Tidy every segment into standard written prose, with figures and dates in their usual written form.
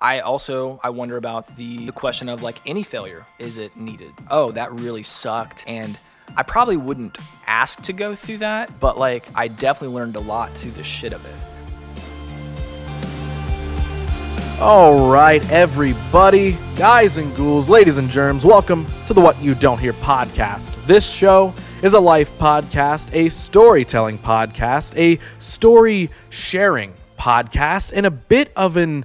I wonder about the question of like any failure. Is it needed? Oh, that really sucked. And I probably wouldn't ask to go through that, but like I definitely learned a lot through the shit of it. All right, everybody, guys and ghouls, ladies and germs, welcome to the What You Don't Hear podcast. This show is a life podcast, a storytelling podcast, a story sharing podcast, and a bit of an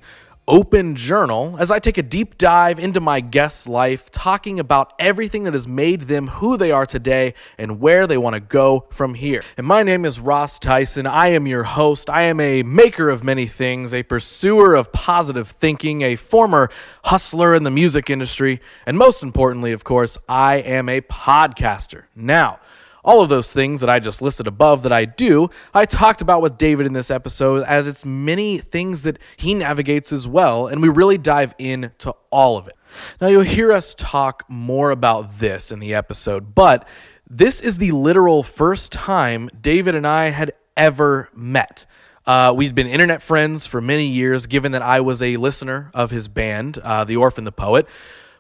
open journal as I take a deep dive into my guest's life, talking about everything that has made them who they are today and where they want to go from here. And my name is Ross Tyson. I am your host. I am a maker of many things, a pursuer of positive thinking, a former hustler in the music industry, and most importantly, of course, I am a podcaster. Now, all of those things that I just listed above that I do, I talked about with David in this episode, as it's many things that he navigates as well, and we really dive into all of it. Now, you'll hear us talk more about this in the episode, but this is the literal first time David and I had ever met. We'd been internet friends for many years, given that I was a listener of his band, the Orphan, the Poet,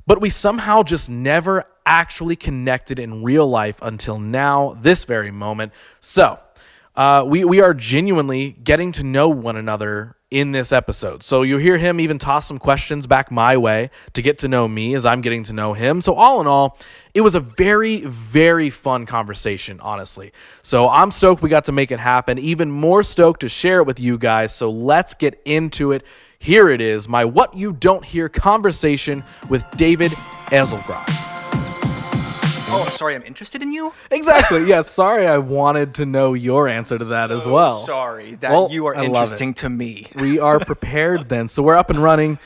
but we somehow just never actually connected in real life until now, this very moment. So we are genuinely getting to know one another in this episode. So you'll hear him even toss some questions back my way to get to know me as I'm getting to know him. So all in all, it was a very, very fun conversation, honestly. So I'm stoked we got to make it happen. Even more stoked to share it with you guys. So let's get into it. Here it is, my What You Don't Hear conversation with David Eselgroth. Oh, sorry, I'm interested in you? Exactly, yeah, sorry I wanted to know your answer to that as well. Sorry that you are interesting to me. We are prepared then, so we're up and running.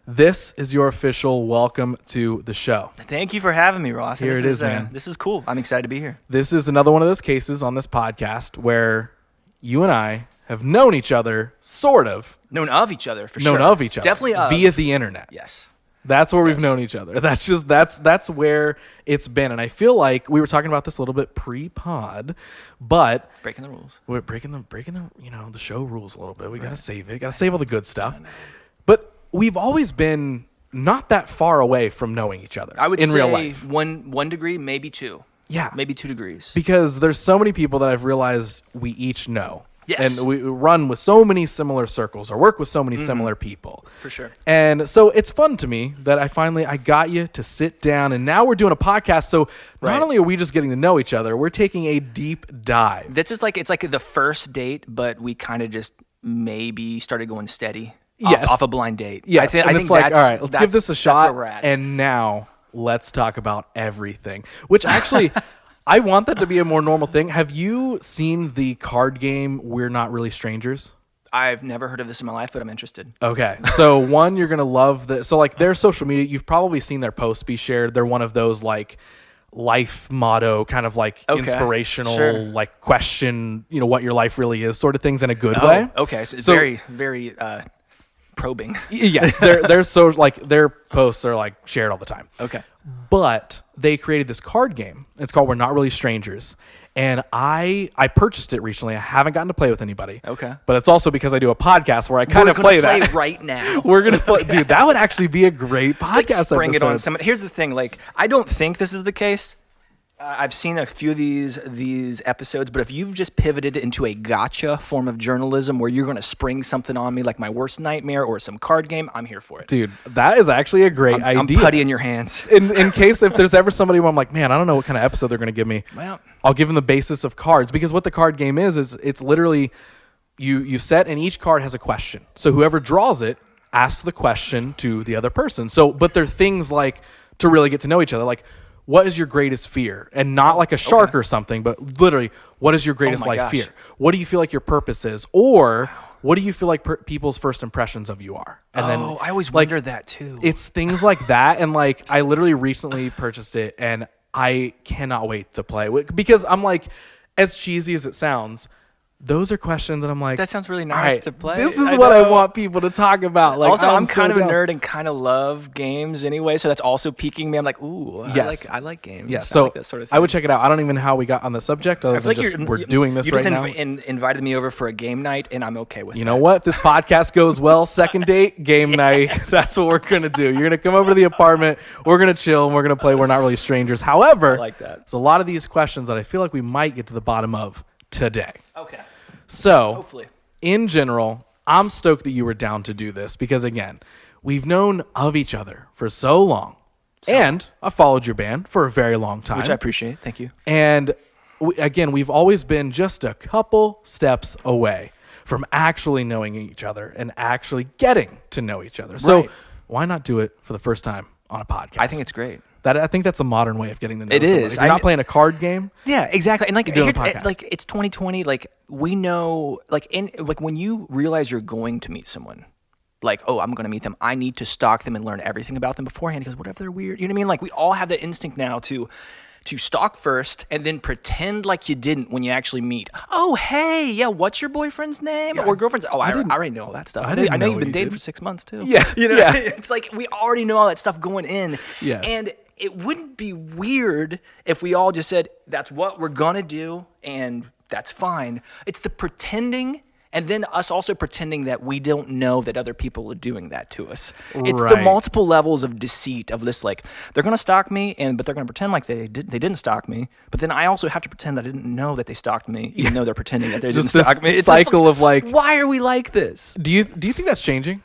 This is your official welcome to the show. Thank you for having me, Ross. Here it is, man. This is cool. I'm excited to be here. This is another one of those cases on this podcast where you and I have known each other, sort of. Known of each other, for sure. Known of each other. Definitely of. Via the internet. Yes. That's where we've known each other. That's where it's been. And I feel like we were talking about this a little bit pre-pod, but breaking the rules. We're breaking the the show rules a little bit. We gotta save it. Gotta save all the good stuff. But we've always been not that far away from knowing each other. I would in say real life. one degree, maybe two. Yeah. Maybe 2 degrees. Because there's so many people that I've realized we each know. Yes. And we run with so many similar circles or work with so many similar people. For sure. And so it's fun to me that I got you to sit down, and now we're doing a podcast. So not only are we just getting to know each other, we're taking a deep dive. That's just like, it's like the first date, but we kind of just maybe started going steady. Yes. Off a blind date. Yes. I think it's like, all right, let's give this a shot. That's where we're at. And now let's talk about everything, which actually... I want that to be a more normal thing. Have you seen the card game We're Not Really Strangers? I've never heard of this in my life, but I'm interested. Okay. So one, you're going to love so like their social media, you've probably seen their posts be shared. They're one of those like life motto, kind of like inspirational, like question, what your life really is sort of things in a good way. Okay. So it's very, very probing. Yes. They're so like their posts are like shared all the time. Okay. But they created this card game. It's called We're Not Really Strangers. And I purchased it recently. I haven't gotten to play with anybody. Okay. But it's also because I do a podcast where I kind of play that. We're going to play right now. We're going to play. Dude, that would actually be a great podcast Let's bring episode. it on somebody. Here's the thing. Like, I don't think this is the case. I've seen a few of these episodes, but if you've just pivoted into a gotcha form of journalism where you're going to spring something on me like my worst nightmare or some card game, I'm here for it. Dude, that is actually a great idea. I'm putty in your hands. In case if there's ever somebody where I'm like, man, I don't know what kind of episode they're going to give me. Well, I'll give them the basis of cards, because what the card game is it's literally you set, and each card has a question. So whoever draws it asks the question to the other person. So, but they're things like to really get to know each other, like, what is your greatest fear? And not like a shark or something, but literally, what is your greatest life fear? What do you feel like your purpose is? Or what do you feel like people's first impressions of you are? And then, I always wondered that too. It's things like that. And like, I literally recently purchased it, and I cannot wait to play it, because I'm like, as cheesy as it sounds, those are questions that I'm like, that sounds really all nice right, to play. This is what I want people to talk about. Like, also, I'm so kind of a down. nerd and kind of love games anyway, so that's also piquing me. I'm like, ooh, Yes. I like games. Yeah, I so like that sort of thing. I would check it out. I don't even know how we got on the subject, other I feel than like just we're doing this you right just now. invited me over for a game night, and I'm okay with You that. know what? If this podcast goes well, second date, game night. That's what we're going to do. You're going to come over to the apartment. We're going to chill, and we're going to play We're Not Really Strangers. However, I like that. there's a lot of these questions that I feel like we might get to the bottom of today. Okay. So, Hopefully. in general, I'm stoked that you were down to do this because, again, we've known of each other for so long. And I followed your band for a very long time. Which I appreciate. Thank you. And again, we've always been just a couple steps away from actually knowing each other and actually getting to know each other. So Right. why not do it for the first time on a podcast? I think it's great. I think that's a modern way of getting to know It somebody. is. If you're not playing a card game. Yeah, exactly. And like, doing a here's- podcast. like it's 2020. Like we know, like when you realize you're going to meet someone, like, oh, I'm going to meet them. I need to stalk them and learn everything about them beforehand because what if they're weird? You know what I mean? Like we all have the instinct now to stalk first and then pretend like you didn't when you actually meet. Oh, hey, yeah, what's your boyfriend's name or girlfriend's? Oh, I already know all that stuff. I know know you've what been you dating did. for 6 months too. Yeah, you know, yeah. it's like we already know all that stuff going in. Yes. And it wouldn't be weird if we all just said, that's what we're going to do, and that's fine. It's the pretending, and then us also pretending that we don't know that other people are doing that to us. It's the Right. multiple levels of deceit of this, like, they're going to stalk me, but they're going to pretend like they didn't stalk me, but then I also have to pretend that I didn't know that they stalked me, even though they're pretending that they didn't Just this stalk me. It's cycle of like, why are we like this? do you think that's changing?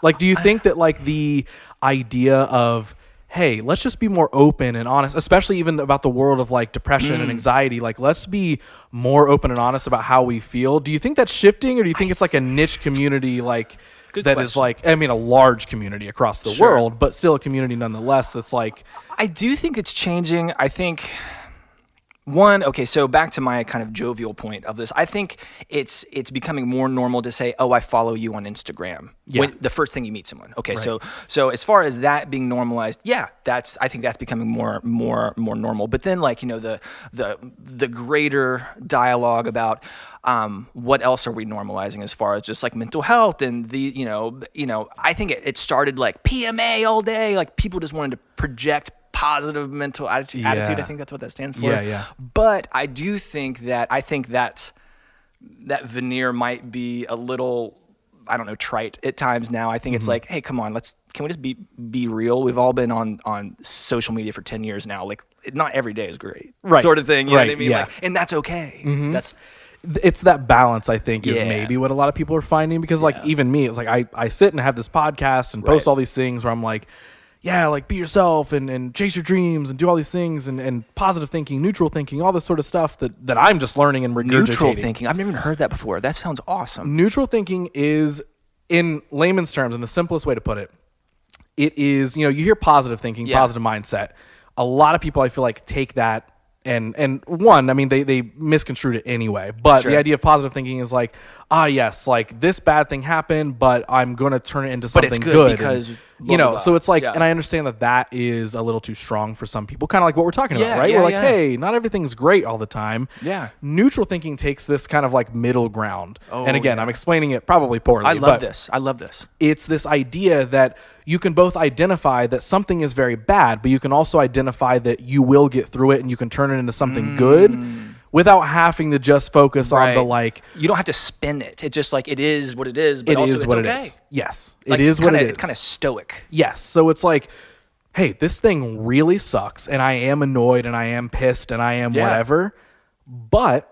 Like, do you think that like the idea of, hey, let's just be more open and honest, especially even about the world of like depression and anxiety. Like, let's be more open and honest about how we feel. Do you think that's shifting, or do you think it's like a niche community, like Good that is question. like, I mean, a large community across the Sure. world, but still a community nonetheless that's like, I do think it's changing. I think okay, so back to my kind of jovial point of this. I think it's becoming more normal to say, "Oh, I follow you on Instagram." Yeah. When the first thing you meet someone. Okay, so as far as that being normalized, yeah, I think that's becoming more normal. But then like, you know, the greater dialogue about what else are we normalizing as far as just like mental health and the you know I think it started like PMA all day, like people just wanted to project positive mental attitude. Yeah. I think that's what that stands for. Yeah. But I do think that that veneer might be a little, I don't know, trite at times now. I think it's like, hey, come on, can we just be real? We've all been on social media for 10 years now. Like, not every day is great, Right. sort of thing. You know what I mean? Yeah. Like, and that's okay. That's it's that balance, I think, is Yeah. maybe what a lot of people are finding, because like Yeah. even me, it's like I sit and have this podcast and post Right. all these things where I'm like, yeah, like be yourself and chase your dreams and do all these things and positive thinking, neutral thinking, all this sort of stuff that I'm just learning and regurgitating. neutral thinking. I've never even heard that before. That sounds awesome. Neutral thinking is, in layman's terms, and the simplest way to put it, it is, you hear positive thinking, Yeah. positive mindset. A lot of people, I feel like, take that and one, I mean, they misconstrued it anyway. But Sure. the idea of positive thinking is like, yes, like this bad thing happened, but I'm going to turn it into something it's good good. because And, blah, blah, blah. so it's like, Yeah. and I understand that is a little too strong for some people, kind of like what we're talking about, Yeah, right? yeah, We're like, yeah. hey, not everything's great all the time. Yeah. Neutral thinking takes this kind of like middle ground. Oh, and again, yeah. I'm explaining it probably poorly. I love but this. I love this. it's this idea that you can both identify that something is very bad, but you can also identify that you will get through it and you can turn it into something good without having to just focus on the like, you don't have to spin it. It's just like it is what it is, but it also is it's what okay. it is. Yes, Like, it is what it is. It's kind of stoic. Yes. So it's like, hey, this thing really sucks and I am annoyed and I am pissed and I am Yeah. whatever, but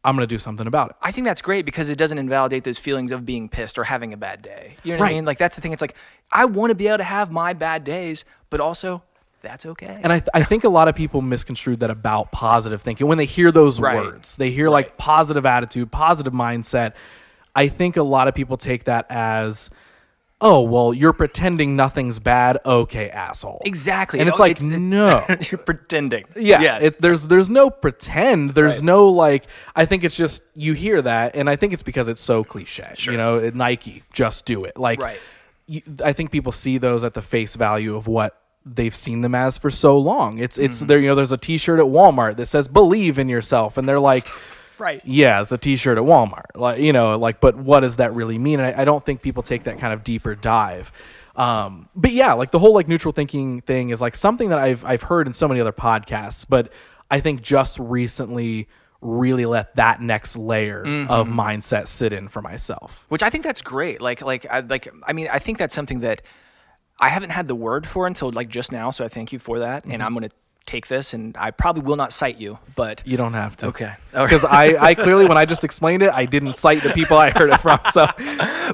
I'm going to do something about it. I think that's great because it doesn't invalidate those feelings of being pissed or having a bad day. You know what Right. I mean? Like, that's the thing. It's like, I want to be able to have my bad days, but also that's okay. And I think a lot of people misconstrued that about positive thinking. When they hear those Right. words, they hear like positive attitude, positive mindset. I think a lot of people take that as, oh, well, you're pretending nothing's bad. Okay, asshole. Exactly. And it's Oh, like, no. You're pretending. Yeah. There's no pretend. There's Right. no like, I think it's just, you hear that. And I think it's because it's so cliche. Sure. Nike, just do it. Like, Right. I think people see those at the face value of what they've seen them as for so long. It's there. There's a T-shirt at Walmart that says "Believe in yourself," and they're like, Right. Yeah, it's a T-shirt at Walmart. But what does that really mean? And I don't think people take that kind of deeper dive. But yeah, like the whole like neutral thinking thing is like something that I've heard in so many other podcasts, but I think just recently really let that next layer of mindset sit in for myself. Which I think that's great. I think that's something that I haven't had the word for until like just now. So I thank you for that. And I'm going to take this, and I probably will not cite you, but you don't have to. Okay. Because I clearly, when I just explained it, I didn't cite the people I heard it from. So,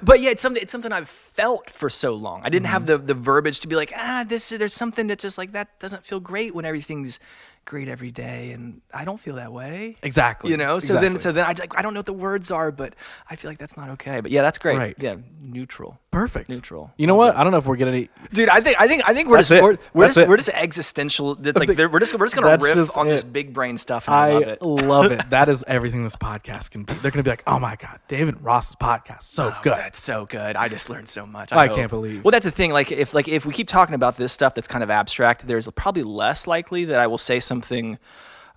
but yeah, it's something I've felt for so long. I didn't have the verbiage to be like, there's something that's just like, that doesn't feel great when everything's great every day, and I don't feel that way. Exactly. So then I don't know what the words are, but I feel like that's not okay. But yeah, that's great. Right. Yeah, neutral. Perfect. Neutral. You know what? I don't know if we're getting Dude, I think we're we're just existential. We're just gonna riff on this big brain stuff. And I love it. Love it. That is everything this podcast can be. They're gonna be like, oh my god, David and Ross's podcast, so good. That's so good. I just learned so much. I can't believe. Well, that's the thing. If we keep talking about this stuff that's kind of abstract, there's probably less likely that I will say something.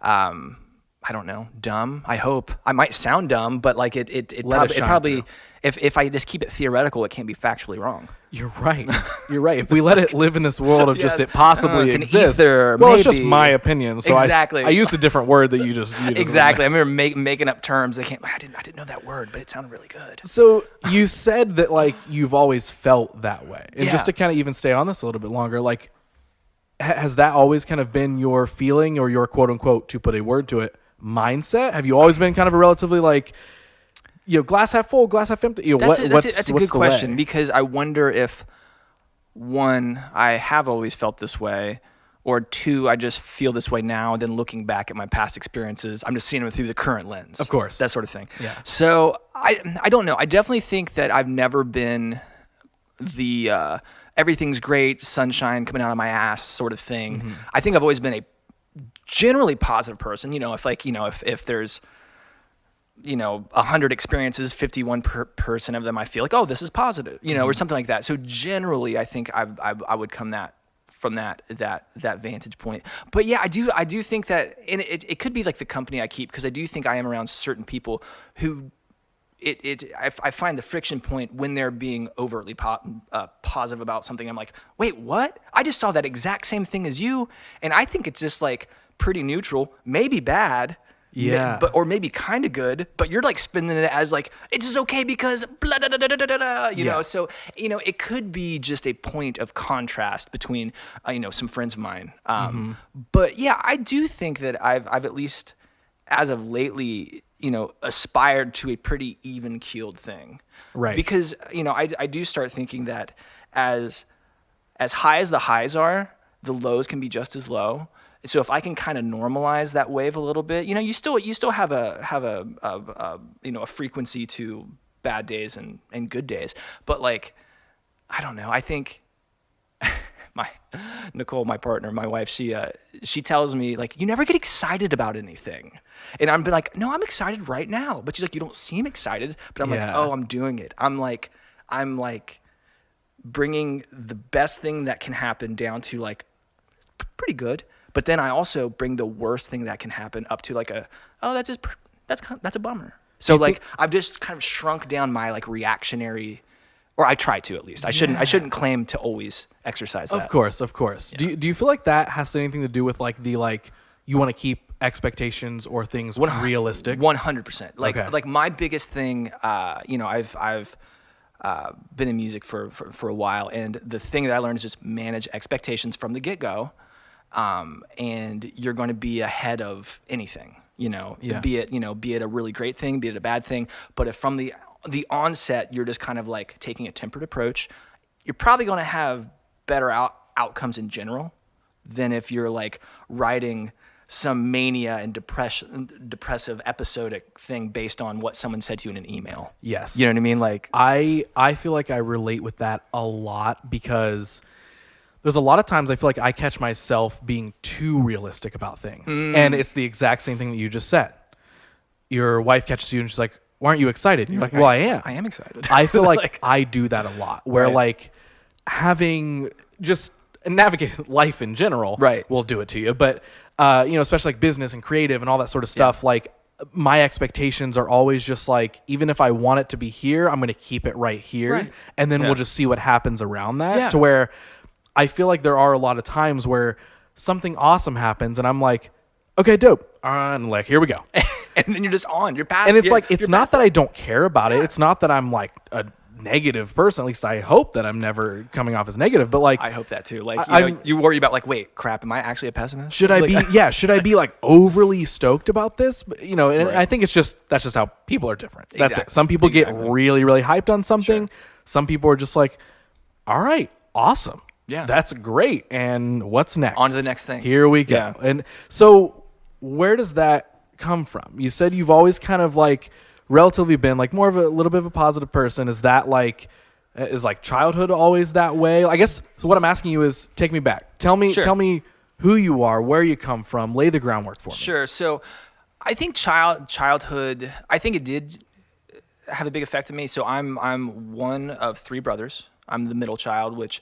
I don't know, dumb. I hope I might sound dumb, but like it probably if I just keep it theoretical, it can't be factually wrong. You're right. You're right. If we let it live in this world of just it possibly exists, ether, well, it's just my opinion. So exactly. I used a different word that you just exactly. I remember making up terms. I didn't know that word, but it sounded really good. So you said that like you've always felt that way, and just to kind of even stay on this a little bit longer, like has that always kind of been your feeling or your quote unquote, to put a word to it, mindset? Have you always been kind of a relatively like, glass half full, glass half empty? That's a good question, because I wonder if, one, I have always felt this way, or two, I just feel this way now, then looking back at my past experiences, I'm just seeing them through the current lens. Of course. That sort of thing. Yeah. So I don't know. I definitely think that I've never been the everything's great, sunshine coming out of my ass sort of thing. Mm-hmm. I think I've always been a generally positive person. If there's 100 experiences, 51% of them I feel like, oh, this is positive, or something like that. So generally, I think I would come from that vantage point. But yeah, I do think that, and it could be like the company I keep, because I do think I am around certain people who I find the friction point when they're being overtly positive about something. I'm like, wait, what? I just saw that exact same thing as you, and I think it's just like pretty neutral, maybe bad. Yeah. Or maybe kind of good, but you're like spinning it as like, it's just okay because blah, da, da, da, da, da, da, you know? So, it could be just a point of contrast between, some friends of mine. But yeah, I do think that I've at least as of lately, aspired to a pretty even keeled thing. Right. Because, I do start thinking that as high as the highs are, the lows can be just as low. So if I can kind of normalize that wave a little bit, you still have a frequency to bad days and good days. But like, I don't know. I think Nicole, my partner, my wife, she tells me like, you never get excited about anything. And I'm been like, no, I'm excited right now. But she's like, you don't seem excited. But I'm like, oh, I'm doing it. I'm like bringing the best thing that can happen down to like pretty good. But then I also bring the worst thing that can happen up to like that's a bummer. So like I've just kind of shrunk down my like reactionary, or I try to at least. I shouldn't claim to always exercise that. Of course. Yeah. Do you feel like that has anything to do with like the like you want to keep expectations or things realistic? 100%. Like my biggest thing, I've been in music for a while, and the thing that I learned is just manage expectations from the get-go. And you're going to be ahead of anything, be it a really great thing, be it a bad thing. But if from the onset, you're just kind of like taking a tempered approach, you're probably going to have better outcomes in general than if you're like writing some mania and depressive episodic thing based on what someone said to you in an email. Yes. You know what I mean? Like I feel like I relate with that a lot, because there's a lot of times I feel like I catch myself being too realistic about things. And it's the exact same thing that you just said. Your wife catches you and she's like, why aren't you excited? And you're like, well, I am. I am excited. I feel like I do that a lot, where like having just navigating life in general will do it to you. But, especially like business and creative and all that sort of stuff, like my expectations are always just like, even if I want it to be here, I'm going to keep it right here. Right. And then Yeah. we'll just see what happens around that. Yeah. To where I feel like there are a lot of times where something awesome happens and I'm like, okay, dope. And like, here we go. And then you're just on. You're past. And it's you're- like, it's you're not past that I don't care about it. It's not that I'm like a negative person. At least I hope that I'm never coming off as negative. But like, I hope that too. Like, I'm- you worry about like, wait, crap, am I actually a pessimist? should I Like, be should I be like overly stoked about this? But, you know, and Right. I think that's just how people are different. That's it. Exactly. Some people get Exactly. really, really hyped on something. Sure. Some people are just like, all right, awesome. Yeah. That's great. And what's next? On to the next thing. Here we go. Yeah. And so where does that come from? You said you've always kind of like relatively been like more of a little bit of a positive person. Is that like childhood always that way? I guess so. What I'm asking you is, take me back. Tell me who you are, where you come from, lay the groundwork for me. Sure. So I think childhood, I think it did have a big effect on me. So I'm one of 3 brothers. I'm the middle child, which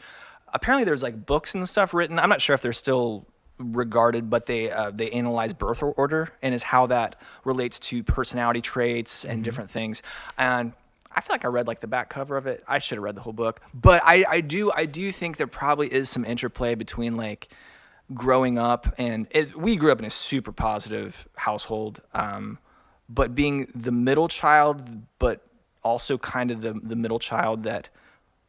apparently there's like books and stuff written. I'm not sure if they're still regarded, but they analyze birth order and is how that relates to personality traits and different things. And I feel like I read like the back cover of it. I should have read the whole book, but I do think there probably is some interplay between like growing up and we grew up in a super positive household, but being the middle child, but also kind of the middle child that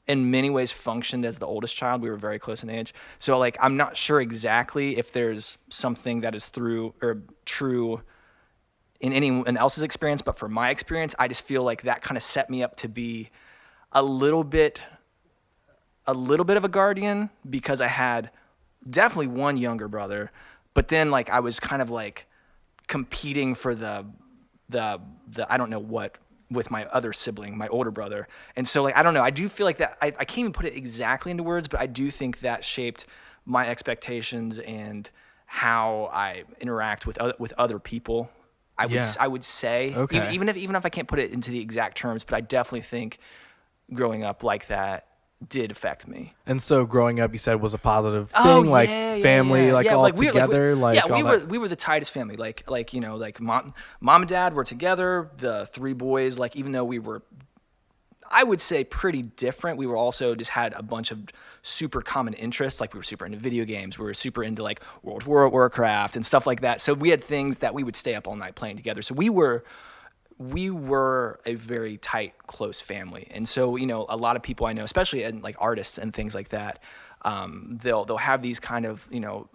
in many ways functioned as the oldest child. We were very close in age. So like, I'm not sure exactly if there's something that is through or true in anyone else's experience, but for my experience, I just feel like that kind of set me up to be a little bit of a guardian, because I had definitely one younger brother, but then like I was kind of like competing for the I don't know what with my other sibling, my older brother. And so like, I don't know, I do feel like that, I can't even put it exactly into words, but I do think that shaped my expectations and how I interact with other people. I would say, Okay. even if I can't put it into the exact terms, but I definitely think growing up like that did affect me. And so growing up, you said, was a positive thing, Oh, like yeah, family, yeah. like Yeah, all like together, we were the tightest family. Like you know, like mom and dad were together. The 3 boys, like even though we were, I would say, pretty different, we were also just had a bunch of super common interests. Like we were super into video games. We were super into like World of Warcraft and stuff like that. So we had things that we would stay up all night playing together. So we were a very tight, close family. And so, you know, a lot of people I know, especially in like artists and things like that, they'll have these kind of, you know,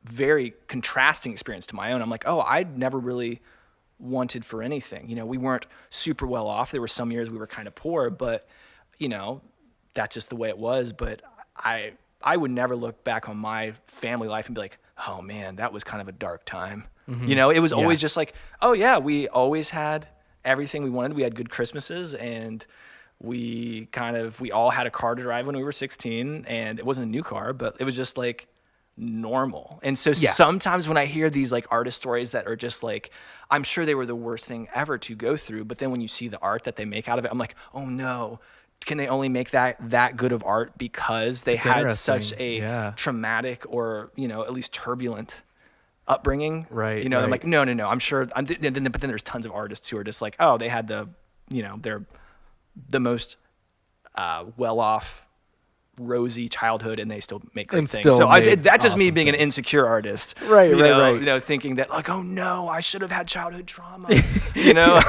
very contrasting experience to my own. I'm like, oh, I'd never really wanted for anything. You know, we weren't super well off. There were some years we were kind of poor, but, you know, that's just the way it was. But I would never look back on my family life and be like, oh man, that was kind of a dark time. Mm-hmm. You know, it was always just like, oh yeah, we always had everything we wanted. We had good Christmases, and we all had a car to drive when we were 16, and it wasn't a new car, but it was just like normal. And so sometimes when I hear these like artist stories that are just like, I'm sure they were the worst thing ever to go through, but then when you see the art that they make out of it, I'm like, oh no, can they only make that good of art because they had such a traumatic or, you know, at least turbulent upbringing? Right. You know, right. I'm like, no, I'm sure. But then there's tons of artists who are just like, oh, they had they're the most well-off, rosy childhood, and they still make great things. So that's just me being an insecure artist, right? You right. You know, thinking that like, oh no, I should have had childhood trauma. You know,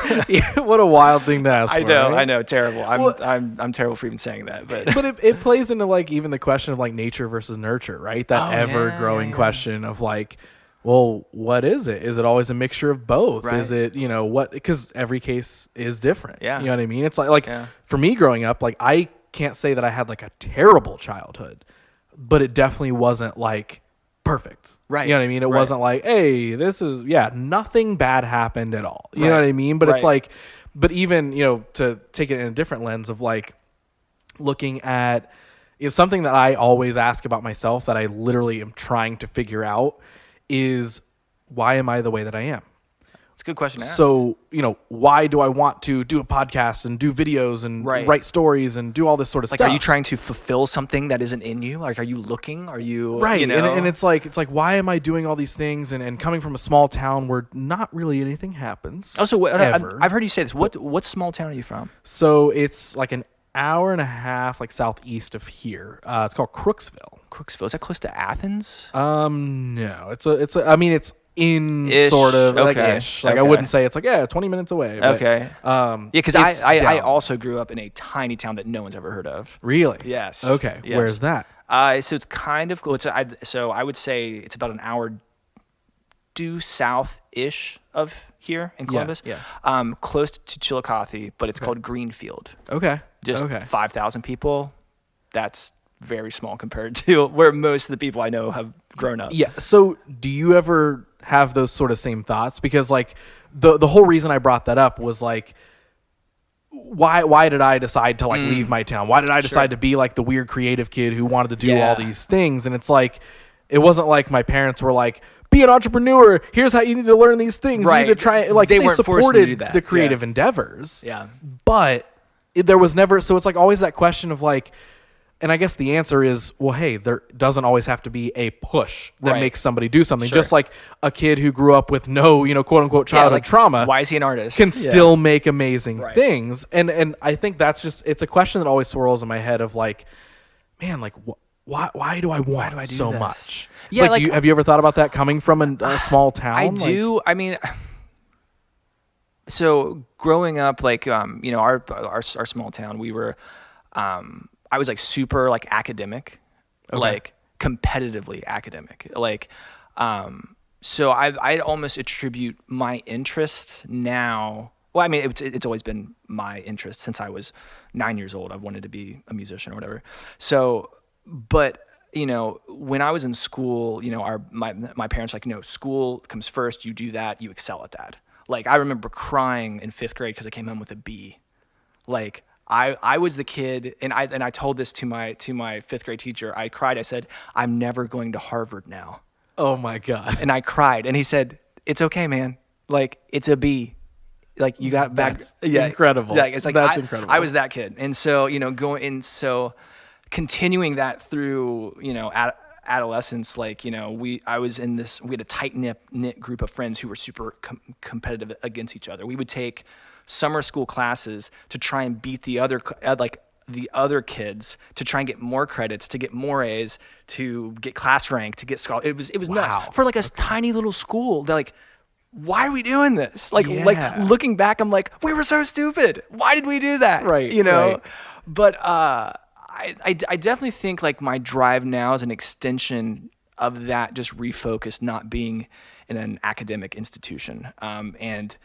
what a wild thing to ask. I know, right? I know, terrible. I'm terrible for even saying that, but it plays into like even the question of like nature versus nurture, right? That ever-growing question of like, well, what is it? Is it always a mixture of both? Right. Is it, you know, what? Because every case is different. Yeah. You know what I mean? It's like for me growing up, like I can't say that I had like a terrible childhood, but it definitely wasn't like perfect. Right. You know what I mean? It wasn't like, hey, this is, nothing bad happened at all. You know what I mean? But it's like, but even, you know, to take it in a different lens of like looking at is something that I always ask about myself that I literally am trying to figure out is why am I the way that I am? It's a good question to ask. So, why do I want to do a podcast and do videos and write stories and do all this sort of like, stuff? are you trying to fulfill something that isn't in you? Like, are you looking? Are you right? And it's why am I doing all these things? And coming from a small town where not really anything happens. Also, ever. I've heard you say this. What small town are you from? So it's like an hour and a half, like southeast of here. It's called Crooksville. Crooksville. Is that close to Athens? No. It's in Ish. sort of like Okay. ish. Like Okay. I wouldn't say it's like 20 minutes away. But, Okay. Because it's I down. also grew up in a tiny town that no one's ever heard of. Really? Yes. Okay. Yes. Where's that? So it's kind of cool. So I would say it's about an hour due south-ish of here in Columbus. Yeah. Close to Chillicothe, but it's called Greenfield. Okay. Just okay. 5,000 people. That's very small compared to where most of the people I know have grown up. Yeah. So do you ever have those sort of same thoughts? Because like the whole reason I brought that up was like, why did I decide to like leave my town? Why did I decide to be like the weird creative kid who wanted to do all these things? And it's like, it wasn't like my parents were like, be an entrepreneur. Here's how you need to learn these things. Right. You need to try. Like they weren't forced to do supported that. the creative endeavors. Yeah. But there was never. So it's like always that question of like, and I guess the answer is, well, hey, there doesn't always have to be a push that makes somebody do something. Sure. Just like a kid who grew up with no, quote unquote childhood trauma. Why is he an artist? Can still make amazing things. And I think that's just, it's a question that always swirls in my head of like, man, like why do I want do so this? much? Yeah, have you ever thought about that coming from a small town? I do. I mean, so growing up, like, our small town, we were, I was like super like academic, like competitively academic. Like, so I almost attribute my interest now. Well, I mean, it's always been my interest since I was 9 years old. I've wanted to be a musician or whatever. So, but when I was in school, my parents like, school comes first. You do that. You excel at that. Like I remember crying in 5th grade because I came home with a B. Like I was the kid, and I told this to my 5th grade teacher. I cried. I said, I'm never going to Harvard now. Oh my God. And I cried, and he said, it's okay, man. Like it's a B. Like you got back. That's incredible. Yeah, it's like that's incredible. I was that kid, and so continuing that through adolescence, like I was in this. We had a tight knit group of friends who were super competitive against each other. We would take summer school classes to try and beat the other kids, to try and get more credits, to get more A's, to get class rank, to get scholar. It was nuts for like a tiny little school. They're like, why are we doing this? Like looking back, I'm like, we were so stupid. Why did we do that? Right. Right. But I definitely think like my drive now is an extension of that, just refocused, not being in an academic institution. And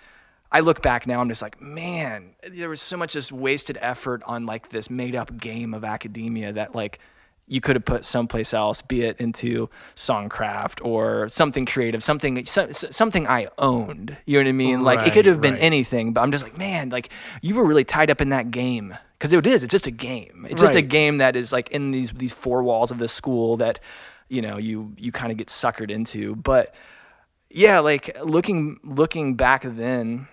I look back now, I'm just like, man, there was so much just wasted effort on like this made up game of academia that like you could have put someplace else, be it into songcraft or something creative, something I owned. You know what I mean? Like it could have been anything, but I'm just like, man, like you were really tied up in that game. Because it's just a game. It's just a game that is like in these four walls of this school that, you kind of get suckered into. But yeah, like looking back then,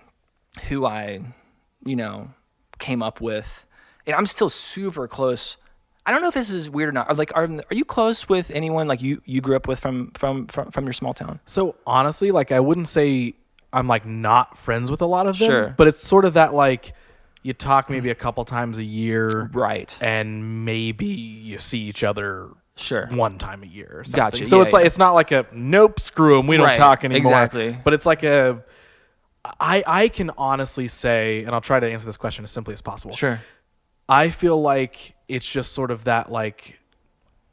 who I, came up with, and I'm still super close. I don't know if this is weird or not. Like, are you close with anyone like you grew up with from your small town? So honestly, like I wouldn't say I'm like not friends with a lot of them. Sure. But it's sort of that like you talk maybe a couple times a year. Right. And maybe you see each other one time a year or something. Gotcha. So it's like it's not like a nope, screw them, we don't talk anymore. Exactly. But it's like I can honestly say, and I'll try to answer this question as simply as possible. Sure. I feel like it's just sort of that like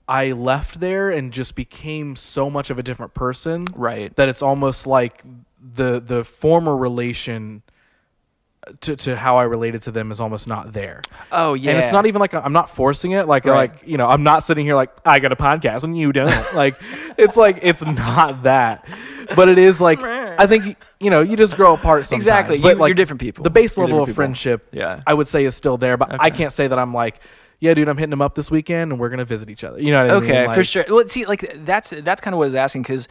I left there and just became so much of a different person. Right. That it's almost like the former relation to how I related to them is almost not there. Oh yeah. And it's not even like I'm not forcing it. Like I'm not sitting here like I got a podcast and you don't. Like it's not that. But it is like I think you just grow apart sometimes. Exactly. But You're different people. The base You're level of different people. friendship, I would say, is still there. But I can't say that I'm like, yeah, dude, I'm hitting him up this weekend and we're gonna visit each other. You know what I mean? Okay, like, for sure. Well, see, like that's kind of what I was asking because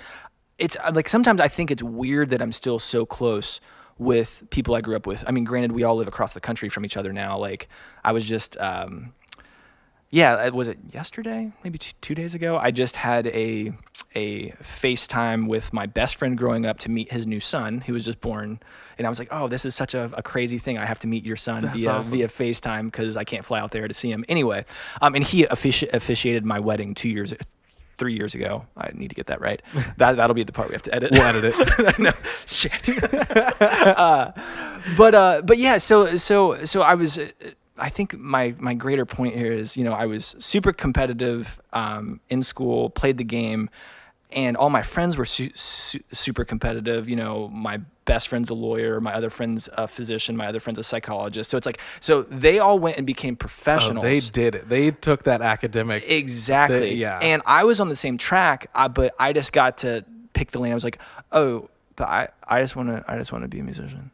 it's like sometimes I think it's weird that I'm still so close with people I grew up with. I mean, granted, we all live across the country from each other now. Like, I was just, was it yesterday? Maybe 2 days ago? I just had a FaceTime with my best friend growing up to meet his new son, who was just born. And I was like, oh, this is such a crazy thing. I have to meet your son via FaceTime because I can't fly out there to see him. Anyway, and he officiated my wedding 3 years ago. I need to get that right. That'll be the part we have to edit. We'll edit it. No, shit. But yeah. So I was. I think my greater point here is, I was super competitive in school, played the game, and all my friends were super competitive. My best friend's a lawyer, my other friend's a physician, my other friend's a psychologist. So it's like, so they all went and became professionals. Oh, they did it. They took that academic. Exactly. Yeah. And I was on the same track, but I just got to pick the lane. I was like, oh, but I just want to be a musician.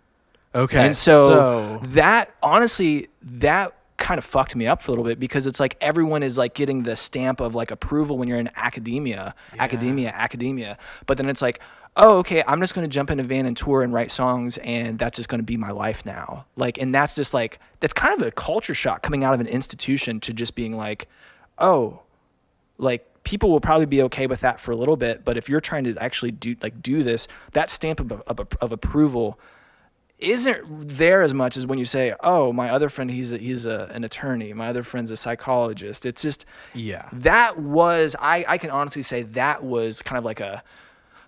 Okay. And so that, honestly, that kind of fucked me up for a little bit, because it's like everyone is like getting the stamp of like approval when you're in academia. But then it's like, oh, okay, I'm just going to jump in a van and tour and write songs, and that's just going to be my life now. Like, and that's just like, that's kind of a culture shock coming out of an institution to just being like, oh, like, people will probably be okay with that for a little bit, but if you're trying to actually do this, that stamp of approval isn't there as much as when you say, oh, my other friend, he's an attorney, my other friend's a psychologist. It's just, that was, I can honestly say that was kind of like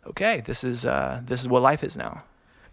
okay, this is what life is now.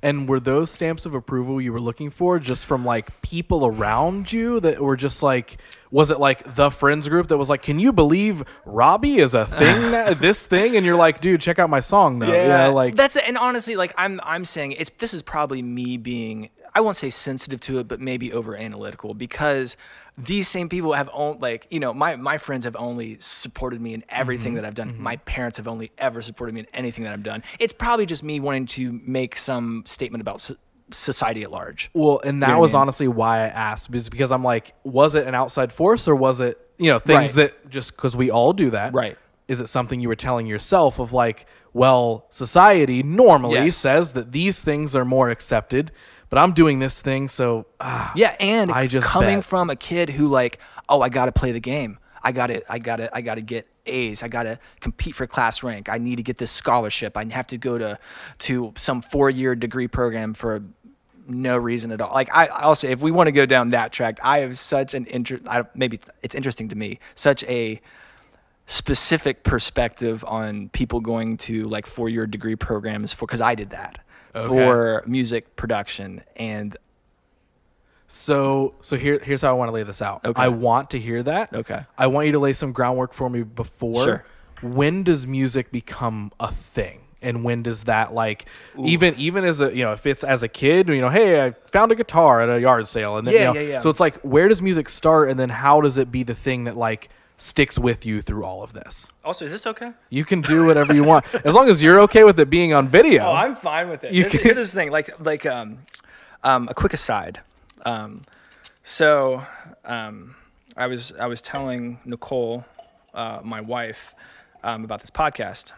And were those stamps of approval you were looking for just from like people around you that were just like, was it like the friends group that was like, can you believe Robbie is a thing, this thing? And you're like, dude, check out my song though. Yeah, like that's it. And honestly, like I'm saying this is probably me being, I won't say sensitive to it, but maybe over analytical, because these same people have my friends have only supported me in everything that I've done. Mm-hmm. My parents have only ever supported me in anything that I've done. It's probably just me wanting to make some statement about society at large. Well, and that was honestly why I asked, because I'm like, was it an outside force, or was it, things that just because we all do that? Right. Is it something you were telling yourself of like, well, society normally says that these things are more accepted, but I'm doing this thing, so and I just coming bet. from a kid who like, oh, I got to play the game. I got to get A's. I got to compete for class rank. I need to get this scholarship. I have to go to some 4-year degree program for no reason at all. Like, I'll say, if we want to go down that track, I have such an maybe it's interesting to me, such a specific perspective on people going to like 4-year degree programs because I did that. Okay. For music production. And so here's how I want to lay this out. Okay. I want to hear that. Okay. I want you to lay some groundwork for me before. Sure. When does music become a thing? And when does that, like, even as a, if it's as a kid, hey, I found a guitar at a yard sale, and then so it's like, where does music start, and then how does it be the thing that like sticks with you through all of this? Also, is this okay? You can do whatever you want, as long as you're okay with it being on video. Oh, I'm fine with it. Here's the thing, like a quick aside. So I was telling Nicole, my wife, about this podcast.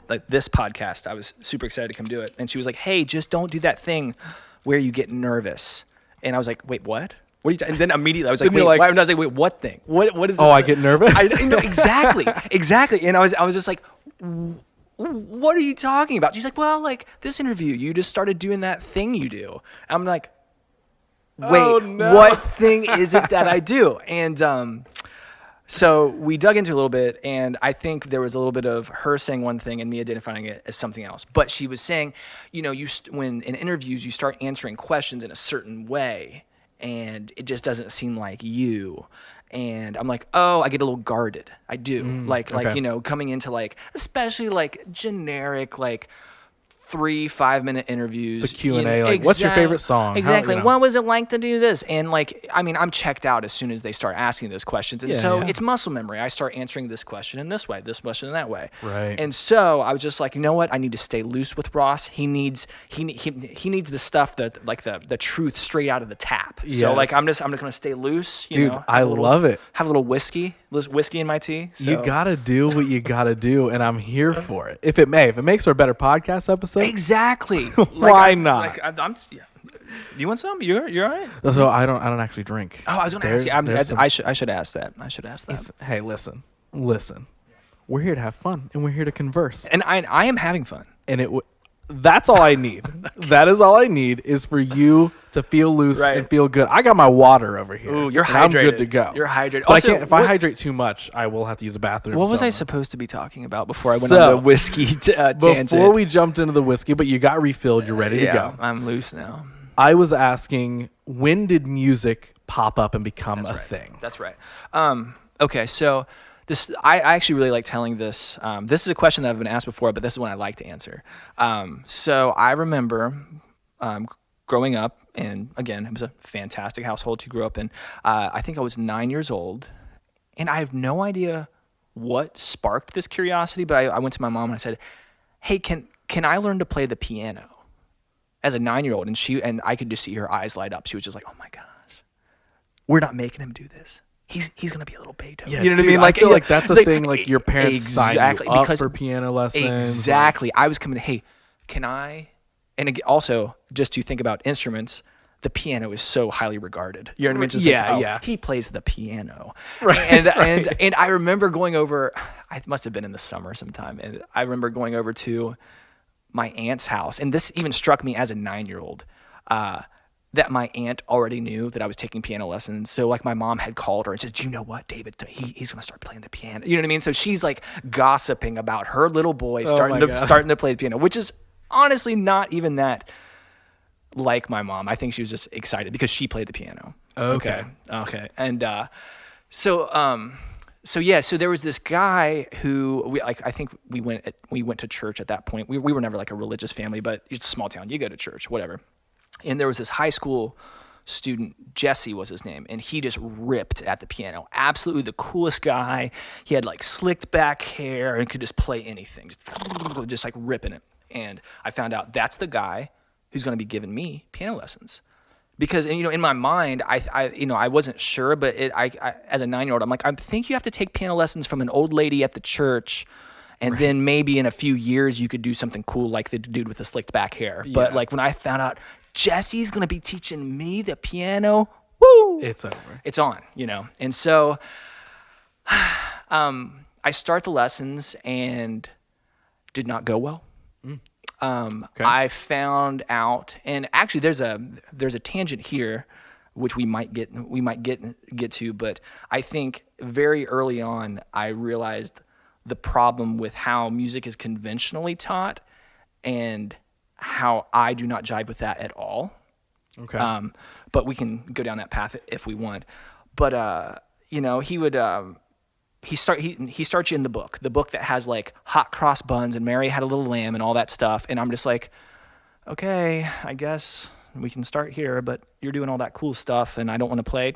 Like this podcast, I was super excited to come do it, and she was like, "Hey, just don't do that thing where you get nervous." And I was like, "Wait, what? What are you?" And then immediately I was like, "Wait, why?" And I was like, "Wait, what thing? What is this?" Oh, I get nervous. I know exactly. And I was just like, "What are you talking about?" She's like, "Well, like this interview, you just started doing that thing you do." I'm like, "Wait, oh, no. What thing is it that I do?" And so we dug into it a little bit, and I think there was a little bit of her saying one thing and me identifying it as something else. But she was saying, when in interviews you start answering questions in a certain way, and it just doesn't seem like you. And I'm like, oh, I get a little guarded. I do. Like, coming into like, especially like generic, like 3-5 minute interviews. The Q&A, like, what's your favorite song? Exactly. How, What was it like to do this? And like, I mean, I'm checked out as soon as they start asking those questions. And it's muscle memory. I start answering this question in this way, this question in that way. Right. And so I was just like, you know what? I need to stay loose with Ross. He needs the stuff that like the truth straight out of the tap. Yes. So like, I'm just gonna stay loose. Dude, I love it. Have a little whiskey in my tea. So. You gotta do what you gotta do, and I'm here for it. If it makes for a better podcast episode. Exactly. Why not? You want some? You're all right. So I don't actually drink. Oh, I was gonna ask you. I should ask that. Hey, listen. We're here to have fun, and we're here to converse. And I am having fun. And that's all I need. That is all I need is for you to feel loose and feel good. I got my water over here. Ooh, you're hydrated. I'm good to go. You're hydrated. But also, if I hydrate too much, I will have to use a bathroom. What was I supposed to be talking about before I went on the whiskey tangent? Before we jumped into the whiskey, but you got refilled. You're ready to go. I'm loose now. I was asking, when did music pop up and become a thing? That's right. Okay, so I actually really like telling this. This is a question that I've been asked before, but this is one I like to answer. So I remember growing up, and again, it was a fantastic household to grow up in. I think I was 9 years old, and I have no idea what sparked this curiosity, but I went to my mom and I said, hey, can I learn to play the piano? As a 9-year-old, and I could just see her eyes light up. She was just like, "Oh my gosh, we're not making him do this. He's gonna be a little Beethoven." Yeah, you know what I dude, mean? Like, I feel like that's a thing. Like your parents signed you up because for piano lessons. Exactly. I was coming to, hey, can I? And also, just to think about instruments, the piano is so highly regarded. You know what I mean? Just like, he plays the piano. Right. And I remember going over. I must have been in the summer sometime, and I remember going over to my aunt's house, and this even struck me as a 9-year-old, that my aunt already knew that I was taking piano lessons. So like my mom had called her and said, "Do you know what, David? He's gonna start playing the piano." You know what I mean? So she's like gossiping about her little boy starting to play the piano, which is honestly not even that like my mom. I think she was just excited because she played the piano. Okay. And so there was this guy who I think we went to church at that point. We were never like a religious family, but it's a small town. You go to church, whatever. And there was this high school student, Jesse was his name, and he just ripped at the piano. Absolutely the coolest guy. He had like slicked back hair and could just play anything, just like ripping it. And I found out that's the guy who's going to be giving me piano lessons. Because, in my mind, I wasn't sure, but I as a 9-year-old, I'm like, I think you have to take piano lessons from an old lady at the church, and then maybe in a few years you could do something cool like the dude with the slicked back hair. Yeah. But like when I found out Jesse's gonna be teaching me the piano, woo! It's over. It's on, And so, I start the lessons and did not go well. Okay. I found out, and actually there's a tangent here, which we might get to, but I think very early on I realized the problem with how music is conventionally taught, and how I do not jive with that at all. Okay. But we can go down that path if we want. But he would. He starts you in the book that has like hot cross buns and Mary Had a Little Lamb and all that stuff. And I'm just like, okay, I guess we can start here, but you're doing all that cool stuff and I don't want to play.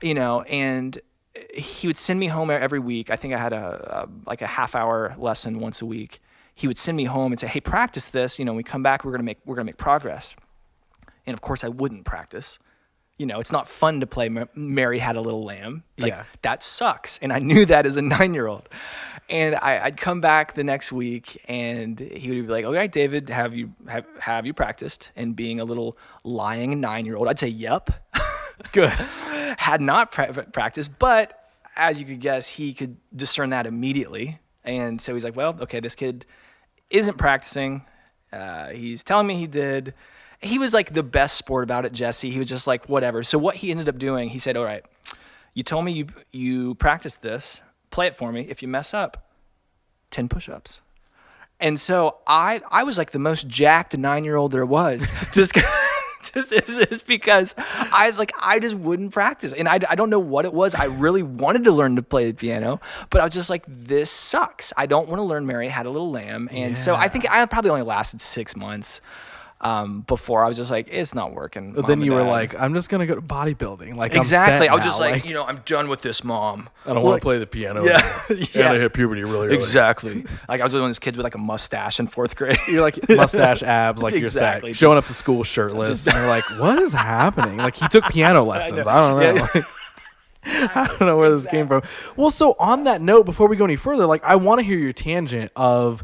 Yeah. And he would send me home every week. I think I had a half-hour lesson once a week. He would send me home and say, hey, practice this. When we come back, we're gonna make progress. And of course I wouldn't practice. It's not fun to play Mary Had a Little Lamb. That sucks. And I knew that as a 9-year-old. And I'd come back the next week and he would be like, all right, David, have you practiced? And being a little lying 9-year-old, I'd say, yep. Good. Had not practiced, but as you could guess, he could discern that immediately. And so he's like, well, okay, this kid isn't practicing. He's telling me he did. He was like the best sport about it, Jesse. He was just like, whatever. So what he ended up doing, he said, all right, you told me you practiced this. Play it for me. If you mess up, 10 push-ups. And so I was like the most jacked 9-year-old there was. just is because I just wouldn't practice, and I don't know what it was. I really wanted to learn to play the piano, but I was just like, this sucks. I don't want to learn Mary Had a Little Lamb, and so I think I probably only lasted 6 months. Before I was just like, it's not working. But then you were like, I'm just gonna go to bodybuilding. Like exactly. I was now. just like, I'm done with this, Mom. I don't want to play the piano. Yeah, And I hit puberty really early. Exactly. Like I was one of those kids with like a mustache in 4th grade. You're like mustache, abs, like exactly. you're showing up to school shirtless, and you're like, what is happening? Like he took piano lessons. I don't know. Like, I don't know where this came from. Well, so on that note, before we go any further, like I want to hear your tangent of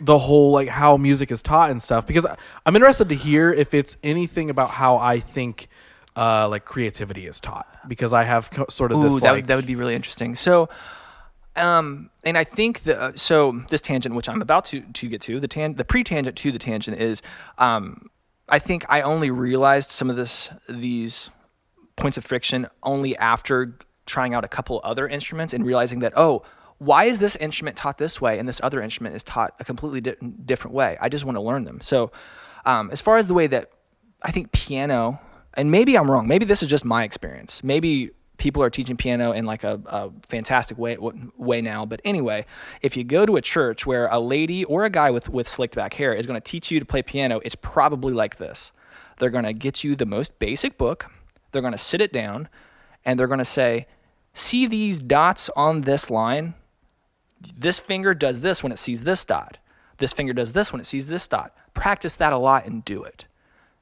the whole like how music is taught and stuff, because I'm interested to hear if it's anything about how I think like creativity is taught, because I have sort of this that would be really interesting. So and I think so this tangent which I'm about to get to, the pre-tangent to the tangent is I think I only realized some of these points of friction only after trying out a couple other instruments and realizing that, why is this instrument taught this way and this other instrument is taught a completely different way? I just want to learn them. So as far as the way that I think piano, and maybe I'm wrong, maybe this is just my experience. Maybe people are teaching piano in like a fantastic way now. But anyway, if you go to a church where a lady or a guy with slicked back hair is going to teach you to play piano, it's probably like this. They're going to get you the most basic book. They're going to sit it down and they're going to say, see these dots on this line? This finger does this when it sees this dot. This finger does this when it sees this dot. Practice that a lot and do it.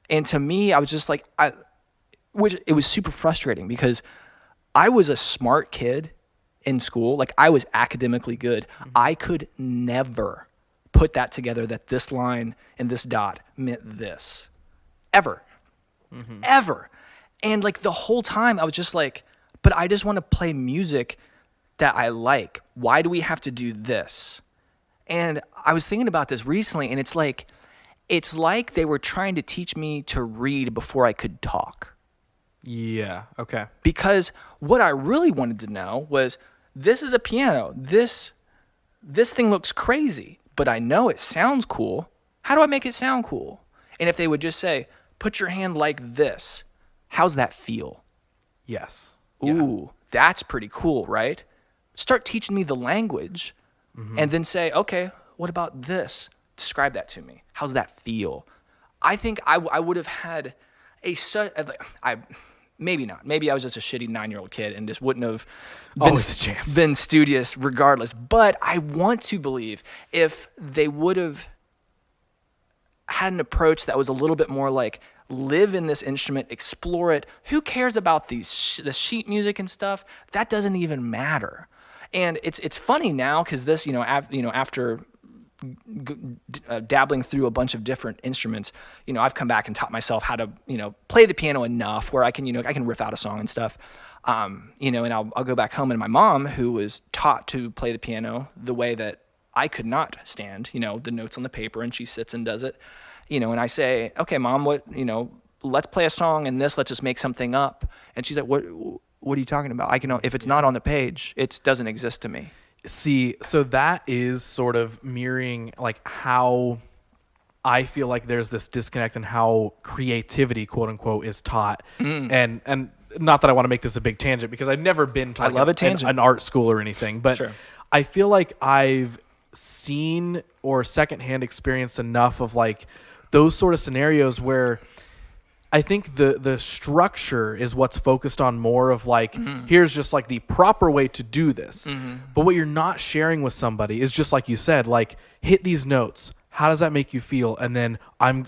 And to me, I was just like, it was super frustrating because I was a smart kid in school. Like I was academically good. Mm-hmm. I could never put that together that this line and this dot meant this. Ever. Mm-hmm. Ever. And like the whole time I was just like, but I just want to play music that I like. Why do we have to do this? And I was thinking about this recently, and it's like they were trying to teach me to read before I could talk. Yeah, okay. Because what I really wanted to know was, this is a piano. This thing looks crazy, but I know it sounds cool. How do I make it sound cool? And if they would just say, put your hand like this, how's that feel? Yes. Ooh, that's pretty cool, right? Start teaching me the language, and then say, okay, what about this? Describe that to me. How's that feel? I think I would have had maybe not. Maybe I was just a shitty 9-year-old kid and just wouldn't have been studious regardless. But I want to believe if they would have had an approach that was a little bit more like, live in this instrument, explore it. Who cares about the sheet music and stuff? That doesn't even matter. And it's funny now because this, after dabbling through a bunch of different instruments, I've come back and taught myself how to, play the piano enough where I can riff out a song and stuff. And I'll go back home, and my mom, who was taught to play the piano the way that I could not stand, the notes on the paper, and she sits and does it. And I say, okay, Mom, let's play a song and let's just make something up. And she's like, what are you talking about? If it's not on the page, it doesn't exist to me. See, so that is sort of mirroring like how I feel like there's this disconnect in how creativity, quote unquote, is taught. And not that I want to make this a big tangent because I've never been to an art school or anything, but sure. I feel like I've seen or secondhand experienced enough of like those sort of scenarios where I think the structure is what's focused on more of like, here's just like the proper way to do this. But what you're not sharing with somebody is just like you said, like hit these notes. How does that make you feel? And then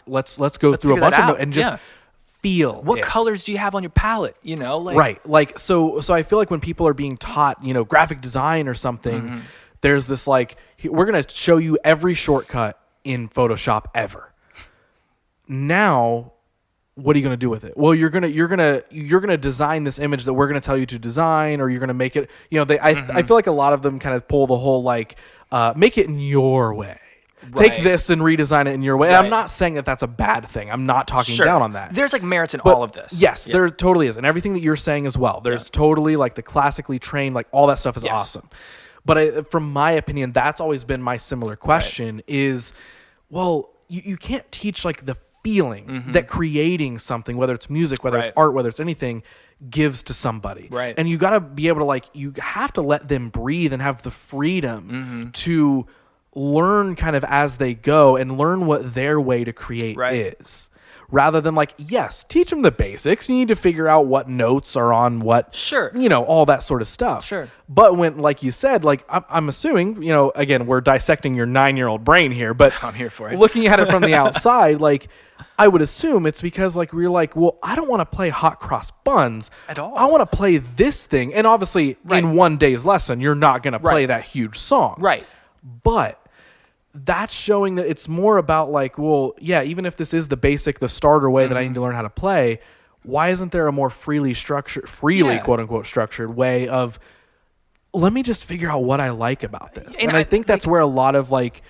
let's go through a bunch of notes and just feel what colors do you have on your palette, right. Like, so I feel like when people are being taught, graphic design or something, there's this like, we're going to show you every shortcut in Photoshop ever. Now, what are you going to do with it? Well, you're going to design this image that we're going to tell you to design, or you're going to make it, I feel like a lot of them kind of pull the whole like, make it in your way. Right. Take this and redesign it in your way. Right. And I'm not saying that that's a bad thing. I'm not talking down on that. There's like merits in all of this. Yes, there totally is. And everything that you're saying as well. There's totally like the classically trained, like all that stuff is awesome. But from my opinion, that's always been my similar question is, well, you can't teach like the feeling that creating something, whether it's music, whether it's art, whether it's anything, gives to somebody. Right. And you got to be able to, like, you have to let them breathe and have the freedom to learn kind of as they go and learn what their way to create is. Rather than, like, yes, teach them the basics. You need to figure out what notes are on what, you know, all that sort of stuff. Sure. But when, like you said, like, I'm assuming, you know, again, we're dissecting your 9-year-old brain here, but I'm here for it. Looking at it from the outside, like, I would assume it's because, like, we're like, well, I don't want to play hot cross buns at all. I want to play this thing. And obviously, in one day's lesson, you're not going to play that huge song. Right. But that's showing that it's more about, like, well, yeah, even if this is the basic, the starter way that I need to learn how to play, why isn't there a more freely quote unquote structured way of, let me just figure out what I like about this. And I think that's where a lot of, like,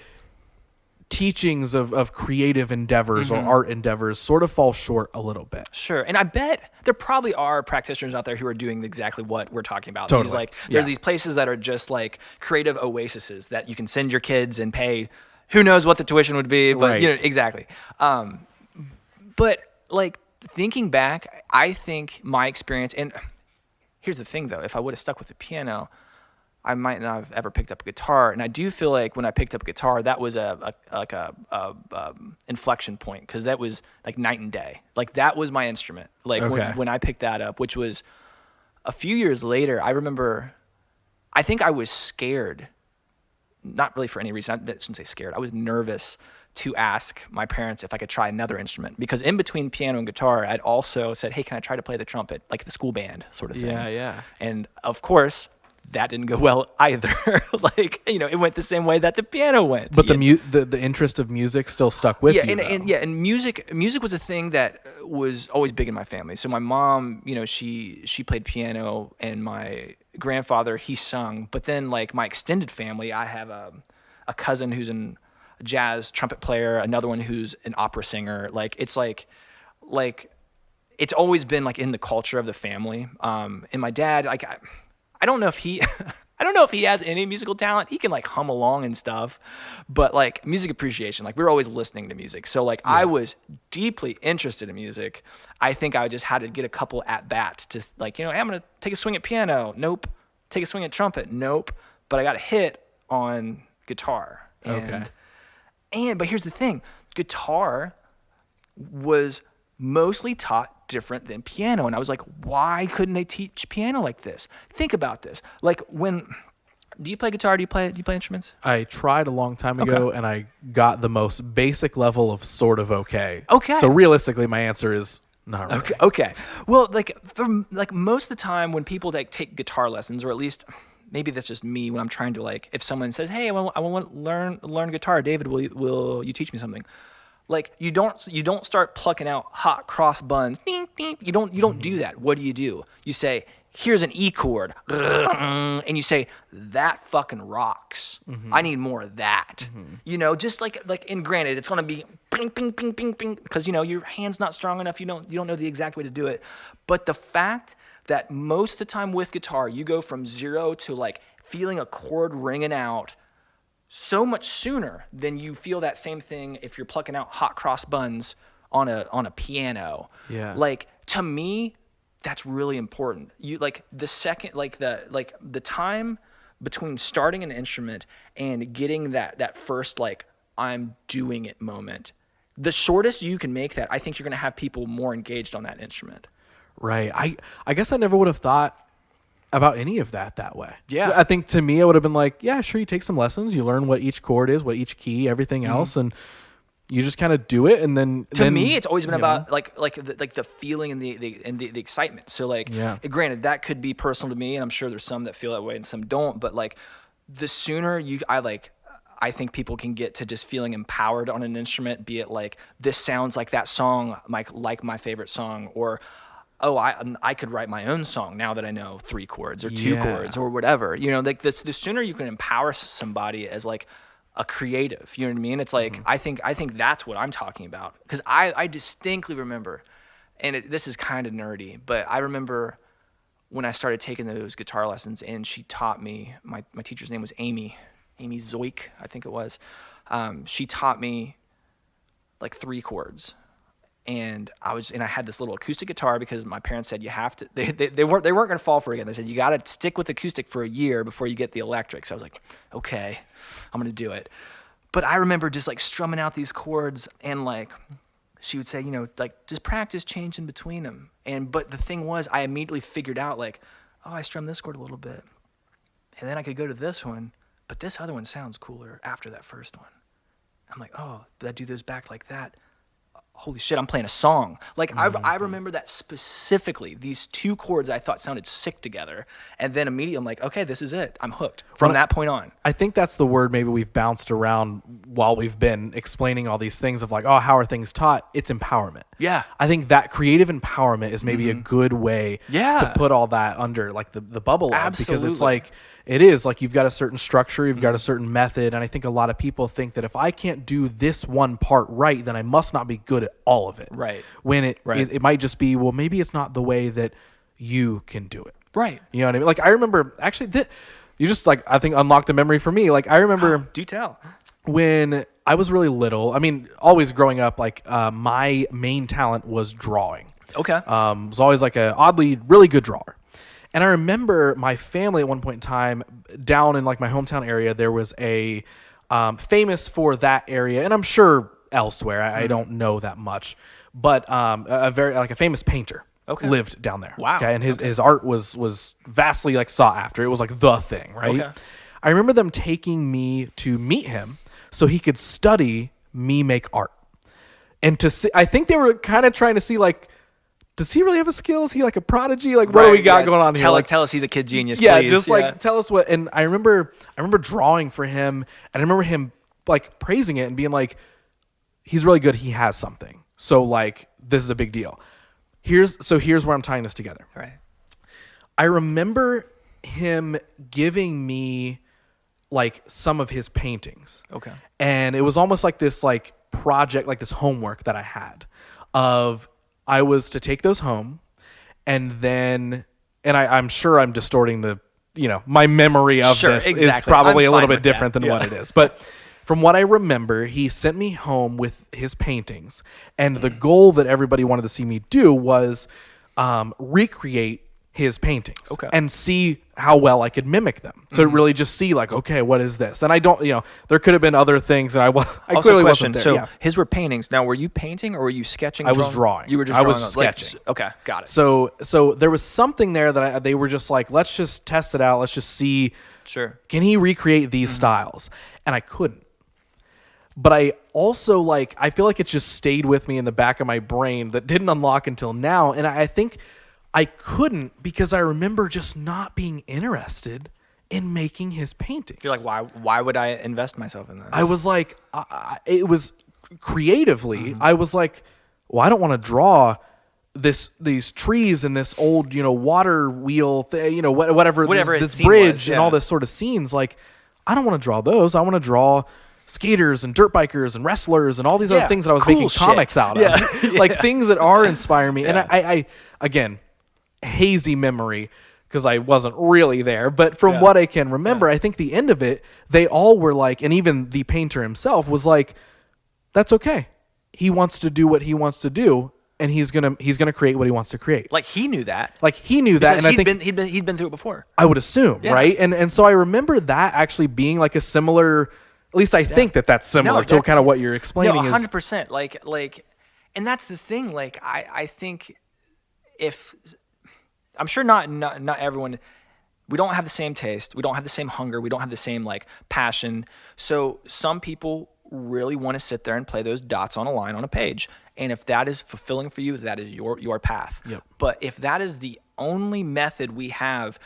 teachings of creative endeavors or art endeavors sort of fall short a little bit. Sure. And I bet there probably are practitioners out there who are doing exactly what we're talking about. Totally. These, like, there are these places that are just like creative oases that you can send your kids and pay who knows what the tuition would be, but you know, exactly. But, like, thinking back, I think my experience, and here's the thing though, if I would have stuck with the piano, I might not have ever picked up a guitar. And I do feel like when I picked up a guitar, that was a inflection point, because that was like night and day. Like, that was my instrument. Like, when I picked that up, which was a few years later, I remember, I think I was scared, not really for any reason. I shouldn't say scared. I was nervous to ask my parents if I could try another instrument, because in between piano and guitar, I'd also said, hey, can I try to play the trumpet, like the school band sort of thing? Yeah. And of course, that didn't go well either. Like, you know, it went the same way that the piano went. But the interest of music still stuck with you. And music was a thing that was always big in my family. So my mom, you know, she played piano, and my grandfather, he sung. But then, like, my extended family, I have a cousin who's a jazz trumpet player, another one who's an opera singer. Like, it's like it's always been, like, in the culture of the family. And my dad, like, I don't know if he has any musical talent. He can, like, hum along and stuff, but, like, music appreciation, like, we were always listening to music. So, like, I was deeply interested in music. I think I just had to get a couple at bats to, like, you know, hey, I'm going to take a swing at piano. Nope. Take a swing at trumpet. Nope. But I got a hit on guitar. But here's the thing. Guitar was mostly taught different than piano, and I was like, why couldn't they teach piano like this? Think about this. Like, do you play guitar? Do you play instruments? I tried a long time ago, and I got the most basic level of sort of okay. So realistically, my answer is not really. Okay. Well, like, most of the time when people, like, take guitar lessons, or at least maybe that's just me when I'm trying to, like, if someone says, hey, I want to learn guitar, David, will you teach me something? Like, you don't start plucking out hot cross buns. Ding, ding. You don't do that. What do? You say, here's an E chord, and you say, that fucking rocks. I need more of that. You know, just like, and granted, it's gonna be ping, ping, ping, ping, ping, because, you know, your hand's not strong enough. You don't know the exact way to do it. But the fact that most of the time with guitar, you go from zero to, like, feeling a chord ringing out so much sooner than you feel that same thing if you're plucking out hot cross buns on a piano. Yeah. Like, to me, that's really important. You, like, the second, like, the time between starting an instrument and getting that first, like, I'm doing it moment, the shortest you can make that, I think you're going to have people more engaged on that instrument. Right. I guess I never would have thought about any of that way. Yeah. I think to me, it would have been like, yeah, sure, you take some lessons, you learn what each chord is, what each key, everything else, and you just kind of do it. And then to me, it's always been about like the feeling and the excitement. So, like, granted, that could be personal to me, and I'm sure there's some that feel that way and some don't. But, like, the sooner I think people can get to just feeling empowered on an instrument, be it like, this sounds like that song, like my favorite song, or, oh, I could write my own song now that I know 3 chords or 2 chords or whatever. You know, like, the sooner you can empower somebody as, like, a creative, you know what I mean? It's like, I think that's what I'm talking about. Because I distinctly remember, and this is kind of nerdy, but I remember when I started taking those guitar lessons, and she taught me, my teacher's name was Amy Zoik, I think it was. She taught me, like, 3 chords. And I had this little acoustic guitar because my parents said you have to. They weren't going to fall for it again. They said you got to stick with acoustic for a year before you get the electric. So I was like, okay, I'm going to do it. But I remember just like strumming out these chords, and like she would say, you know, like just practice changing between them. But the thing was, I immediately figured out like, oh, I strum this chord a little bit, and then I could go to this one, but this other one sounds cooler after that first one. I'm like, oh, did I do those back like that? Holy shit, I'm playing a song. Like, I remember that specifically, these two chords I thought sounded sick together. And then immediately I'm like, okay, this is it. I'm hooked from that point on. I think that's the word maybe we've bounced around while we've been explaining all these things of like, oh, how are things taught? It's empowerment. Yeah. I think that creative empowerment is maybe a good way to put all that under like the bubble of, because it's like, it is like you've got a certain structure, you've got a certain method, and I think a lot of people think that if I can't do this one part right, then I must not be good at all of it. Right. When it might just be, well, maybe it's not the way that you can do it. Right. You know what I mean? Like I remember actually you just like I think unlocked a memory for me. Like I remember do tell. When I was really little, I mean, always growing up, like my main talent was drawing. Okay. Was always like a oddly really good drawer. And I remember my family at one point in time down in like my hometown area, there was a famous for that area, and I'm sure elsewhere, I don't know that much, but a very like a famous painter lived down there. Wow. Okay, and his art was vastly like sought after. It was like the thing, right? Okay. I remember them taking me to meet him so he could study me make art, and to see, I think they were kind of trying to see like, does he really have a skill? Is he like a prodigy? Like, what do we got going on here? Tell us he's a kid genius, yeah, please. Just like tell us what. And I remember drawing for him, and I remember him like praising it and being like, he's really good. He has something. So like, this is a big deal. Here's where I'm tying this together. Right. I remember him giving me like some of his paintings. Okay. And it was almost like this like project, like this homework that I had of. I was to take those home, and then, and I'm sure I'm distorting the, you know, my memory of this is probably a little bit different than what it is. But from what I remember, he sent me home with his paintings, and the goal that everybody wanted to see me do was recreate his paintings and see how well I could mimic them. To really just see like, okay, what is this? And I don't, you know, there could have been other things, and I clearly wasn't there. So his were paintings. Now, were you painting or were you sketching? I was drawing. You were just I drawing. was sketching. Like, okay, got it. So there was something there that they were just like, let's just test it out. Let's just see. Sure. Can he recreate these styles? And I couldn't. But I also like, I feel like it just stayed with me in the back of my brain that didn't unlock until now. And I think I couldn't because I remember just not being interested in making his paintings. You're like, why would I invest myself in this? I was like, it was creatively, I was like, well, I don't want to draw these trees and this old, you know, water wheel, whatever this bridge and all this sort of scenes. Like, I don't want to draw those. I want to draw skaters and dirt bikers and wrestlers and all these other things that I was making comics out of. Like things that are inspiring me. And I again, hazy memory because I wasn't really there, but from what I can remember, I think the end of it, they all were like, and even the painter himself was like, that's okay. He wants to do what he wants to do, and he's gonna create what he wants to create. Like he knew that. And I think he'd been through it before. I would assume, right? And so I remember that actually being like a similar, at least I think that's similar to kind of what you're explaining. 100%. Like, and that's the thing. Like, I think if I'm sure not everyone, we don't have the same taste, we don't have the same hunger, we don't have the same like passion. So some people really want to sit there and play those dots on a line on a page. And if that is fulfilling for you, that is your path. Yep. But if that is the only method we have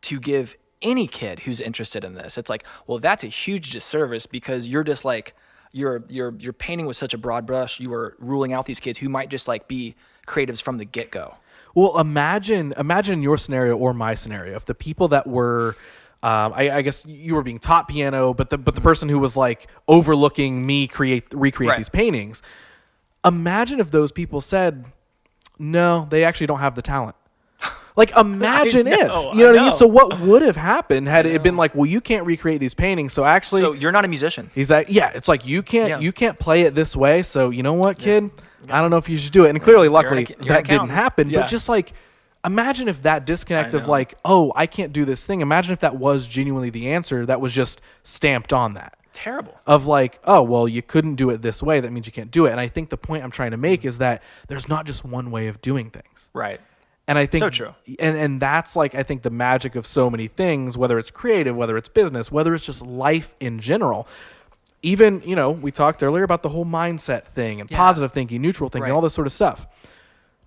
to give any kid who's interested in this, it's like, well, that's a huge disservice because you're just like, you're painting with such a broad brush. You are ruling out these kids who might just like be creatives from the get-go. Well, imagine your scenario or my scenario. If the people that were, I guess you were being taught piano, but the person who was like overlooking me recreate these paintings. Imagine if those people said, no, they actually don't have the talent. Like imagine if, you know what I mean? So what would have happened had it been like, well, you can't recreate these paintings, so actually, so you're not a musician. He's like, yeah, it's like you can't play it this way. So you know what, kid? I don't know if you should do it. And clearly, luckily, you're an that didn't accountant. happen. Yeah. But just like, imagine if that disconnect I of know. like, oh, I can't do this thing. Imagine if that was genuinely the answer that was just stamped on that. Terrible. Of like, oh, well, you couldn't do it this way. That means you can't do it. And I think the point I'm trying to make is that there's not just one way of doing things. Right. And I think So true. And that's like, I think the magic of so many things, whether it's creative, whether it's business, whether it's just life in general. Even, you know, we talked earlier about the whole mindset thing and positive thinking, neutral thinking, Right. all this sort of stuff.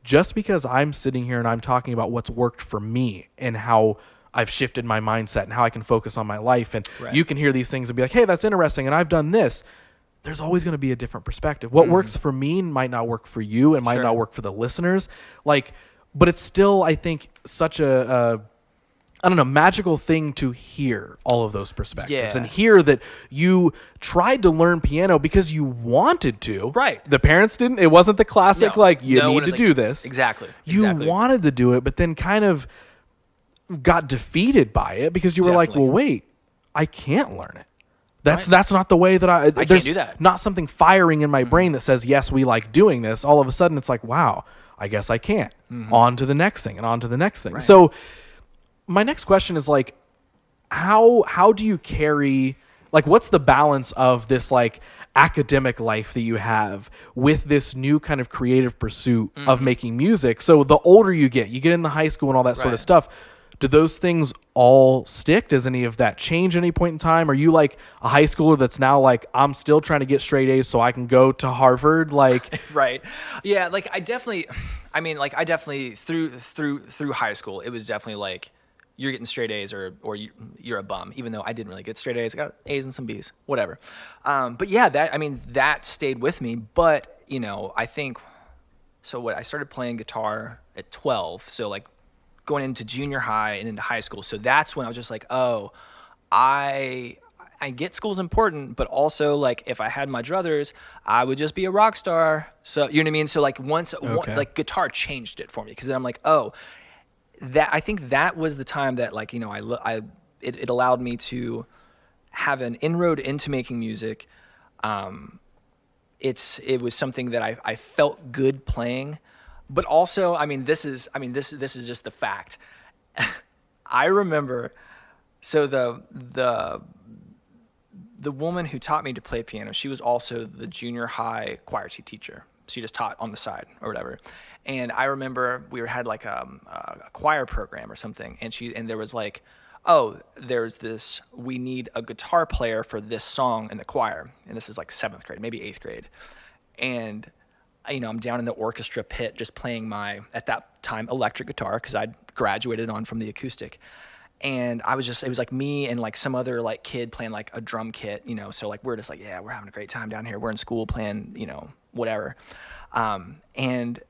Just because I'm sitting here and I'm talking about what's worked for me and how I've shifted my mindset and how I can focus on my life, and you can hear these things and be like, hey, that's interesting, and I've done this. There's always going to be a different perspective. What works for me might not work for you and might not work for the listeners. Like, but it's still, I think, such a I don't know, magical thing to hear all of those perspectives and hear that you tried to learn piano because you wanted to. Right. The parents didn't. It wasn't the classic, No. like, you No need one to is like- do this. Exactly. You Exactly. wanted to do it, but then kind of got defeated by it because you were like, Definitely. well, wait, I can't learn it. That's not the way that I can't there's do that. not something firing in my brain that says, yes, we like doing this. All of a sudden it's like, wow, I guess I can't. On to the next thing and on to the next thing. So my next question is like, how do you carry, like, what's the balance of this like academic life that you have with this new kind of creative pursuit of making music? So the older you get into high school and all that sort of Right. stuff. Do those things all stick? Does any of that change at any point in time? Are you like a high schooler that's now like, I'm still trying to get straight A's so I can go to Harvard? Like, Right. Yeah, like I definitely through high school, it was definitely like you're getting straight A's or you're a bum, even though I didn't really get straight A's. I got A's and some B's, whatever. But yeah, that stayed with me. But, you know, I think, so I started playing guitar at 12. So like going into junior high and into high school. So that's when I was just like, oh, I get school's important, but also like if I had my druthers, I would just be a rock star. So you know what I mean? So like like guitar changed it for me, because then I'm like, oh, I think that was the time that, like, you know, it allowed me to have an inroad into making music. It was something that I felt good playing, but also, this is just the fact. I remember, so the woman who taught me to play piano, she was also the junior high choir teacher. She just taught on the side or whatever. And I remember we had like a choir program or something, and there was like, oh, we need a guitar player for this song in the choir. And this is like 7th grade, maybe 8th grade. And, you know, I'm down in the orchestra pit just playing my, at that time, electric guitar, because I'd graduated on from the acoustic. And it was like me and like some other like kid playing like a drum kit, you know, so like we're just like, yeah, we're having a great time down here. We're in school playing, you know, whatever. And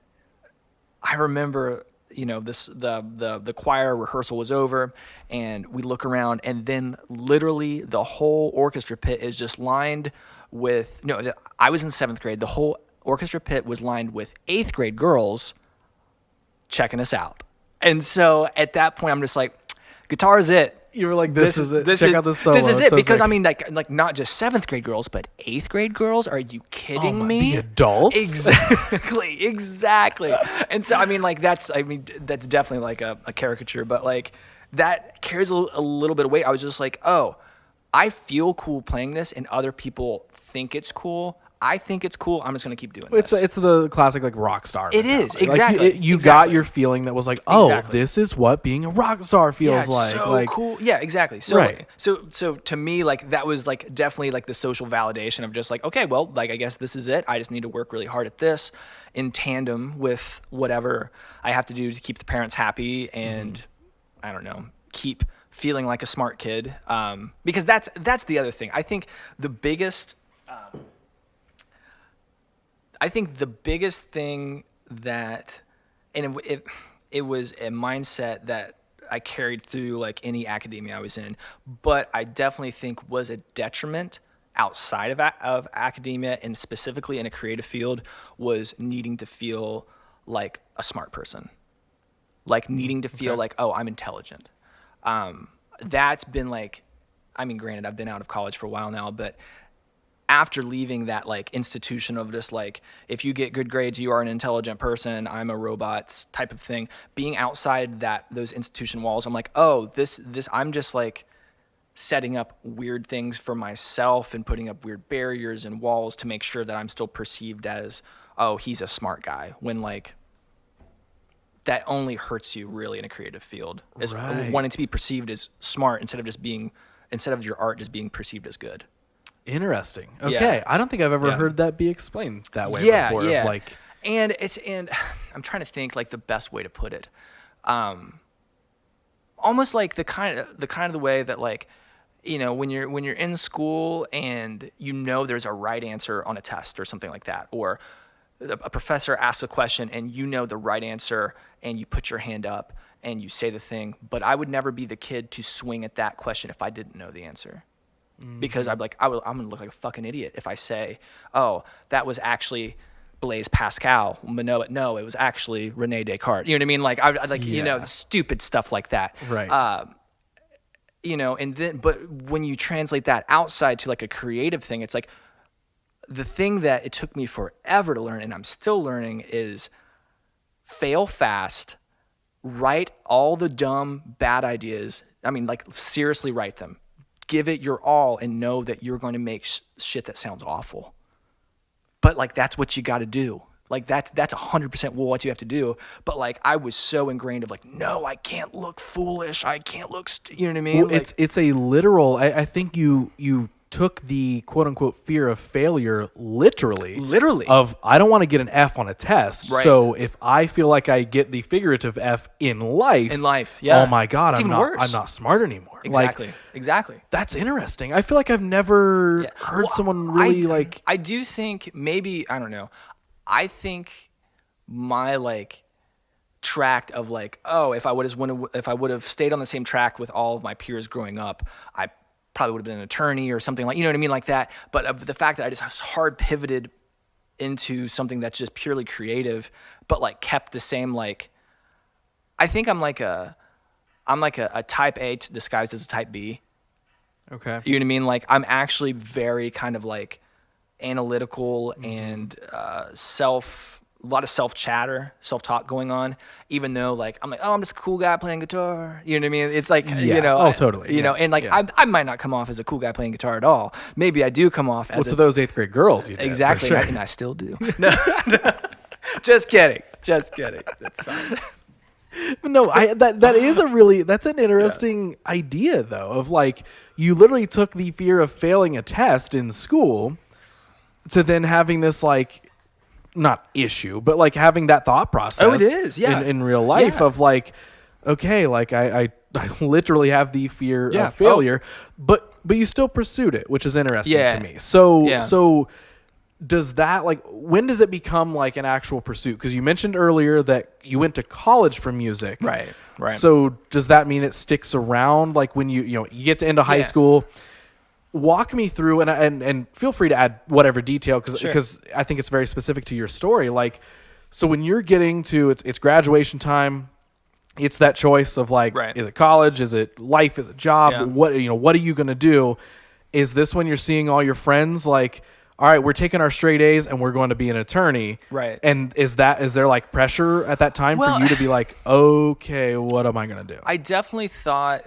I remember, you know, the choir rehearsal was over, and we look around, and then literally the whole orchestra pit is just lined with, I was in 7th grade. The whole orchestra pit was lined with 8th grade girls checking us out. And so at that point, I'm just like, guitar is it. you were like, this is it. Check out this solo. This is It's it. so Because sick. like not just 7th grade girls, but 8th grade girls. Are you kidding me? The adults? Exactly. And so, that's definitely like a caricature, but like that carries a little bit of weight. I was just like, oh, I feel cool playing this, and other people think it's cool. I think it's cool. I'm just going to keep doing this. It's the classic like rock star. It mentality. is, exactly. Like, you got Exactly. your feeling that was like, oh, Exactly. this is what being a rock star feels it's like. so like, cool. Yeah, exactly. So, Right. so to me, like that was like definitely like the social validation of just like, okay, well, like I guess this is it. I just need to work really hard at this in tandem with whatever I have to do to keep the parents happy and I don't know, keep feeling like a smart kid. Because that's the other thing. I think the biggest thing that, and it was a mindset that I carried through like any academia I was in, but I definitely think was a detriment outside of academia, and specifically in a creative field, was needing to feel like a smart person, like needing to feel like, oh, I'm intelligent. That's been like, granted, I've been out of college for a while now, but after leaving that like institution of just like, if you get good grades, you are an intelligent person, I'm a robot type of thing, being outside those institution walls, I'm like, oh, this I'm just like setting up weird things for myself and putting up weird barriers and walls to make sure that I'm still perceived as, oh, he's a smart guy, when like that only hurts you really in a creative field, is wanting to be perceived as smart instead of your art just being perceived as good. Interesting. Okay. I don't think I've ever heard that be explained that way before. Yeah. Like, and I'm trying to think like the best way to put it. Almost like the kind of the way that like, you know, when you're in school and you know there's a right answer on a test or something like that, or a professor asks a question and you know the right answer and you put your hand up and you say the thing, but I would never be the kid to swing at that question if I didn't know the answer. Because I'm like, I'm going to look like a fucking idiot if I say, oh, that was actually Blaise Pascal. No, it was actually Rene Descartes. You know what I mean? Like, I like, you know, stupid stuff like that. Right. You know, and then, but when you translate that outside to like a creative thing, it's like the thing that it took me forever to learn, and I'm still learning, is fail fast, write all the dumb, bad ideas. I mean, like, seriously write them. Give it your all and know that you're going to make shit that sounds awful. But like, that's what you got to do. Like that's 100% what you have to do. But like, I was so ingrained of like, no, I can't look foolish. I can't look, you know what I mean? Well, like, it's a literal, I think you took the quote unquote fear of failure literally of, I don't want to get an F on a test. Right. So if I feel like I get the figurative F in life, oh my God, I'm not smart anymore. Exactly. That's interesting. I feel like I've never heard someone really I do think maybe, I don't know. I think my like tract of like, oh, if I would have stayed on the same track with all of my peers growing up, I probably would have been an attorney or something, like, you know what I mean, like that. But the fact that I just hard pivoted into something that's just purely creative, but like kept the same, like, I think I'm like a type A disguised as a type B. Okay. You know what I mean? Like, I'm actually very kind of like analytical and a lot of self-talk going on, even though like I'm like, oh, I'm just a cool guy playing guitar. You know what I mean? It's like, you know, totally. You know, and like I might not come off as a cool guy playing guitar at all. Maybe I do come off as to those 8th grade girls you did. Exactly, sure. And I still do. No. Just kidding. That's fine. No, that is that's an interesting idea though, of like, you literally took the fear of failing a test in school to then having this like, not issue, but like having that thought process. Oh, it is, in real life of like, okay, like I literally have the fear of failure, but you still pursued it, which is interesting to me. So does that, like, when does it become like an actual pursuit? Because you mentioned earlier that you went to college for music. Right. So does that mean it sticks around? Like when you get to end of high school, walk me through, and feel free to add whatever detail, because I think it's very specific to your story. Like, so when you're getting to it's graduation time, it's that choice of like, is it college? Is it life? Is it job? Yeah. What are you going to do? Is this when you're seeing all your friends like, all right, we're taking our straight A's and we're going to be an attorney? Right. And is there like pressure at that time for you to be like, okay, what am I going to do? I definitely thought,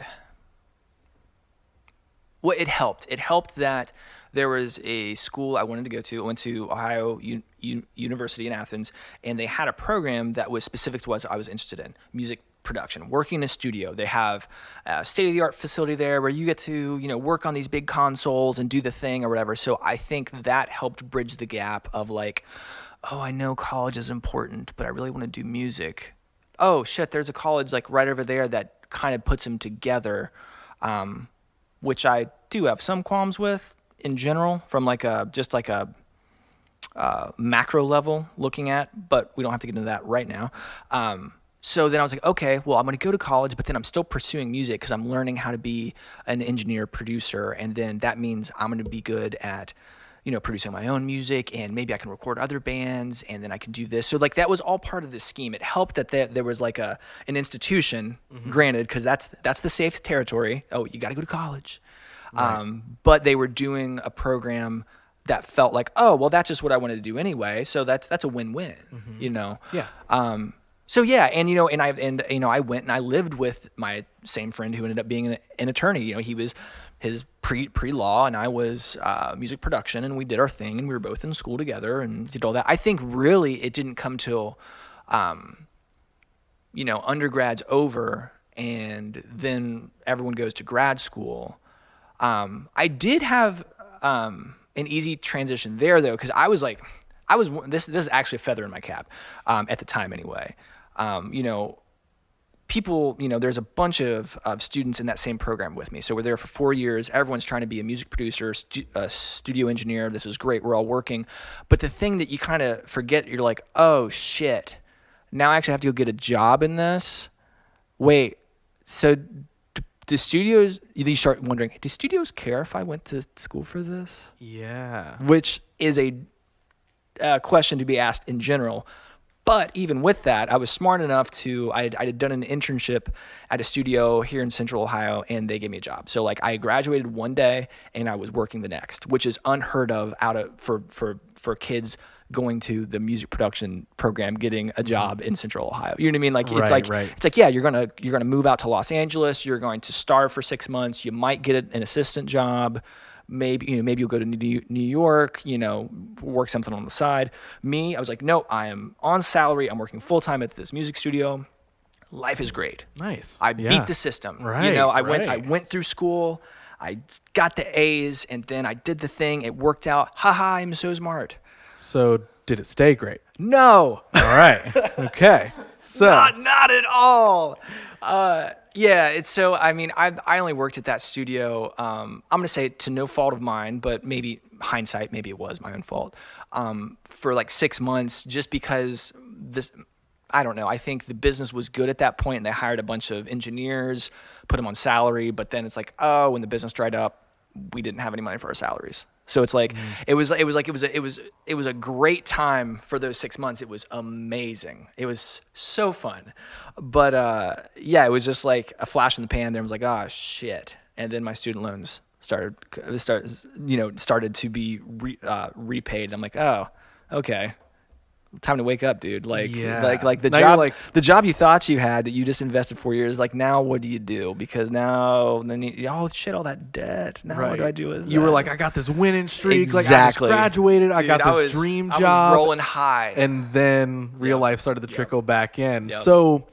well, it helped. It helped that there was a school I wanted to go to. I went to Ohio University in Athens, and they had a program that was specific to what I was interested in: music production, working in a studio. They have a state-of-the-art facility there where you get to, work on these big consoles and do the thing or whatever. So I think that helped bridge the gap of like, oh, I know college is important, but I really want to do music. Oh shit, there's a college like right over there that kind of puts them together, which I do have some qualms with in general from like a macro level looking at, but we don't have to get into that right now. So then I was like, okay, well, I'm going to go to college, but then I'm still pursuing music because I'm learning how to be an engineer, producer, and then that means I'm going to be good at, producing my own music, and maybe I can record other bands, and then I can do this. So like that was all part of the scheme. It helped that there was like an institution, granted, because that's the safe territory. Oh, you got to go to college. Right. But they were doing a program that felt like, oh, well, that's just what I wanted to do anyway. So that's a win-win, you know? Yeah. So yeah, and I went and I lived with my same friend who ended up being an attorney. You know, he was his pre-law and I was music production, and we did our thing, and we were both in school together and did all that. I think really it didn't come till, undergrad's over and then everyone goes to grad school. I did have an easy transition there though, because this is actually a feather in my cap at the time anyway. People, there's a bunch of students in that same program with me. So we're there for 4 years. Everyone's trying to be a music producer, a studio engineer. This is great. We're all working. But the thing that you kind of forget, you're like, oh shit, now I actually have to go get a job in this. Wait, so do studios, you start wondering, do studios care if I went to school for this? Yeah. Which is a question to be asked in general. But even with that, I was smart enough I had done an internship at a studio here in Central Ohio, and they gave me a job. So like I graduated one day and I was working the next, which is unheard of for kids going to the music production program, getting a job in Central Ohio. You know what I mean? Like it's like, yeah, you're gonna move out to Los Angeles. You're going to starve for 6 months. You might get an assistant job. Maybe you'll go to New York, work something on the side. Me, I was like, no, I am on salary. I'm working full time at this music studio. Life is great. Nice. I beat the system. Right. I went through school. I got the A's, and then I did the thing. It worked out. Haha, I'm so smart. So did it stay great? No. All right. Okay. So not at all. Yeah, it's so. I mean, I only worked at that studio. I'm gonna say to no fault of mine, but maybe hindsight, maybe it was my own fault. For like 6 months, just because this, I don't know. I think the business was good at that point, and they hired a bunch of engineers, put them on salary. But then it's like, oh, when the business dried up, we didn't have any money for our salaries. So it's like it was a great time for those 6 months. It was amazing. It was so fun, but it was just like a flash in the pan. There, I was like, oh shit, and then my student loans started to be repaid. I'm like, oh, okay. Time to wake up, dude. Like the now job, the job you thought you had that you just invested 4 years. Like now, what do you do? Because now, all that debt. Now, what do I do with that? You were like, I got this winning streak. Exactly. Like I just graduated. Dude, I got this dream job. I was rolling high. And then real life started to trickle back in. Yep. So,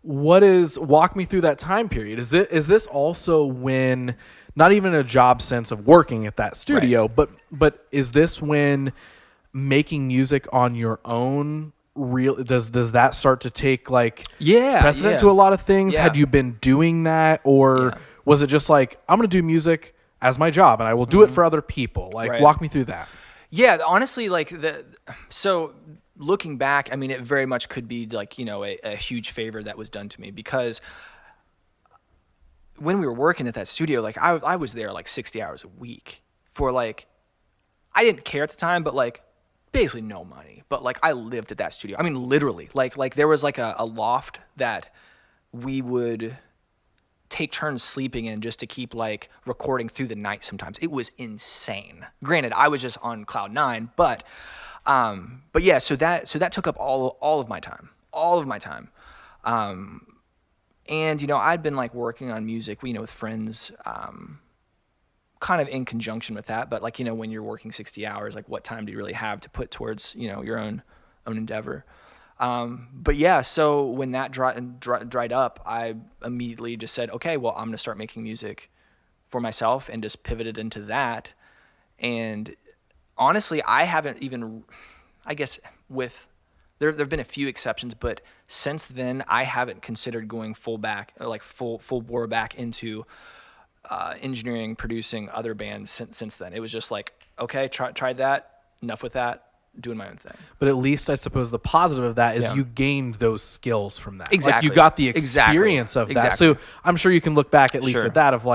walk me through that time period? Is this also when, not even a job sense of working at that studio, right, but is this when making music on your own does that start to take precedent to a lot of things? Had you been doing that, or was it just like, I'm going to do music as my job and I will do it for other people? Walk me through that. Yeah, honestly, so looking back, I mean, it very much could be like, a huge favor that was done to me, because when we were working at that studio, like I was there like 60 hours a week for I didn't care at the time, but basically no money, but I lived at that studio. I mean, literally, like there was a loft that we would take turns sleeping in just to keep recording through the night sometimes. It was insane. Granted, I was just on cloud nine, but yeah, so that took up all of my time. And I'd been working on music, with friends, kind of in conjunction with that, but when you're working 60 hours, what time do you really have to put towards your own endeavor? But yeah, so when that dried up, I immediately just said, okay, well, I'm gonna start making music for myself, and just pivoted into that. And honestly, I haven't even, I guess there've been a few exceptions, but since then I haven't considered going full bore back into engineering, producing other bands since then. It was just okay, tried that, enough with that, doing my own thing. But at least I suppose the positive of that is you gained those skills from that. Exactly. You got the experience of that. So I'm sure you can look back at least at that of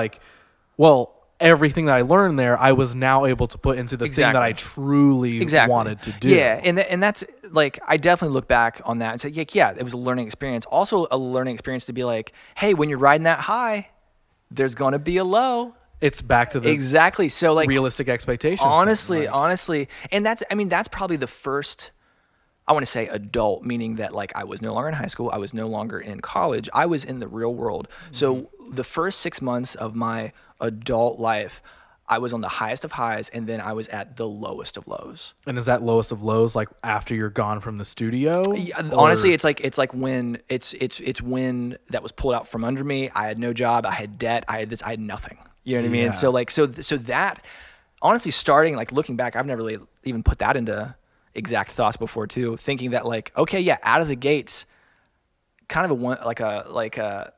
everything that I learned there, I was now able to put into the thing that I truly wanted to do. Yeah, and that's I definitely look back on that and say, yeah, it was a learning experience. Also a learning experience to be hey, when you're riding that high, there's going to be a low. It's back to the exactly. So like realistic expectations. honestly, and that's probably the first, I want to say adult, meaning that like I was no longer in high school, I was no longer in college, I was in the real world. So the first 6 months of my adult life, I was on the highest of highs, and then I was at the lowest of lows. And is that lowest of lows like after you're gone from the studio? Yeah, honestly, it's like when it's when that was pulled out from under me. I had no job, I had debt, I had nothing. You know what I mean? Yeah. So like so that honestly, starting like looking back, I've never really even put that into exact thoughts before too. Thinking that like, okay, yeah, out of the gates, kind of like a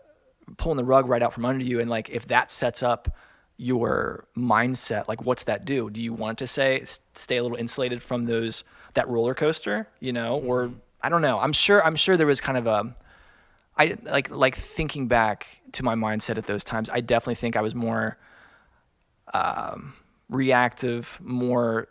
pulling the rug right out from under you, and like if that sets up your mindset, like what's that do? Do you want to stay a little insulated from that roller coaster, or I don't know. I'm sure there was kind of I like thinking back to my mindset at those times, I definitely think I was more reactive, more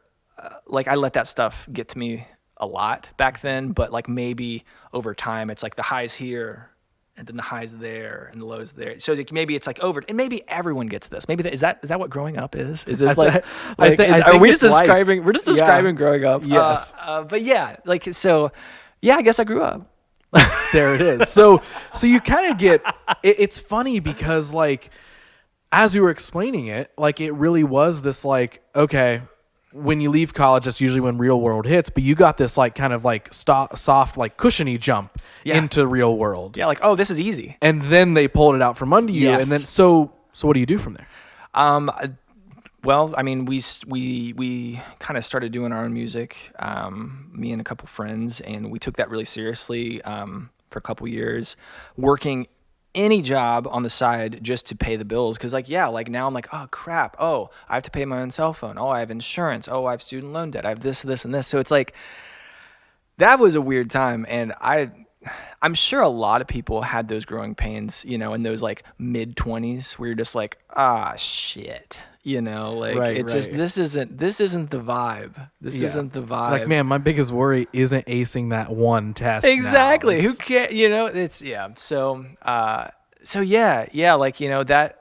like I let that stuff get to me a lot back then, but like maybe over time it's like the highs here and then the highs there and the lows there. So like maybe it's like over, and maybe everyone gets this. Maybe is that what growing up is? Is this like, are we just describing? We're just describing growing up. Yes. But yeah, like so. Yeah, I guess I grew up. There it is. So you kind of get. It's funny because like, as you were explaining it, like it really was this like, okay, when you leave college, that's usually when real world hits, but you got this like kind of like soft, like cushiony jump into real world. Yeah, like, oh, this is easy. And then they pulled it out from under you. Yes. And then, so what do you do from there? Well, I mean, we kind of started doing our own music, me and a couple friends, and we took that really seriously for a couple years, working any job on the side just to pay the bills. Cause like, yeah, like now I'm like, oh crap. Oh, I have to pay my own cell phone. Oh, I have insurance. Oh, I have student loan debt. I have this, and this. So it's like, that was a weird time. And I'm sure a lot of people had those growing pains, in those like mid-20s where you're just like, shit, like it's just, this isn't the vibe. This isn't the vibe. Like, man, my biggest worry isn't acing that one test. Exactly. Who cares? It's, yeah. So yeah, like, that,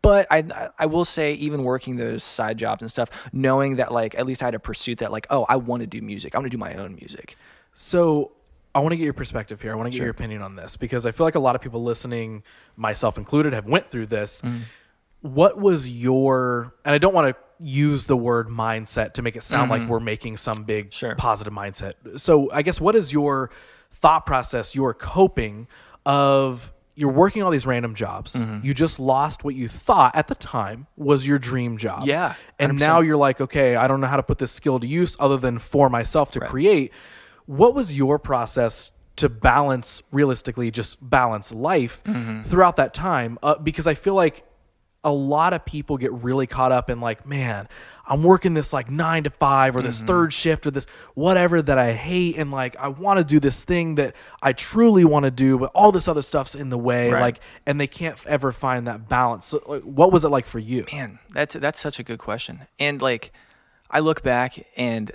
but I will say, even working those side jobs and stuff, knowing that like, at least I had a pursuit that like, oh, I want to do music. I want to do my own music. So I want to get your perspective here. I want to get your opinion on this, because I feel like a lot of people listening, myself included, have went through this. What was your, and I don't want to use the word mindset to make it sound like we're making some big positive mindset. So I guess, what is your thought process, your coping of, you're working all these random jobs. You just lost what you thought at the time was your dream job. Yeah. 100%. And now you're like, okay, I don't know how to put this skill to use other than for myself to create. What was your process to balance, realistically, just balance life throughout that time? Because I feel like a lot of people get really caught up in like, man, I'm working this like 9 to 5 or this third shift or this whatever that I hate. And like, I want to do this thing that I truly want to do, but all this other stuff's in the way. Like, and they can't ever find that balance. So like, what was it like for you? Man, that's such a good question. And like, I look back and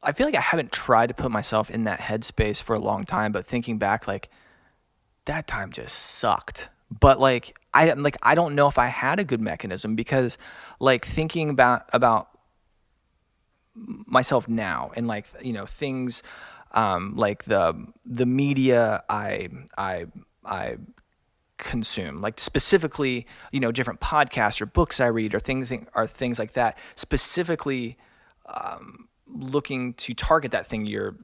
I feel like I haven't tried to put myself in that headspace for a long time, but thinking back, like, that time just sucked. But like, I don't know if I had a good mechanism, because like thinking about myself now and like, things like the media I consume, like specifically, different podcasts or books I read or things like that, specifically looking to target that thing you're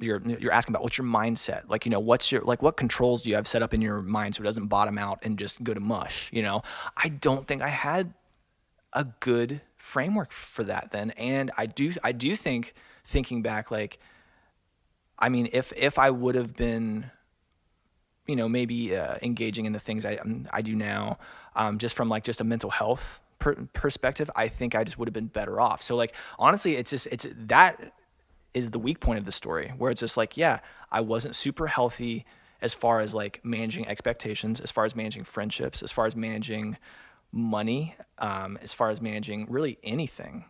asking about. What's your mindset? Like, what controls do you have set up in your mind so it doesn't bottom out and just go to mush? I don't think I had a good framework for that then. And I do think, thinking back, like, I mean, if I would have been, maybe engaging in the things I do now, just from like just a mental health perspective, I think I just would have been better off. So like, honestly, it's that is the weak point of the story, where it's just like, yeah, I wasn't super healthy as far as like managing expectations, as far as managing friendships, as far as managing money, as far as managing really anything,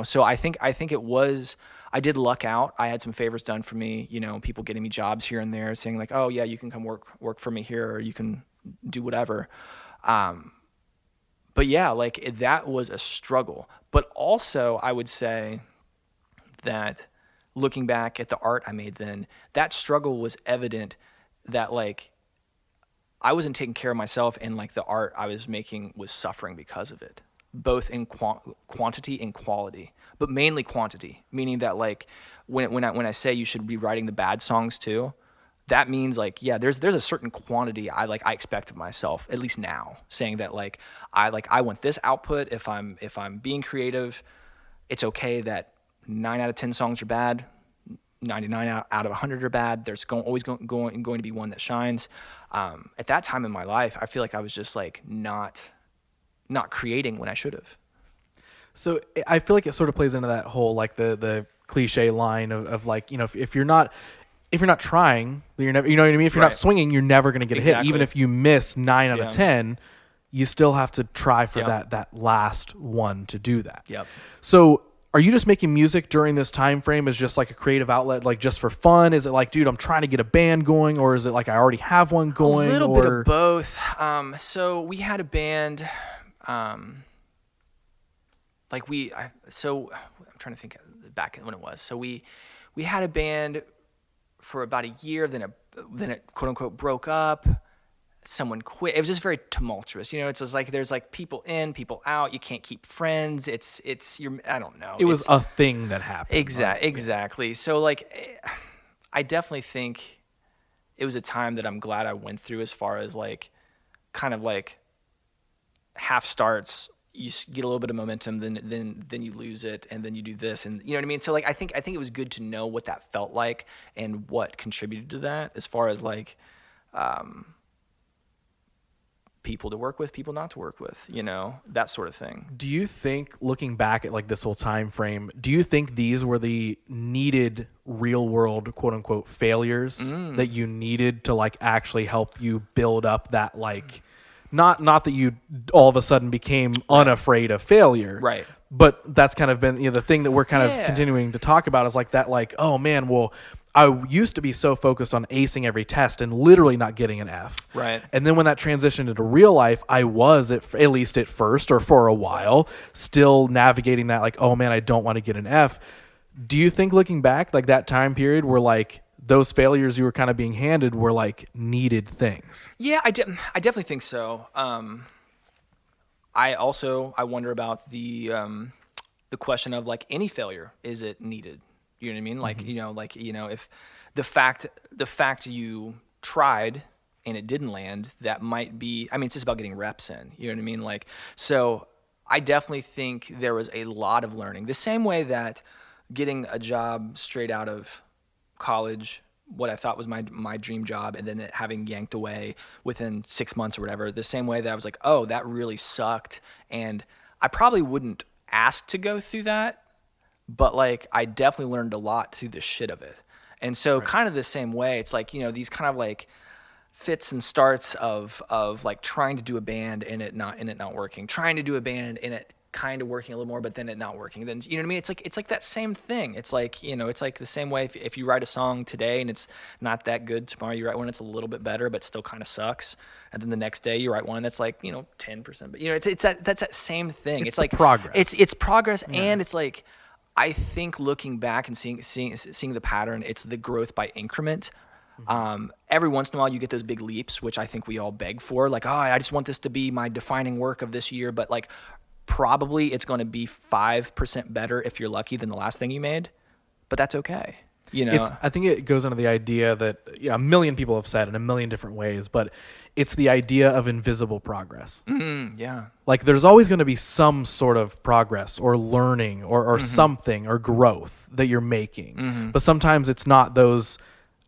So I think it was, I did luck out. I had some favors done for me, people getting me jobs here and there, saying like, oh yeah, you can come work for me here, or you can do whatever. But yeah, like that was a struggle. But also, I would say that looking back at the art I made then, that struggle was evident that like I wasn't taking care of myself, and like the art I was making was suffering because of it, both in quantity and quality, but mainly quantity, meaning that like when I say you should be writing the bad songs too, that means like, yeah, there's a certain quantity I expect of myself, at least now, saying that like I want this output. If I'm being creative, it's okay that 9 out of 10 songs are bad, 99 out of 100 are bad. There's always going to be one that shines. At that time in my life, I feel like I was just like not creating when I should have. So I feel like it sort of plays into that whole like the cliche line of like, you know, if you're not trying, you're never, you know what I mean? If you're not swinging, you're never going to get a hit. Even if you miss 9 out of 10, you still have to try for that last one to do that. Yep. So are you just making music during this time frame as just like a creative outlet, like just for fun? Is it like, dude, I'm trying to get a band going, or is it like I already have one going? A little bit of both. So we had a band, I'm trying to think back when it was. So we had a band for about a year, then it quote unquote broke up. Someone quit. It was just very tumultuous. You know, it's just like there's like people in, people out. You can't keep friends. I don't know. It was a thing that happened. Exactly. So like, I definitely think it was a time that I'm glad I went through, as far as like, kind of like half starts. You get a little bit of momentum, then you lose it, and then you do this, and you know what I mean. So like, I think it was good to know what that felt like and what contributed to that, as far as like, people to work with, people not to work with, you know, that sort of thing. Do you think, looking back at like this whole time frame, do you think these were the needed real world quote unquote failures that you needed to like actually help you build up that like, not that you all of a sudden became unafraid of failure, right? But that's kind of been, you know, the thing that we're kind of continuing to talk about is like that, like, oh man, well, I used to be so focused on acing every test and literally not getting an F. Right. And then when that transitioned into real life, I was, at least at first or for a while, still navigating that like, oh man, I don't want to get an F. Do you think, looking back, like that time period where like those failures you were kind of being handed were like needed things? Yeah, I definitely think so. I wonder about the question of like, any failure, is it needed? You know what I mean? Like, if the fact you tried and it didn't land, that might be, I mean, it's just about getting reps in, you know what I mean? Like, so I definitely think there was a lot of learning. The same way that getting a job straight out of college, what I thought was my dream job, and then it having yanked away within 6 months or whatever, the same way that I was like, oh, that really sucked. And I probably wouldn't ask to go through that, but like I definitely learned a lot through the shit of it. And so kind of the same way, it's like, you know, these kind of like fits and starts of like trying to do a band and it not working, trying to do a band and it kind of working a little more, but then it not working. Then, you know what I mean? It's like that same thing. It's like, you know, it's like the same way if you write a song today and it's not that good, tomorrow you write one that's a little bit better, but still kind of sucks. And then the next day you write one that's like, you know, 10%, but you know, that's that same thing. It's like progress. It's progress. Yeah. And it's like, I think looking back and seeing the pattern, it's the growth by increment. Every once in a while you get those big leaps, which I think we all beg for. Like, oh, I just want this to be my defining work of this year. But like, probably it's going to be 5% better if you're lucky than the last thing you made. But that's okay. You know, I think it goes into the idea that, you know, a million people have said in a million different ways, but it's the idea of invisible progress. Yeah. Like there's always going to be some sort of progress or learning or something or growth that you're making. But sometimes it's not those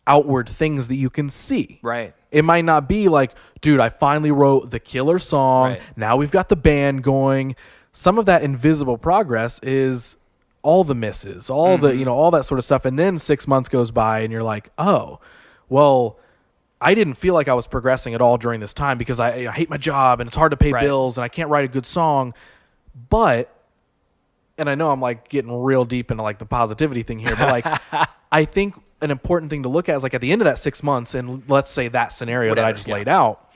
outward things that you can see. Right. It might not be like, dude, I finally wrote the killer song. Right. Now we've got the band going. Some of that invisible progress is all the misses, all the, you know, all that sort of stuff. And then 6 months goes by and you're like, oh, well, I didn't feel like I was progressing at all during this time because I hate my job and it's hard to pay bills and I can't write a good song. But, and I know I'm like getting real deep into like the positivity thing here, but like, I think an important thing to look at is like at the end of that 6 months, and let's say that scenario that I just laid out,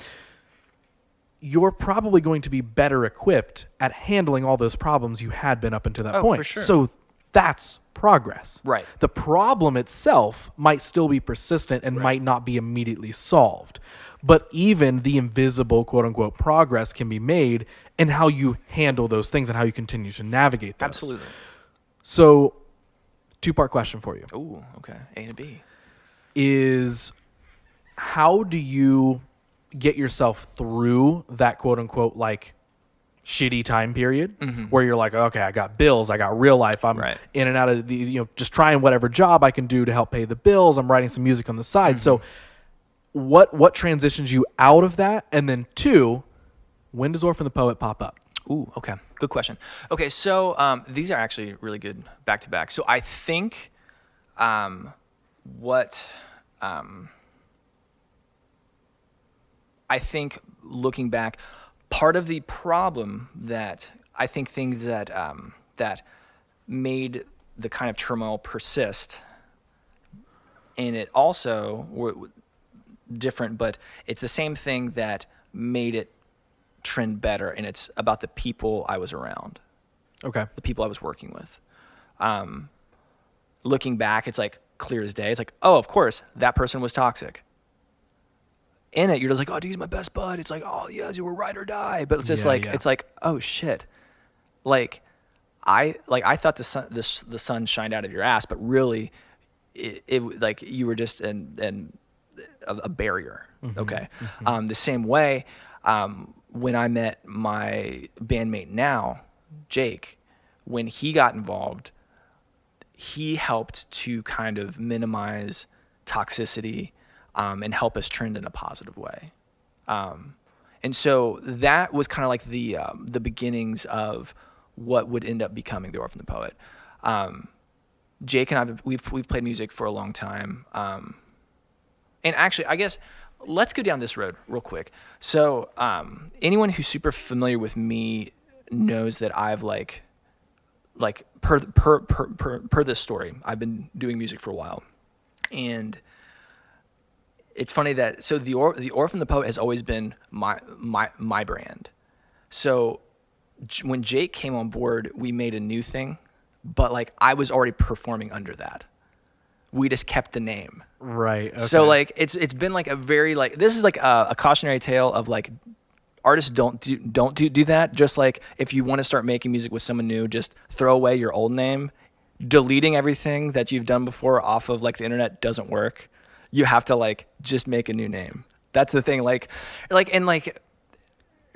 you're probably going to be better equipped at handling all those problems you had been up until that point. For sure. So that's progress. Right. The problem itself might still be persistent and might not be immediately solved. But even the invisible, quote unquote, progress can be made in how you handle those things and how you continue to navigate those. Absolutely. So, two-part question for you. Ooh, okay. A to B. Is how do you get yourself through that quote unquote like shitty time period where you're like, okay, I got bills, I got real life, I'm in and out of the, just trying whatever job I can do to help pay the bills, I'm writing some music on the side. So what transitions you out of that? And then two, when does Orphan the Poet pop up? Ooh, okay. Good question. Okay, so these are actually really good back to back. So I think I think looking back, part of the problem that I think things that that made the kind of turmoil persist, and it also were different, but it's the same thing that made it trend better, and it's about the people I was around. Okay. The people I was working with. Looking back, it's like clear as day. It's like, oh, of course, that person was toxic. In it, you're just like, oh, dude, he's my best bud. It's like, oh, yeah, you were ride or die. But it's just it's like, oh shit. I thought the sun shined out of your ass, but really, it like you were just a barrier. Okay. The same way, when I met my bandmate now, Jake, when he got involved, he helped to kind of minimize toxicity and help us trend in a positive way. And so that was kind of like the beginnings of what would end up becoming the Orphan the Poet. Jake and I, we've played music for a long time. And actually, I guess let's go down this road real quick. So anyone who's super familiar with me knows that I've per this story, I've been doing music for a while. And it's funny that the Orphan the Poet has always been my brand. So when Jake came on board, we made a new thing, but I was already performing under that. We just kept the name. Right. Okay. So it's been a very this is a cautionary tale of artists don't do that. Just if you want to start making music with someone new, just throw away your old name. Deleting everything that you've done before off of the internet doesn't work. You have to just make a new name. That's the thing.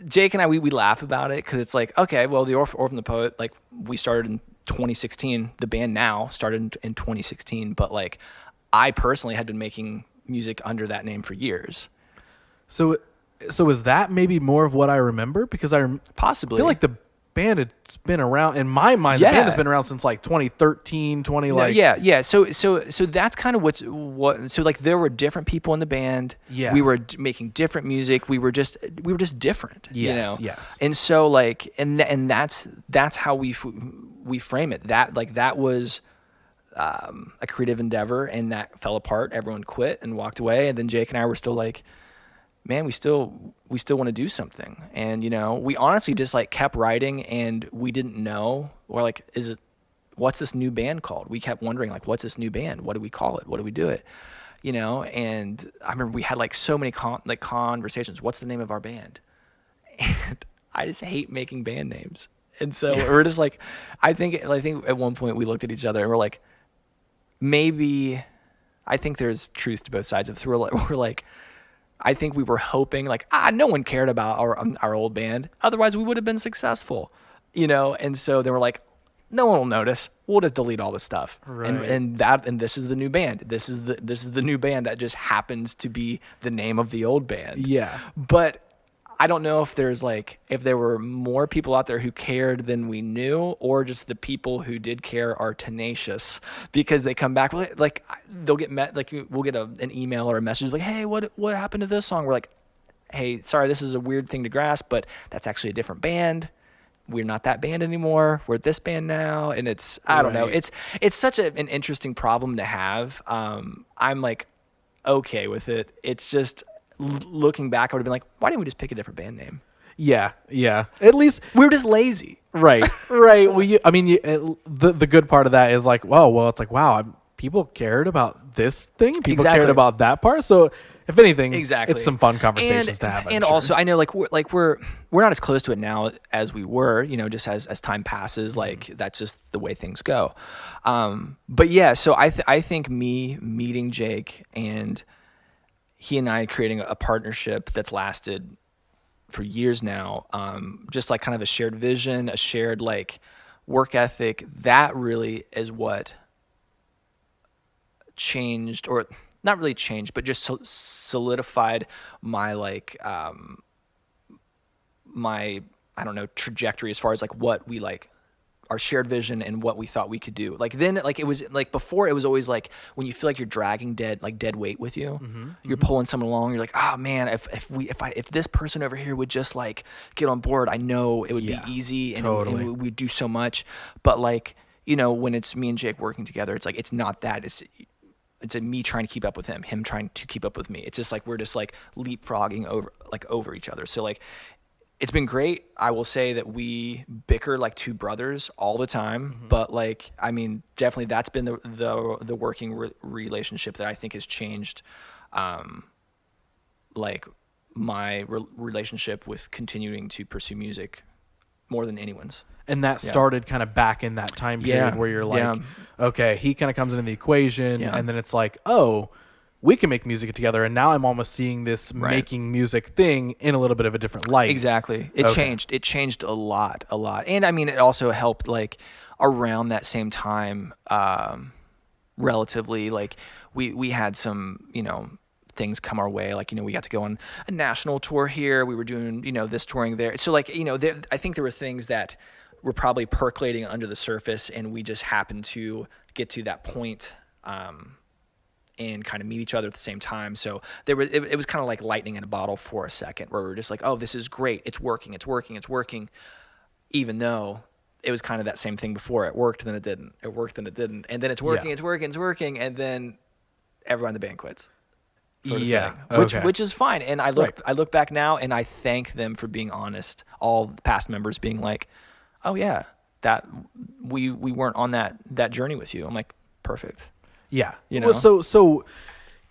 Jake and I, we laugh about it because it's okay, well, the Orphan the Poet, we started in 2016. The band now started in 2016, but I personally had been making music under that name for years. So is that maybe more of what I remember? Because possibly feel like the band has been around, in my mind, the band has been around since 2013, 20 Yeah. So that's kind of what so there were different people in the band. Yeah. We were making different music. We were just different. Yes. Yes. And so and that's how we frame it. That was a creative endeavor, and that fell apart. Everyone quit and walked away, and then Jake and I were still man, we still want to do something. And, we honestly just kept writing, and we didn't know, or what's this new band called? We kept wondering what's this new band? What do we call it? What do we do it? And I remember we had so many conversations. What's the name of our band? And I just hate making band names. And so we're just I think at one point we looked at each other and we're maybe, I think there's truth to both sides of it. We're I think we were hoping no one cared about our old band. Otherwise we would have been successful, And so they were no one will notice. We'll just delete all this stuff. Right. And this is the new band. This is the new band that just happens to be the name of the old band. Yeah. But I don't know if there's if there were more people out there who cared than we knew, or just the people who did care are tenacious because they come back they'll get we'll get an email or a message hey, what happened to this song? We're hey, sorry, this is a weird thing to grasp, but that's actually a different band. We're not that band anymore. We're this band now. And I don't know. It's such an interesting problem to have. I'm okay with it. It's just, looking back, I would have been why didn't we just pick a different band name? Yeah. At least We were just lazy. right. Well, the good part of that is like, well, it's like, wow, people cared about this thing. People cared Exactly. about that part. So if anything, Exactly. it's some fun conversations to have. And also, I know we're not as close to it now as we were. Just as time passes, like that's just the way things go. But yeah, so I think me meeting Jake and he and I creating a partnership that's lasted for years now, just like kind of a shared vision, a shared like work ethic, that really is what changed, or not really changed, but just solidified my like my, I don't know, trajectory as far as like what we like, our shared vision and what we thought we could do. Like then, like it was like before, it was always like when you feel like you're dragging dead weight with you, you're pulling someone along. You're like, oh man, if this person over here would just like get on board, I know it would be easy and, totally. and we'd do so much. But like, when it's me and Jake working together, it's like, it's not that. It's me trying to keep up with him trying to keep up with me. It's just like we're just like leapfrogging over each other. So like, it's been great. I will say that we bicker like two brothers all the time, but like, I mean, definitely that's been the working relationship that I think has changed, like my relationship with continuing to pursue music more than anyone's. And that started kind of back in that time period where you're like, okay, he kind of comes into the equation, and then it's like, oh, we can make music together. And now I'm almost seeing this making music thing in a little bit of a different light. Exactly. It changed. It changed a lot. And I mean, it also helped like around that same time, relatively, like we had some, things come our way. Like, we got to go on a national tour here. We were doing, this touring there. So like, I think there were things that were probably percolating under the surface, and we just happened to get to that point, and kind of meet each other at the same time. So it was kind of like lightning in a bottle for a second, where we were just like, oh, this is great. It's working. Even though it was kind of that same thing before. It worked, then it didn't. It worked, then it didn't. And then it's working. And then everyone in the band quits. Sort of thing, which is fine. And I look back now and I thank them for being honest. All the past members being like, oh yeah, that we weren't on that journey with you. I'm like, perfect. Yeah. Well, so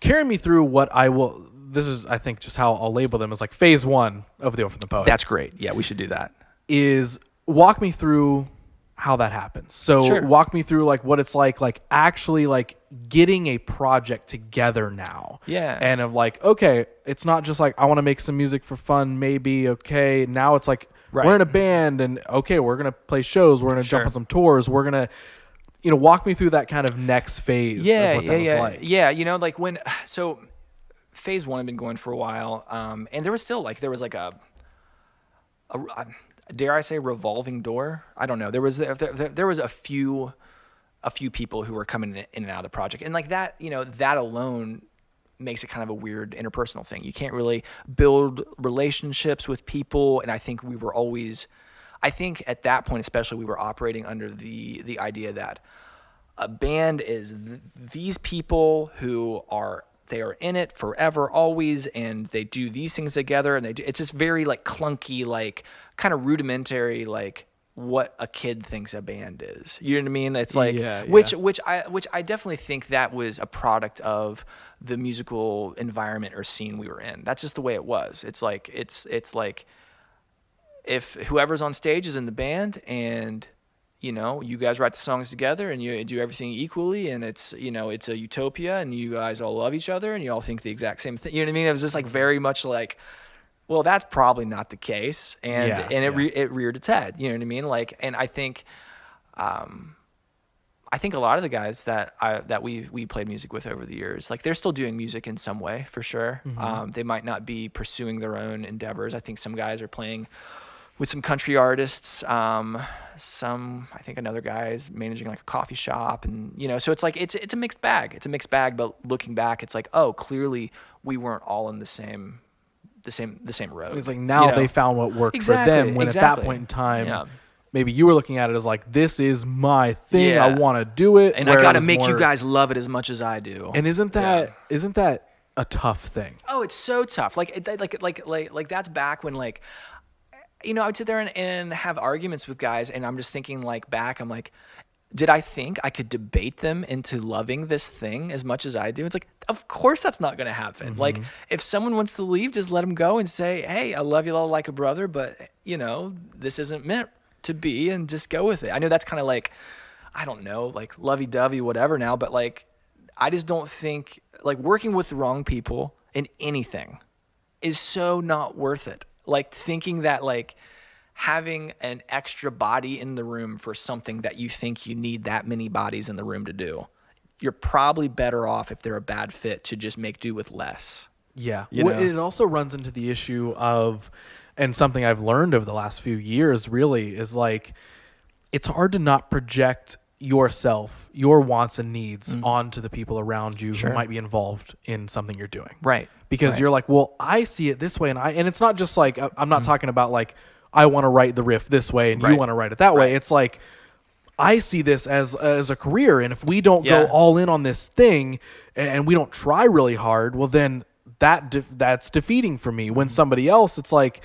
carry me through what I will. This is, I think, just how I'll label them as like phase one of the Orphan the Poet. That's great. Yeah, we should do that. Is walk me through how that happens. So walk me through like what it's like actually like getting a project together now. Yeah. And of like, okay, it's not just like I want to make some music for fun, maybe. Okay, now it's like we're in a band, and okay, we're gonna play shows. We're gonna jump on some tours. We're gonna. Walk me through that kind of next phase of what that was like. Yeah, like so phase one had been going for a while, and there was still like, a dare I say revolving door? I don't know. There was a few people who were coming in and out of the project, and like that, that alone makes it kind of a weird interpersonal thing. You can't really build relationships with people, and I think at that point especially, we were operating under the idea that a band is these people who are in it forever, always, and they do these things together, and it's this very like clunky, like kind of rudimentary, like what a kid thinks a band is. You know what I mean? It's like which I definitely think that was a product of the musical environment or scene we were in. That's just the way it was. It's like if whoever's on stage is in the band, and you guys write the songs together and you do everything equally, and it's it's a utopia, and you guys all love each other and you all think the exact same thing. You know what I mean? It was just like very much like, well, that's probably not the case, and it reared its head. You know what I mean? Like, and I think a lot of the guys that we played music with over the years, like they're still doing music in some way for sure. They might not be pursuing their own endeavors. I think some guys are playing with some country artists. I think another guy is managing like a coffee shop, and so it's like it's a mixed bag. It's a mixed bag, but looking back, it's like, oh, clearly we weren't all in the same road. It's like now they found what worked for them. When at that point in time, maybe you were looking at it as like, this is my thing. Yeah. I want to do it, and I got to make you guys love it as much as I do. And isn't that a tough thing? Oh, it's so tough. Like that's back when like I would sit there and have arguments with guys, and I'm just thinking like back, I'm like, did I think I could debate them into loving this thing as much as I do? It's like, of course that's not going to happen. Mm-hmm. Like, if someone wants to leave, just let them go and say, hey, I love you like a brother, but, this isn't meant to be, and just go with it. I know that's kind of like, I don't know, like lovey-dovey, whatever now, but like, I just don't think, like, working with the wrong people in anything is so not worth it. Like, thinking that, like, having an extra body in the room for something that you think you need that many bodies in the room to do, you're probably better off, if they're a bad fit, to just make do with less. Yeah. It also runs into the issue of, and something I've learned over the last few years really is like, it's hard to not project yourself, your wants and needs onto the people around you who might be involved in something you're doing. Right. Because you're like, well, I see it this way. And it's not just like, I'm not talking about like, I want to write the riff this way and you want to write it that way. It's like, I see this as a career, and if we don't go all in on this thing and we don't try really hard, well, then that's defeating for me. When somebody else, it's like,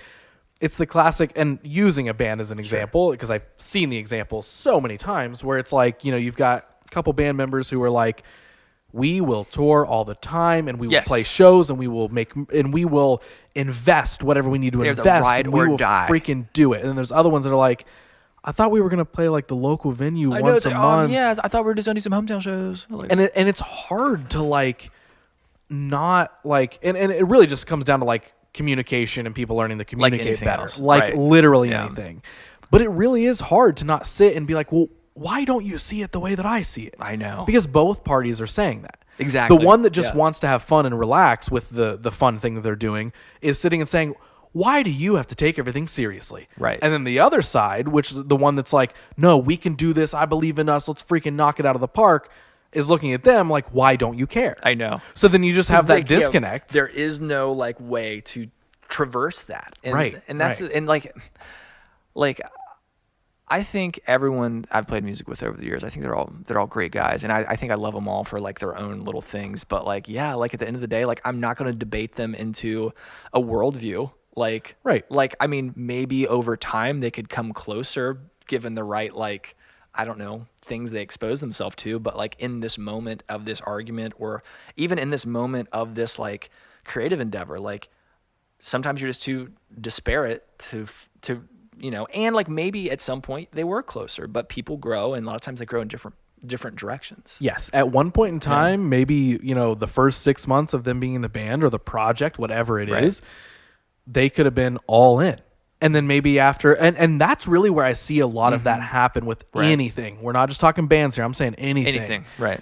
it's the classic, and using a band as an example, because I've seen the example so many times where it's like, you've got a couple band members who are like, we will tour all the time, and we will play shows, and we will invest whatever we need to invest, and we will freaking do it. And then there's other ones that are like, I thought we were gonna play like the local venue once a month. Yeah, I thought we were just gonna do some hometown shows. Like, and it's hard to like not like, and it really just comes down to like communication and people learning to communicate better, literally anything. But it really is hard to not sit and be like, well, why don't you see it the way that I see it? I know. Because both parties are saying that. Exactly. The one that just wants to have fun and relax with the fun thing that they're doing is sitting and saying, why do you have to take everything seriously? Right. And then the other side, which is the one that's like, no, we can do this. I believe in us. Let's freaking knock it out of the park, is looking at them like, why don't you care? I know. So then you just have that disconnect. There is no like way to traverse that. And, And that's, and like, I think everyone I've played music with over the years, I think they're all great guys, and I think I love them all for like their own little things. But like, like at the end of the day, like I'm not going to debate them into a worldview. Like, like, I mean, maybe over time they could come closer given the right, like, I don't know, things they expose themselves to. But like in this moment of this argument, or even in this moment of this like creative endeavor, like sometimes you're just too disparate to and like maybe at some point they were closer, but people grow, and a lot of times they grow in different directions. Yes. At one point in time, maybe, the first 6 months of them being in the band or the project, whatever it is, they could have been all in. And then maybe after, and that's really where I see a lot of that happen with anything. We're not just talking bands here. I'm saying anything. Anything. Right.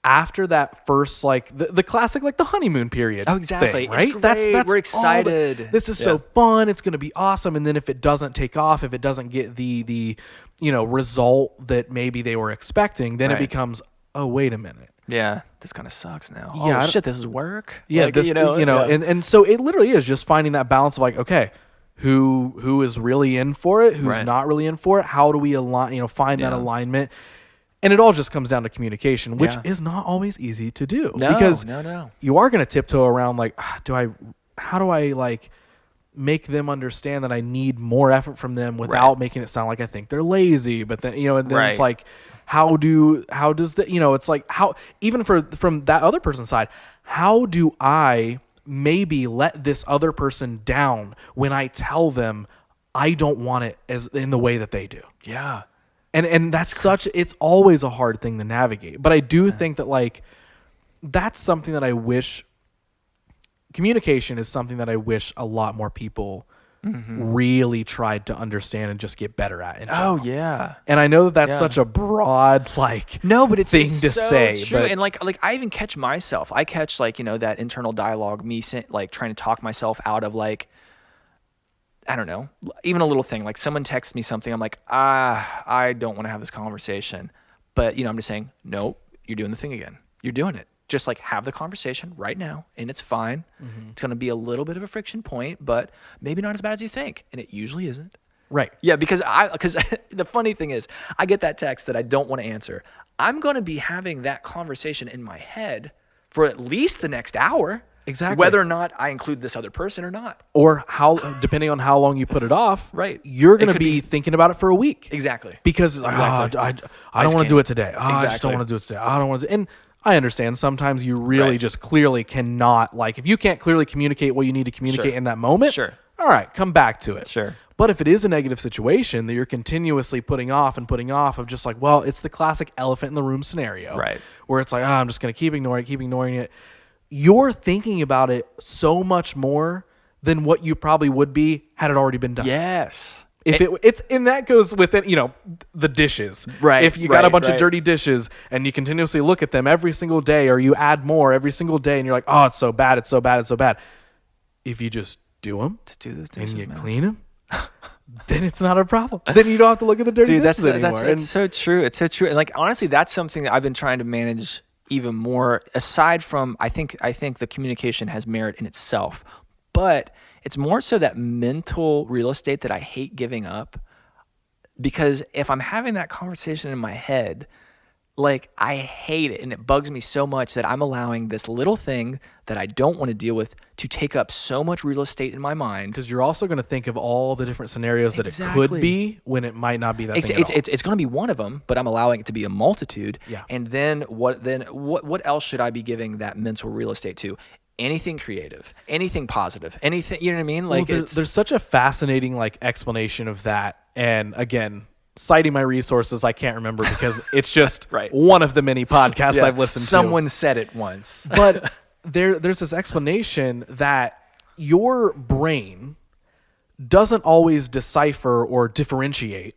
After that first, like the classic, like the honeymoon period. Oh, exactly. Thing, right? It's great. That's we're excited. This is so fun. It's going to be awesome. And then if it doesn't take off, if it doesn't get the result that maybe they were expecting, then it becomes, oh, wait a minute. Yeah, this kind of sucks now. Yeah, oh shit, this is work. Yeah, like, this, and so it literally is just finding that balance of like, okay, who is really in for it, who's not really in for it. How do we align? Find that alignment. And it all just comes down to communication, which is not always easy to do. No, because no. You are going to tiptoe around like, how do I like make them understand that I need more effort from them without making it sound like I think they're lazy. But then, and then it's like, how does the, it's like how, even from that other person's side, how do I maybe let this other person down when I tell them I don't want it as in the way that they do? Yeah. And that's it's always a hard thing to navigate. But I do think that like, that's something that I wish, communication is something that I wish a lot more people really tried to understand and just get better at. In general. Oh yeah. And I know that that's such a broad like but it's thing to so say. True. But and like I even catch myself. I catch like that internal dialogue, me like trying to talk myself out of like, I don't know, even a little thing like someone texts me something. I'm like, I don't want to have this conversation, but I'm just saying, nope, you're doing the thing again. You're doing it. Just like have the conversation right now, and it's fine. It's going to be a little bit of a friction point, but maybe not as bad as you think, and it usually isn't. Right. Yeah, because the funny thing is, I get that text that I don't want to answer. I'm going to be having that conversation in my head for at least the next hour. Exactly. Whether or not I include this other person or not. Or depending on how long you put it off, Right. you're It going to could be be- thinking about it for a week. Exactly. Because it's like, Exactly. I don't want to do it today. I just don't Exactly. want to do it today. I don't want to. And I understand sometimes you really just clearly cannot, like, if you can't clearly communicate what you need to communicate in that moment, all right, come back to it. Sure. But if it is a negative situation that you're continuously putting off of just like, well, it's the classic elephant in the room scenario. Right. Where it's like, I'm just going to keep ignoring it. You're thinking about it so much more than what you probably would be had it already been done. Yes. And that goes with it, the dishes. Right, If you got a bunch of right. dirty dishes and you continuously look at them every single day, or you add more every single day, and you're like, oh, it's so bad, it's so bad, it's so bad. If you just do them, Just do those dishes, and you man. clean them, then it's not a problem. Then you don't have to look at the dirty dishes anymore. That's so true. It's so true. And like honestly, that's something that I've been trying to manage even more. Aside from, I think the communication has merit in itself, but it's more so that mental real estate that I hate giving up. Because if I'm having that conversation in my head, like I hate it and it bugs me so much that I'm allowing this little thing that I don't want to deal with to take up so much real estate in my mind. Because you're also going to think of all the different scenarios that it Exactly. could be when it might not be that thing at all. It's going to be one of them, but I'm allowing it to be a multitude. Yeah. And then what else should I be giving that mental real estate to? Anything creative, anything positive, anything, you know what I mean? Like there's such a fascinating like explanation of that. And again, citing my resources, I can't remember because it's just Right. one of the many podcasts I've listened to. Someone said it once. But there's this explanation that your brain doesn't always decipher or differentiate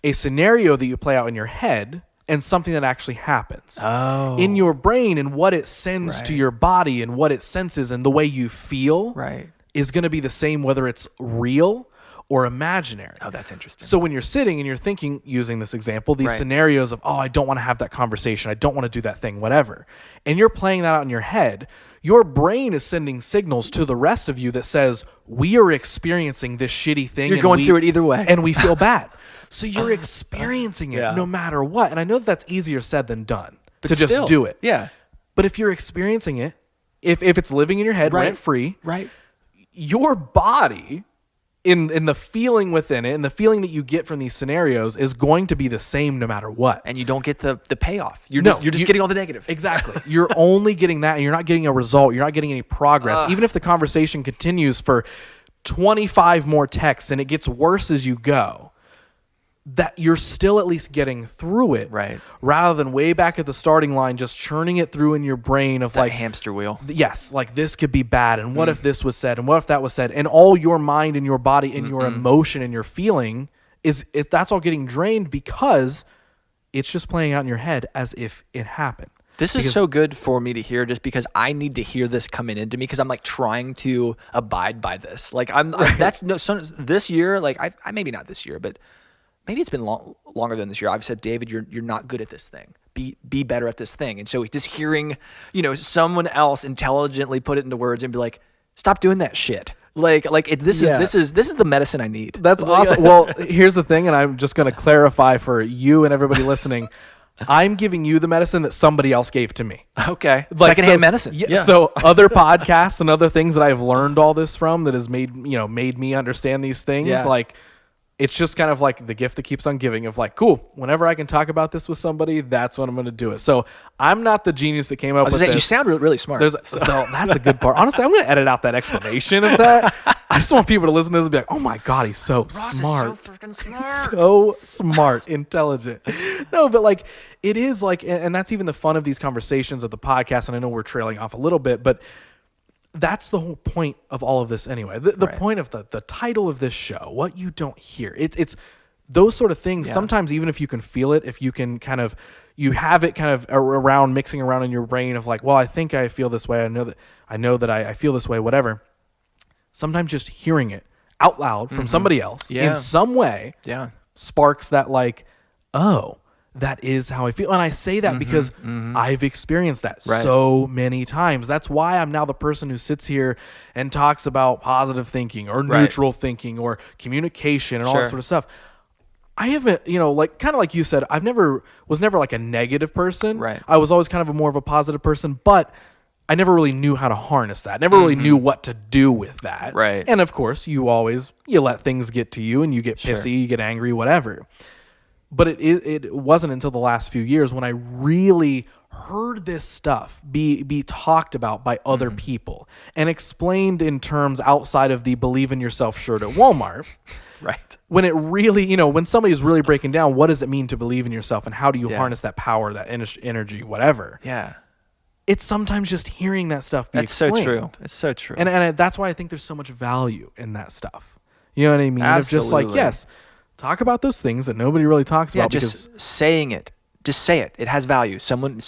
a scenario that you play out in your head and something that actually happens. Oh. In your brain, and what it sends to Right. your body and what it senses and the way you feel Right. is going to be the same whether it's real or imaginary. Oh, that's interesting. So when you're sitting and you're thinking, using this example, these Right. scenarios of, oh, I don't want to have that conversation, I don't want to do that thing, whatever, and you're playing that out in your head, your brain is sending signals to the rest of you that says, we are experiencing this shitty thing. You're and going through it either way. And we feel bad. So you're experiencing it Yeah. no matter what. And I know that's easier said than done But to just still, do it. Yeah. But if you're experiencing it, if it's living in your head Right. rent-free, Right. your body in the feeling within it and the feeling that you get from these scenarios is going to be the same no matter what. And you don't get the payoff. You're No, just getting all the negative. Exactly. You're only getting that, and you're not getting a result. You're not getting any progress. Even if the conversation continues for 25 more texts and it gets worse as you go, that you're still at least getting through it. Right. Rather than way back at the starting line, just churning it through in your brain of That like, hamster wheel. yes, like this could be bad, and what if this was said, and what if that was said, and all your mind and your body and your emotion and your feeling that's all getting drained because it's just playing out in your head as if it happened. This is so good for me to hear, just because I need to hear this coming into me, because I'm like trying to abide by this. Like this year, like I maybe not this year, but maybe it's been longer than this year. I've said, David, you're not good at this thing. Be better at this thing. And so just hearing, someone else intelligently put it into words and be like, stop doing that shit. This is the medicine I need. That's awesome. Well, here's the thing, and I'm just going to clarify for you and everybody listening. I'm giving you the medicine that somebody else gave to me. Okay. Secondhand medicine. Yeah. So other podcasts and other things that I've learned all this from that has made me understand these things. Yeah. Like, it's just kind of like the gift that keeps on giving of like, cool, whenever I can talk about this with somebody, that's when I'm going to do it. So I'm not the genius that came up with this. You sound really smart. No, that's a good part. Honestly, I'm going to edit out that explanation of that. I just want people to listen to this and be like, oh my God, he's so smart. Ross is so freaking smart. So smart, intelligent. No, but like, it is like, and that's even the fun of these conversations of the podcast. And I know we're trailing off a little bit, but that's the whole point of all of this anyway. The Right. point of the title of this show, what you don't hear. It's those sort of things. Yeah. Sometimes even if you can feel it, if you can you have it kind of around, mixing around in your brain of like, well, I think I feel this way. I know that I feel this way, whatever. Sometimes just hearing it out loud from somebody else in some way sparks that like, oh, that is how I feel. And I say that because I've experienced that so many times. That's why I'm now the person who sits here and talks about positive thinking or neutral thinking or communication and all that sort of stuff. I haven't, like kind of like you said, was never like a negative person. Right. I was always kind of more of a positive person, but I never really knew how to harness that. Never really knew what to do with that. Right. And of course, you let things get to you, and you get pissy, you get angry, whatever. But it wasn't until the last few years when I really heard this stuff be talked about by other people and explained in terms outside of the believe in yourself shirt at Walmart. Right. When it really, when somebody's really breaking down what does it mean to believe in yourself and how do you harness that power, that energy, whatever. Yeah. It's sometimes just hearing that stuff be explained. So true. It's so true. And that's why I think there's so much value in that stuff. You know what I mean? Absolutely. Of just like, yes, talk about those things that nobody really talks about. Just saying it. Just say it. It has value. Someone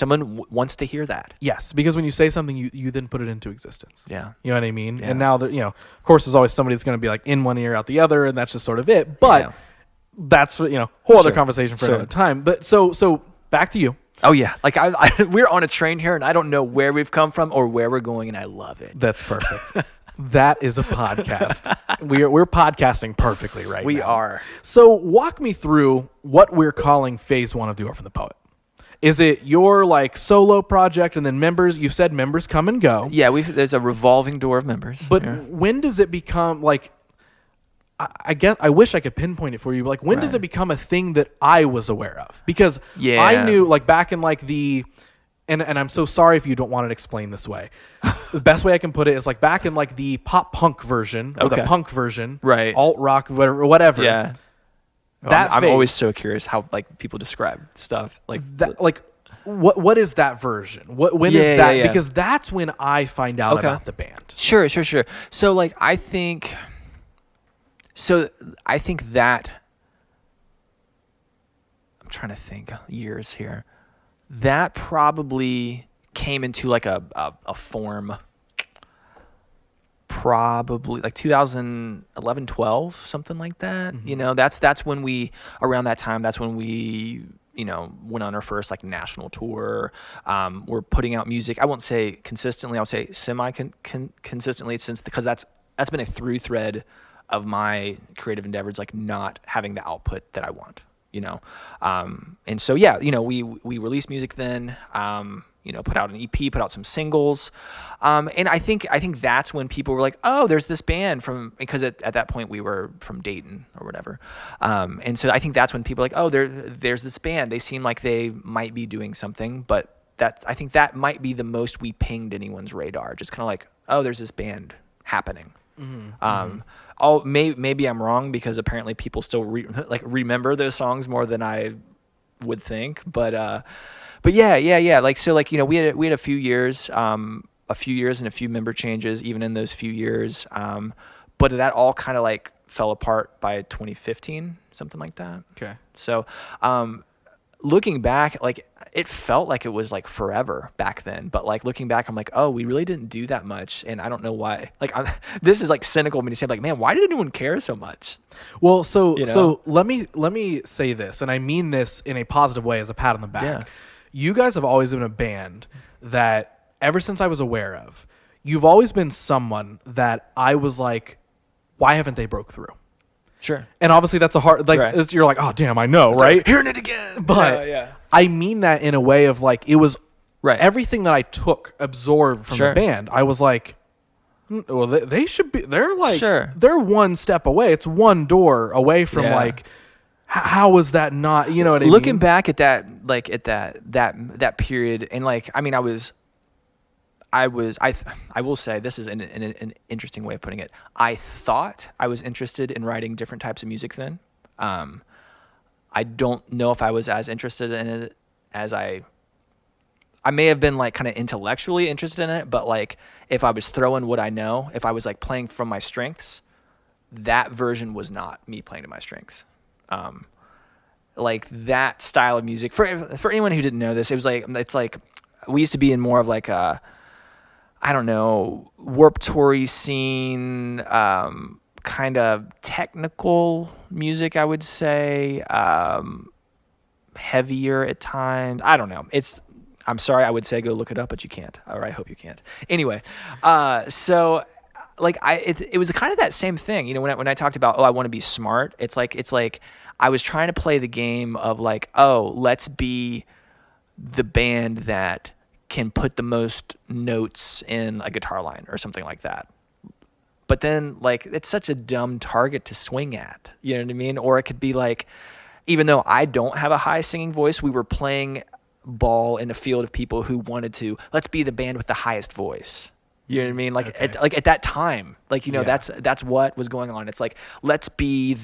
wants to hear that. Yes, because when you say something, you then put it into existence. Yeah. You know what I mean? Yeah. And now, of course, there's always somebody that's going to be like in one ear, out the other, and that's just sort of it. But that's, whole other conversation for another time. But so back to you. Oh, yeah. Like, we're on a train here, and I don't know where we've come from or where we're going, and I love it. That's perfect. That is a podcast. We're podcasting perfectly right now. We are. So walk me through what we're calling phase 1 of the Orphan the Poet. Is it your like solo project and then members? You've said members come and go. Yeah, there's a revolving door of members. But when does it become like? I wish I could pinpoint it for you. But like, when does it become a thing that I was aware of? Because I knew like back in like the. And I'm so sorry if you don't want it explained this way. The best way I can put it is like back in like the pop punk version or the punk version, right? Alt rock, whatever. Yeah. I'm always so curious how like people describe stuff like that. Like, what is that version? When is that? Yeah. Because that's when I find out about the band. Sure. So like I think that I'm trying to think years here. That probably came into like a form probably like 2011, 12, something like that. That's when around that time, that's when we, went on our first like national tour. We're putting out music. I won't say consistently, I'll say consistently because that's been a through thread of my creative endeavors, like not having the output that I want. And so, we released music then, put out an EP, put out some singles. And I think that's when people were like, oh, there's this band because at that point we were from Dayton or whatever. And so I think that's when people are like, oh, there's this band. They seem like they might be doing something, but I think that might be the most we pinged anyone's radar. Just kind of like, oh, there's this band happening. Maybe I'm wrong because apparently people still remember those songs more than I would think. But yeah. Like so, like we had a few years, and a few member changes even in those few years. But that all kind of like fell apart by 2015, something like that. Okay. So, looking back, like it felt like it was like forever back then, but like looking back, I'm like, oh, we really didn't do that much, and I don't know why. Like, this is like cynical of me to say, like, man, why did anyone care so much? Well, so let me say this, and I mean this in a positive way as a pat on the back. Yeah. You guys have always been a band that, ever since I was aware of, you've always been someone that I was like, why haven't they broke through? Sure. And obviously that's a hard, like, right. You're like, oh, damn, I know, right? Like, hearing it again. But I mean that in a way of like, it was everything that I absorbed from the band. I was like, well, they should be, they're like, they're one step away. It's one door away from like, how was that not, you know what I mean? Looking back at that, like at that period, and like, I mean, I will say this is an interesting way of putting it. I thought I was interested in writing different types of music then. I don't know if I was as interested in it as I may have been like kind of intellectually interested in it, but like if I was throwing what I know, if I was like playing from my strengths, that version was not me playing to my strengths. Like that style of music for anyone who didn't know this, it's like we used to be in more of like a, I don't know, Warped Tour scene, kind of technical music, I would say, heavier at times. I don't know. I'm sorry, I would say go look it up, but you can't, or I hope you can't. Anyway, so like it was kind of that same thing, when I talked about, I want to be smart. It's like I was trying to play the game of like, let's be the band that can put the most notes in a guitar line or something like that. But then, like, it's such a dumb target to swing at. You know what I mean? Or it could be like, even though I don't have a high singing voice, we were playing ball in a field of people who wanted to, let's be the band with the highest voice. You know what I mean? Like, at that time, like, you know, that's what was going on. It's like, let's be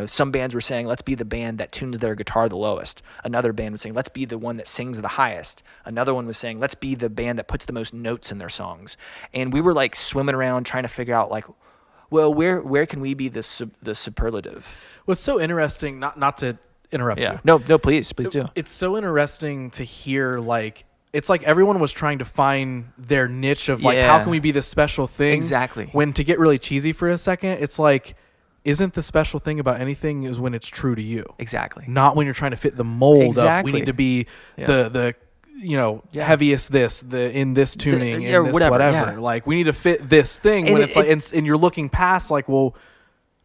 some bands were saying, let's be the band that tunes their guitar the lowest. Another band was saying, let's be the one that sings the highest. Another one was saying, let's be the band that puts the most notes in their songs. And we were like swimming around trying to figure out, like, well, where can we be the superlative? What's so interesting, not to interrupt you. No, please do. It's so interesting to hear, like, it's like everyone was trying to find their niche of, like, how can we be this special thing? Exactly. When, to get really cheesy for a second, it's like, isn't the special thing about anything is when it's true to you. Exactly. Not when you're trying to fit the mold of, we need to be the heaviest in this tuning, in this whatever. Yeah. Like, we need to fit this thing, and when it's like, and you're looking past, like, well,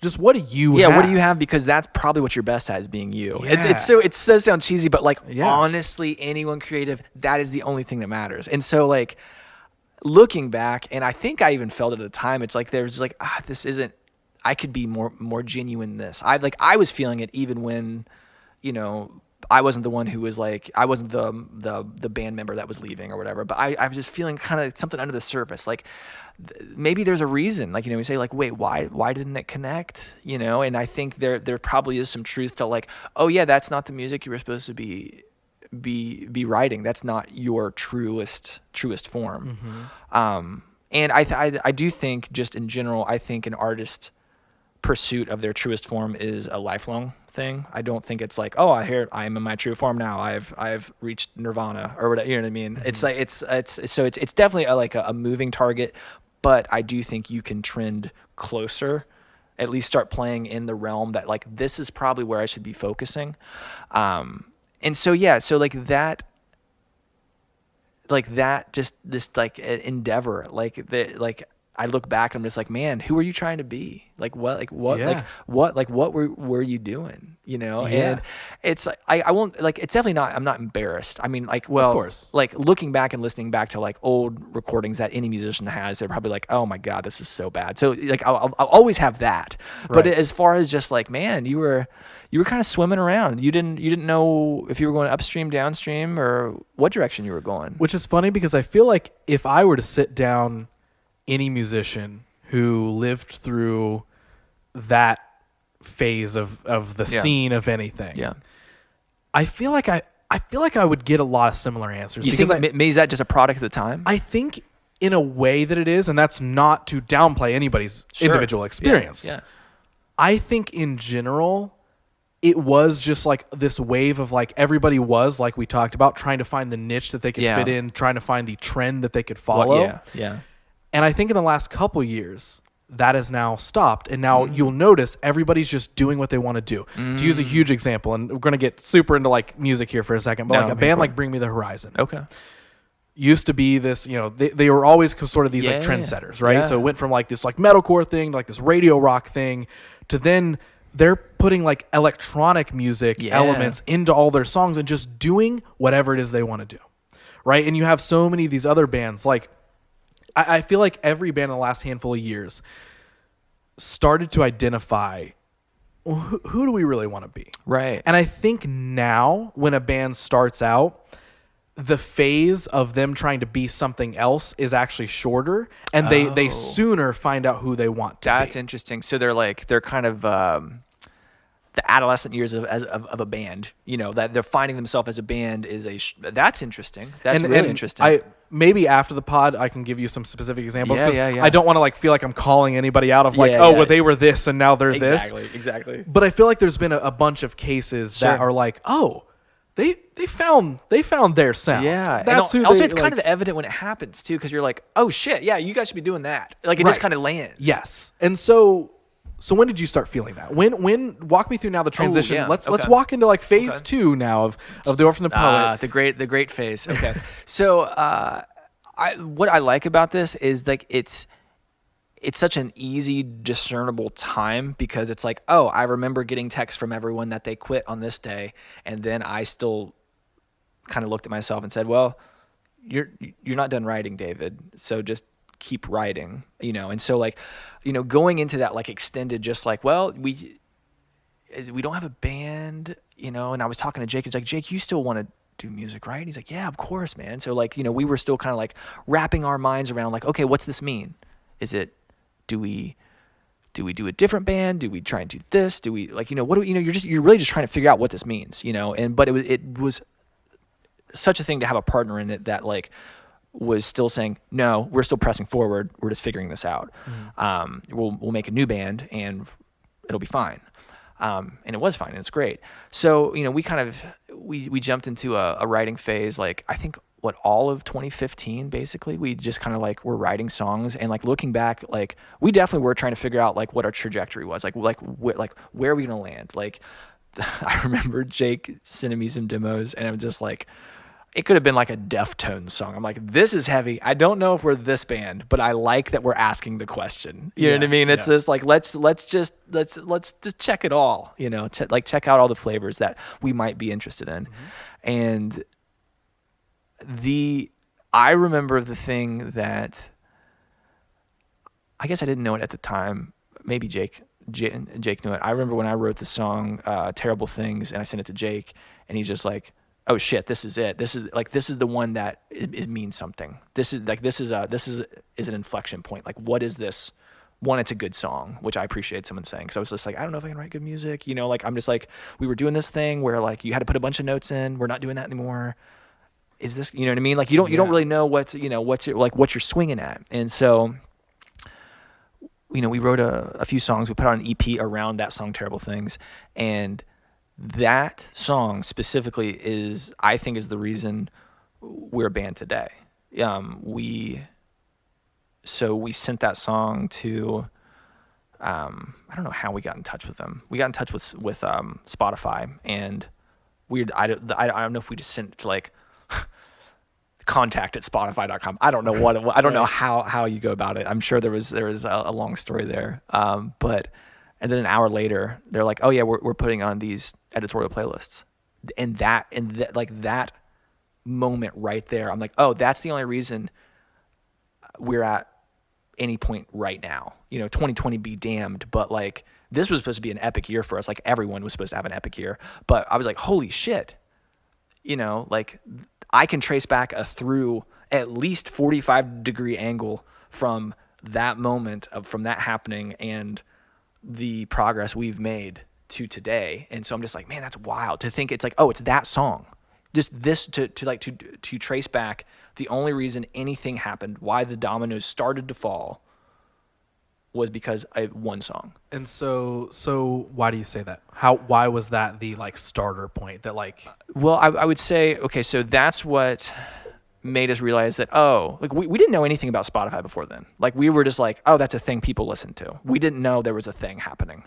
just what do you have? Yeah, what do you have? Because that's probably what you're best at, is being you. Yeah. It does sound cheesy, but like, honestly, anyone creative, that is the only thing that matters. And so, like, looking back, and I think I even felt it at the time, it's like, there's like, this isn't, I could be more genuine in this. I was feeling it even when, you know, I wasn't the one who was like, I wasn't the band member that was leaving or whatever, but I was just feeling kind of something under the surface. Like, maybe there's a reason, like, you know, we say like, wait, why didn't it connect? You know? And I think there probably is some truth to, like, oh yeah, that's not the music you were supposed to be writing. That's not your truest form. Mm-hmm. And I do think, just in general, I think an artist pursuit of their truest form is a lifelong thing. I don't think it's like, oh, I'm in my true form now. I've reached nirvana or whatever. You know what I mean? Mm-hmm. It's like it's definitely a moving target, but I do think you can trend closer. At least start playing in the realm that, like, this is probably where I should be focusing. And so just this like endeavor, I look back and I'm just like, man, who are you trying to be? What were you doing? You know? Yeah. And it's like, I won't, like, it's definitely not, I'm not embarrassed. I mean, like, well, of course, like, looking back and listening back to, like, old recordings that any musician has, they're probably like, oh my God, this is so bad. So, like, I'll always have that. Right. But as far as just like, man, you were kind of swimming around. You didn't know if you were going upstream, downstream, or what direction you were going. Which is funny, because I feel like if I were to sit down any musician who lived through that phase of the scene of anything, I feel like I would get a lot of similar answers. You think maybe is that just a product of the time? I think in a way that it is, and that's not to downplay anybody's individual experience. Yeah. I think in general, it was just like this wave of, like, everybody was, like we talked about, trying to find the niche that they could fit in, trying to find the trend that they could follow. Yeah. And I think in the last couple years, that has now stopped. And now you'll notice everybody's just doing what they want to do. To use a huge example, and we're going to get super into, like, music here for a second, but like a band like Bring Me the Horizon. Okay. Used to be this, you know, they were always sort of these like trendsetters, right? Yeah. So it went from like this like metalcore thing to like this radio rock thing to then they're putting like electronic music elements into all their songs and just doing whatever it is they want to do, right? And you have so many of these other bands, like, I feel like every band in the last handful of years started to identify, well, who do we really want to be? Right. And I think now when a band starts out, the phase of them trying to be something else is actually shorter, and they sooner find out who they want to be. That's interesting. So they're kind of the adolescent years of a band, you know, that they're finding themselves as a band that's interesting. That's really interesting. Maybe after the pod, I can give you some specific examples. Yeah. I don't want to like feel like I'm calling anybody out of like, well, they were this and now they're this. Exactly. But I feel like there's been a bunch of cases that are like, oh, they found their sound. Yeah. That's and who also they, it's kind of evident when it happens too, because you're like, oh shit, yeah, you guys should be doing that. Like it just kind of lands. Yes. And so when did you start feeling that? When walk me through now the transition. Let's walk into like phase 2 now of the Orphan the Poet. The great phase. Okay. So what I like about this is like it's such an easy discernible time, because it's like, oh, I remember getting texts from everyone that they quit on this day, and then I still kind of looked at myself and said, well, you're not done writing, David. So just keep writing, And so like, going into that like extended, just like, well, we don't have a band, And I was talking to Jake. It's like, Jake, you still want to do music, right? He's like, yeah, of course, man. So like, we were still kind of like wrapping our minds around like, okay, what's this mean? Is it, do we do a different band? Do we try and do this? Do we like, what do we, you're really just trying to figure out what this means, but it was such a thing to have a partner in it that like was still saying, no, we're still pressing forward. We're just figuring this out. We'll make a new band and it'll be fine. And it was fine and it's great. So, we jumped into a writing phase, like I think all of 2015, basically, we just kind of like were writing songs and like looking back, like we definitely were trying to figure out like what our trajectory was, like where are we going to land? Like I remember Jake sending me some demos and I'm just like, it could have been like a Deftones song. I'm like, this is heavy. I don't know if we're this band, but I like that we're asking the question. You know what I mean? It's just like, let's just check it all, check out all the flavors that we might be interested in. And I remember the thing that I guess I didn't know it at the time. Maybe Jake knew it. I remember when I wrote the song, Terrible Things, and I sent it to Jake and he's just like, oh shit, this is it. This is the one that means something. This is an inflection point. Like, what is this? One, it's a good song, which I appreciate someone saying. Cause I was just like, I don't know if I can write good music. I'm just like, we were doing this thing where like you had to put a bunch of notes in. We're not doing that anymore. Is this, you know what I mean? Like you don't really know what you're swinging at. And so, we wrote a few songs. We put out an EP around that song, Terrible Things. And that song specifically I think is the reason we're a band today. We sent that song to, I don't know how we got in touch with them. We got in touch with Spotify, and I don't know if we just sent it to like contact@spotify.com. I don't know I don't know how you go about it. I'm sure there was a long story there. And then an hour later, they're like, "Oh yeah, we're putting on these editorial playlists," and that moment right there, I'm like, "Oh, that's the only reason we're at any point right now." 2020 be damned, but like this was supposed to be an epic year for us. Like everyone was supposed to have an epic year, but I was like, "Holy shit!" Like I can trace back through at least 45-degree angle from that moment from that happening and the progress we've made to today. And so I'm just like, man, that's wild to think it's like, oh, it's that song. Just this to trace back the only reason anything happened, why the dominoes started to fall, was because of one song. And so why do you say that? Why was that the like starter point that like? Well, I would say, okay, so that's what made us realize that, oh, like we didn't know anything about Spotify before then. Like we were just like, oh, that's a thing people listen to. We didn't know there was a thing happening.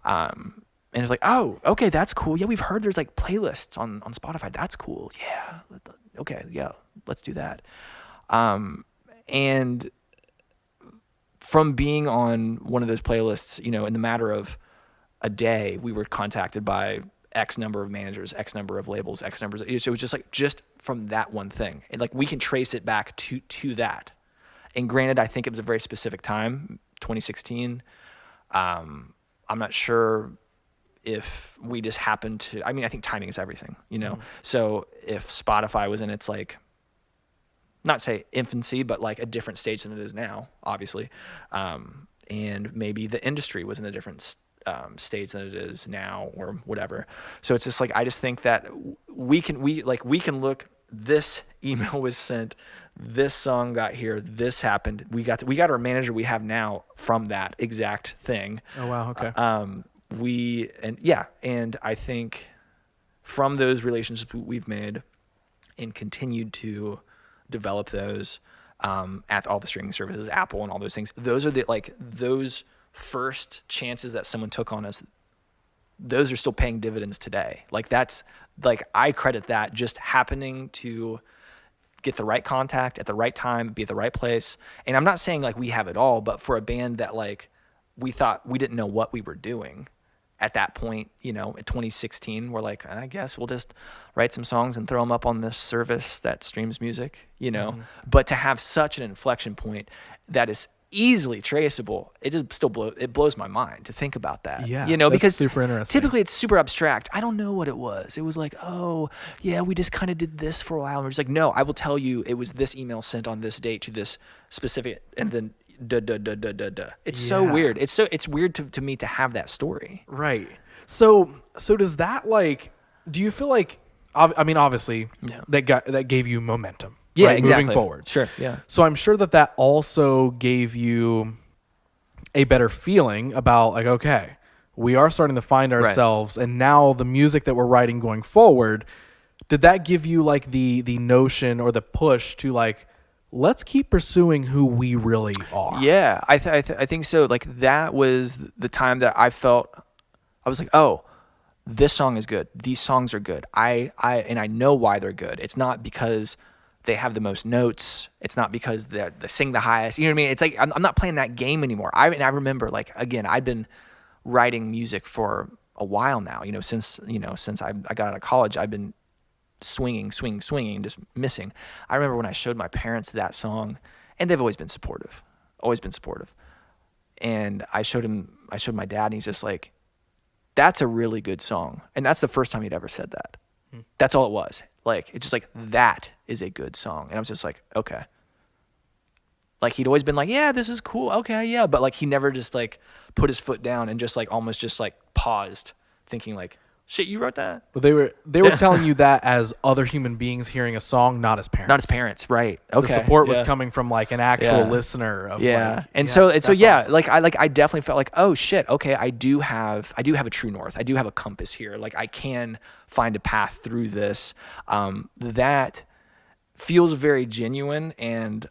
And it's like, oh, okay, that's cool. Yeah, we've heard there's like playlists on Spotify. That's cool. Yeah. Okay. Yeah. Let's do that. And from being on one of those playlists, in the matter of a day, we were contacted by X number of managers, X number of labels, X numbers. So it was just from that one thing. And like we can trace it back to that. And granted, I think it was a very specific time, 2016. I'm not sure if we just happened to, I think timing is everything, Mm-hmm. So if Spotify was in its like, not say infancy, but like a different stage than it is now, obviously. And maybe the industry was in a different stage than it is now or whatever. So it's just like, I just think that we can look, this email was sent, this song got here, this happened. We got our manager we have now from that exact thing. Oh, wow. Okay. And I think from those relationships we've made and continued to develop those at all the streaming services, Apple and all those things, those are those first chances that someone took on us, those are still paying dividends today. Like that's like, I credit that just happening to get the right contact at the right time, be at the right place. And I'm not saying like we have it all, but for a band that like we thought we didn't know what we were doing, at that point, in 2016, we're like, I guess we'll just write some songs and throw them up on this service that streams music, But to have such an inflection point that is easily traceable, it just still blows my mind to think about that. Yeah, because that's super interesting. typically it's super abstract. I don't know what it was. It was like, oh yeah, we just kind of did this for a while. And we're just like, no, I will tell you, it was this email sent on this date to this specific, and then It's so weird. It's weird to me to have that story. Right. So does that, like, do you feel like, I mean, obviously that gave you momentum. Yeah, right? exactly. Moving forward. Sure. Yeah. So I'm sure that also gave you a better feeling about, like, okay, we are starting to find ourselves, and now the music that we're writing going forward, did that give you, like, the notion or the push to, like, let's keep pursuing who we really are? Yeah, I think so. Like, that was the time that I felt, I was like, oh, this song is good. These songs are good. I know why they're good. It's not because they have the most notes. It's not because they sing the highest. You know what I mean? It's like, I'm not playing that game anymore. I remember, like, again, I'd been writing music for a while now. Since I got out of college, I've been swinging, just missing. I remember when I showed my parents that song, and they've always been supportive. And I showed my dad, and he's just like, that's a really good song. And that's the first time he'd ever said that. That's all it was. Like, it's just like, that is a good song. And I was just like, okay. Like, he'd always been like, yeah, this is cool. Okay, yeah. But, like, he never just, like, put his foot down and just, like, almost just, like, paused, thinking, like, shit, you wrote that? Well, they were telling you that as other human beings hearing a song, not as parents. Not as parents, right? Okay. The support was coming from, like, an actual listener of, like, and so yeah, awesome. like, I definitely felt like, oh shit, okay, I do have a true north. I do have a compass here. Like, I can find a path through this. That feels very genuine, and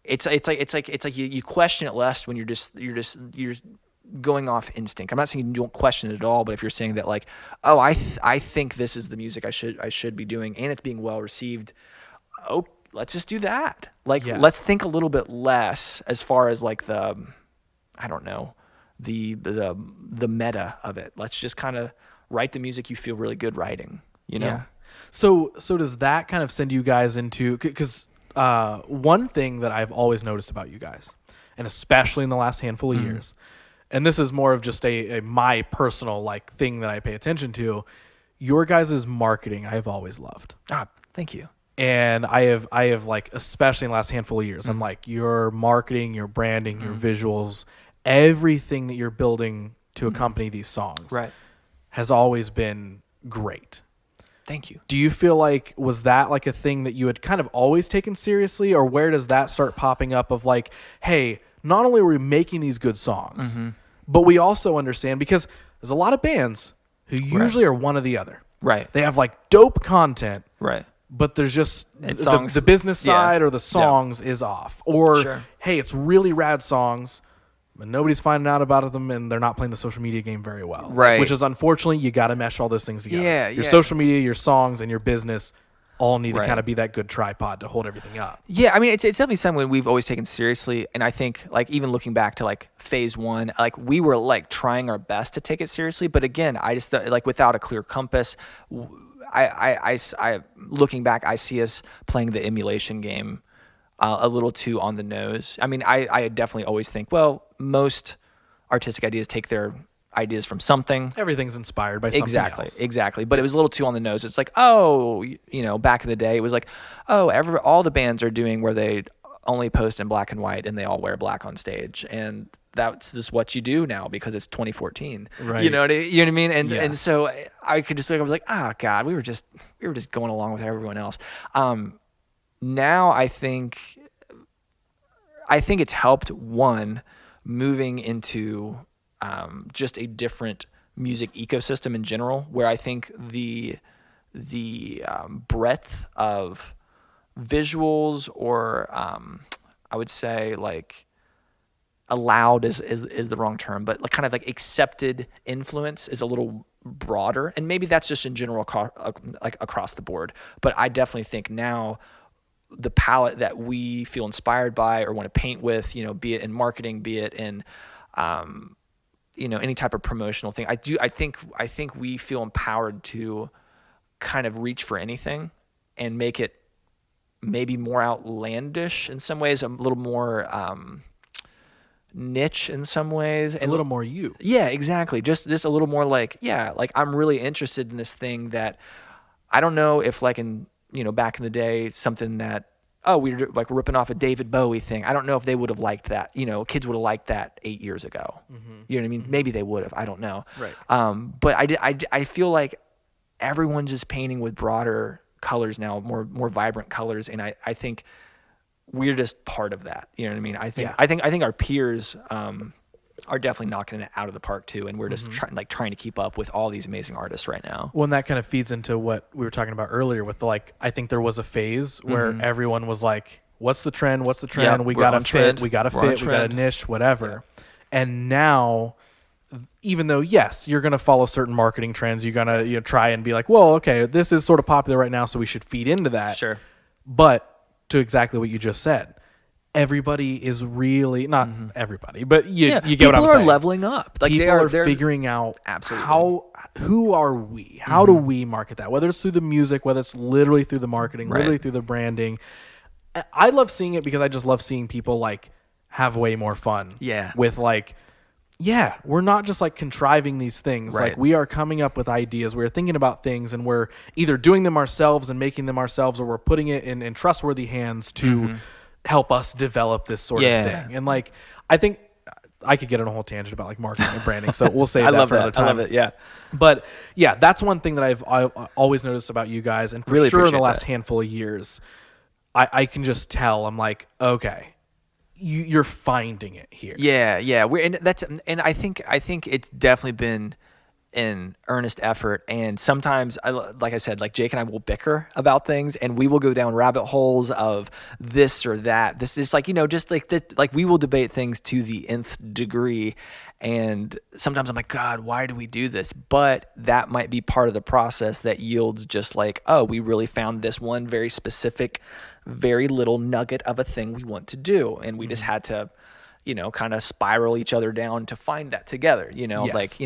it's like you question it less when you're just going off instinct. I'm not saying you don't question it at all, but if you're saying that, like, oh, I think this is the music I should be doing, and it's being well received, oh, let's just do that. Like, let's think a little bit less as far as, like, the meta of it. Let's just kind of write the music you feel really good writing, Yeah. So does that kind of send you guys into, because one thing that I've always noticed about you guys, and especially in the last handful of years, and this is more of just a my personal, like, thing that I pay attention to, your guys' marketing I've always loved. Thank you. And I have like, especially in the last handful of years, I'm like, your marketing, your branding, your visuals, everything that you're building to accompany these songs has always been great. Thank you. Do you feel like, was that like a thing that you had kind of always taken seriously, or where does that start popping up of, like, hey, not only are we making these good songs, but we also understand, because there's a lot of bands who usually are one or the other. Right. They have, like, dope content. Right. But there's just songs, the business side or the songs is off. Or, hey, it's really rad songs, but nobody's finding out about them, and they're not playing the social media game very well. Right. Which is, unfortunately, you got to mesh all those things together. Yeah. Your social media, your songs, and your business all need to kind Right. of be that good tripod to hold everything up. Yeah, I mean, it's definitely something we've always taken seriously, and I think, like, even looking back to, like, phase one, like, we were, like, trying our best to take it seriously, but again, I just, like, without a clear compass, I looking back, I see us playing the emulation game a little too on the nose. I mean, I definitely always think, well, most artistic ideas take their ideas from something. Everything's inspired by something else. Exactly. But it was a little too on the nose. It's like, oh, back in the day, it was like, oh, all the bands are doing where they only post in black and white and they all wear black on stage, and that's just what you do now because it's 2014. Right. You know what I mean? And so I could just, like, I was like, oh God, we were just going along with everyone else. Now I think it's helped, one, moving into just a different music ecosystem in general, where I think the breadth of visuals, or I would say, like, allowed is the wrong term, but, like, kind of like accepted influence is a little broader, and maybe that's just in general, like, across the board. But I definitely think now the palette that we feel inspired by or want to paint with, be it in marketing, be it in any type of promotional thing. I think we feel empowered to kind of reach for anything and make it maybe more outlandish in some ways, a little more niche in some ways, and a little more you. Yeah, exactly. Just a little more like I'm really interested in this thing that I don't know if back in the day, something that we're like ripping off a David Bowie thing. I don't know if they would have liked that. Kids would have liked that 8 years ago. Mm-hmm. You know what I mean? Mm-hmm. Maybe they would have. I don't know. Right. But I feel like everyone's just painting with broader colors now, more vibrant colors, and I think we're just part of that. You know what I mean? I think our peers are definitely knocking it out of the park too, and we're just trying to keep up with all these amazing artists right now. Well, and that kind of feeds into what we were talking about earlier with I think there was a phase where everyone was like, what's the trend? Yep, we got to fit, we got a niche, whatever. Yeah. And now, even though, yes, you're going to follow certain marketing trends, you're going to try and be like, well, okay, this is sort of popular right now, so we should feed into that. Sure. But to exactly what you just said, everybody is really, not everybody, but you get what I'm saying. People are leveling up. Like they're figuring out absolutely who are we? How do we market that? Whether it's through the music, whether it's literally through the marketing, literally through the branding. I love seeing it because I just love seeing people have way more fun. Yeah. With we're not just contriving these things. Right. We are coming up with ideas. We're thinking about things, and we're either doing them ourselves and making them ourselves, or we're putting it in trustworthy hands to help us develop this sort of thing. And I think I could get on a whole tangent about marketing and branding, so we'll save that for another time. I love it. Yeah. But yeah, that's one thing that I've always noticed about you guys, and for really sure in the last that. handful of years, I can just tell. I'm like, okay, you're finding it here. Yeah. And I think it's definitely been an earnest effort, and sometimes like I said, Jake and I will bicker about things, and we will go down rabbit holes of this or that. This is we will debate things to the nth degree, and sometimes I'm like, God, why do we do this? But that might be part of the process that yields just we really found this one very specific, very little nugget of a thing we want to do, and we just had to kind of spiral each other down to find that together, Yes.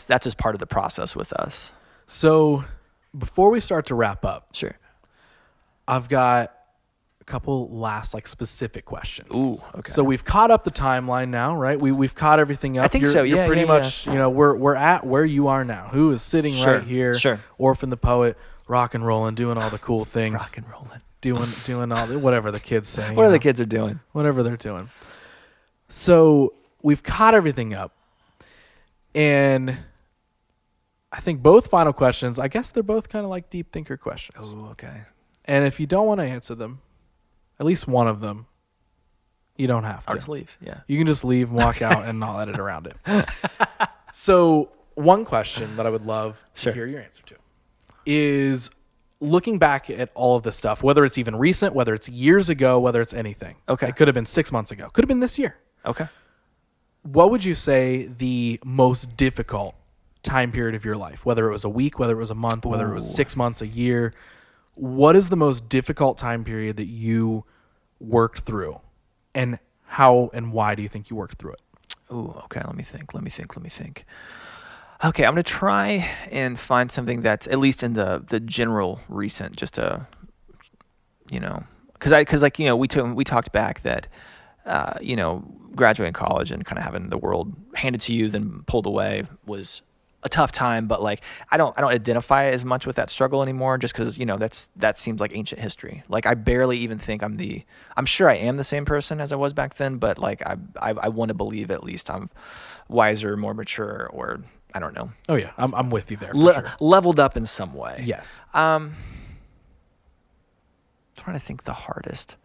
That's just part of the process with us. So before we start to wrap up, Sure. I've got a couple last specific questions. Ooh, okay. So we've caught up the timeline now, right? We've caught everything up. I think so. You're pretty much, we're at where you are now. Who is sitting right here? Sure. Orphan the poet, rock and rolling, doing all the cool things. Rock and rolling. Doing all the, whatever the kids say. What are the kids are doing? Whatever they're doing. So we've caught everything up, and I think both final questions, I guess they're both kind of deep thinker questions. Oh, okay. And if you don't want to answer them, at least one of them, you don't have to. I'll just leave, yeah. You can just leave and walk out and not edit around it. So one question that I would love to hear your answer to is, looking back at all of this stuff, whether it's even recent, whether it's years ago, whether it's anything. Okay. It could have been 6 months ago. Could have been this year. Okay. What would you say the most difficult time period of your life, whether it was a week, whether it was a month, whether it was 6 months, a year, what is the most difficult time period that you worked through, and how and why do you think you worked through it? Oh, okay. Let me think. Okay, I'm going to try and find something that's at least in the general recent, just to, because we talked back that, graduating college and kind of having the world handed to you then pulled away was a tough time, but I don't identify as much with that struggle anymore, just because that seems like ancient history. I barely even think I'm sure I am the same person as I was back then, but I want to believe at least I'm wiser, more mature, or I don't know. Oh yeah, I'm with you there. For sure. Leveled up in some way. Yes. Trying to think the hardest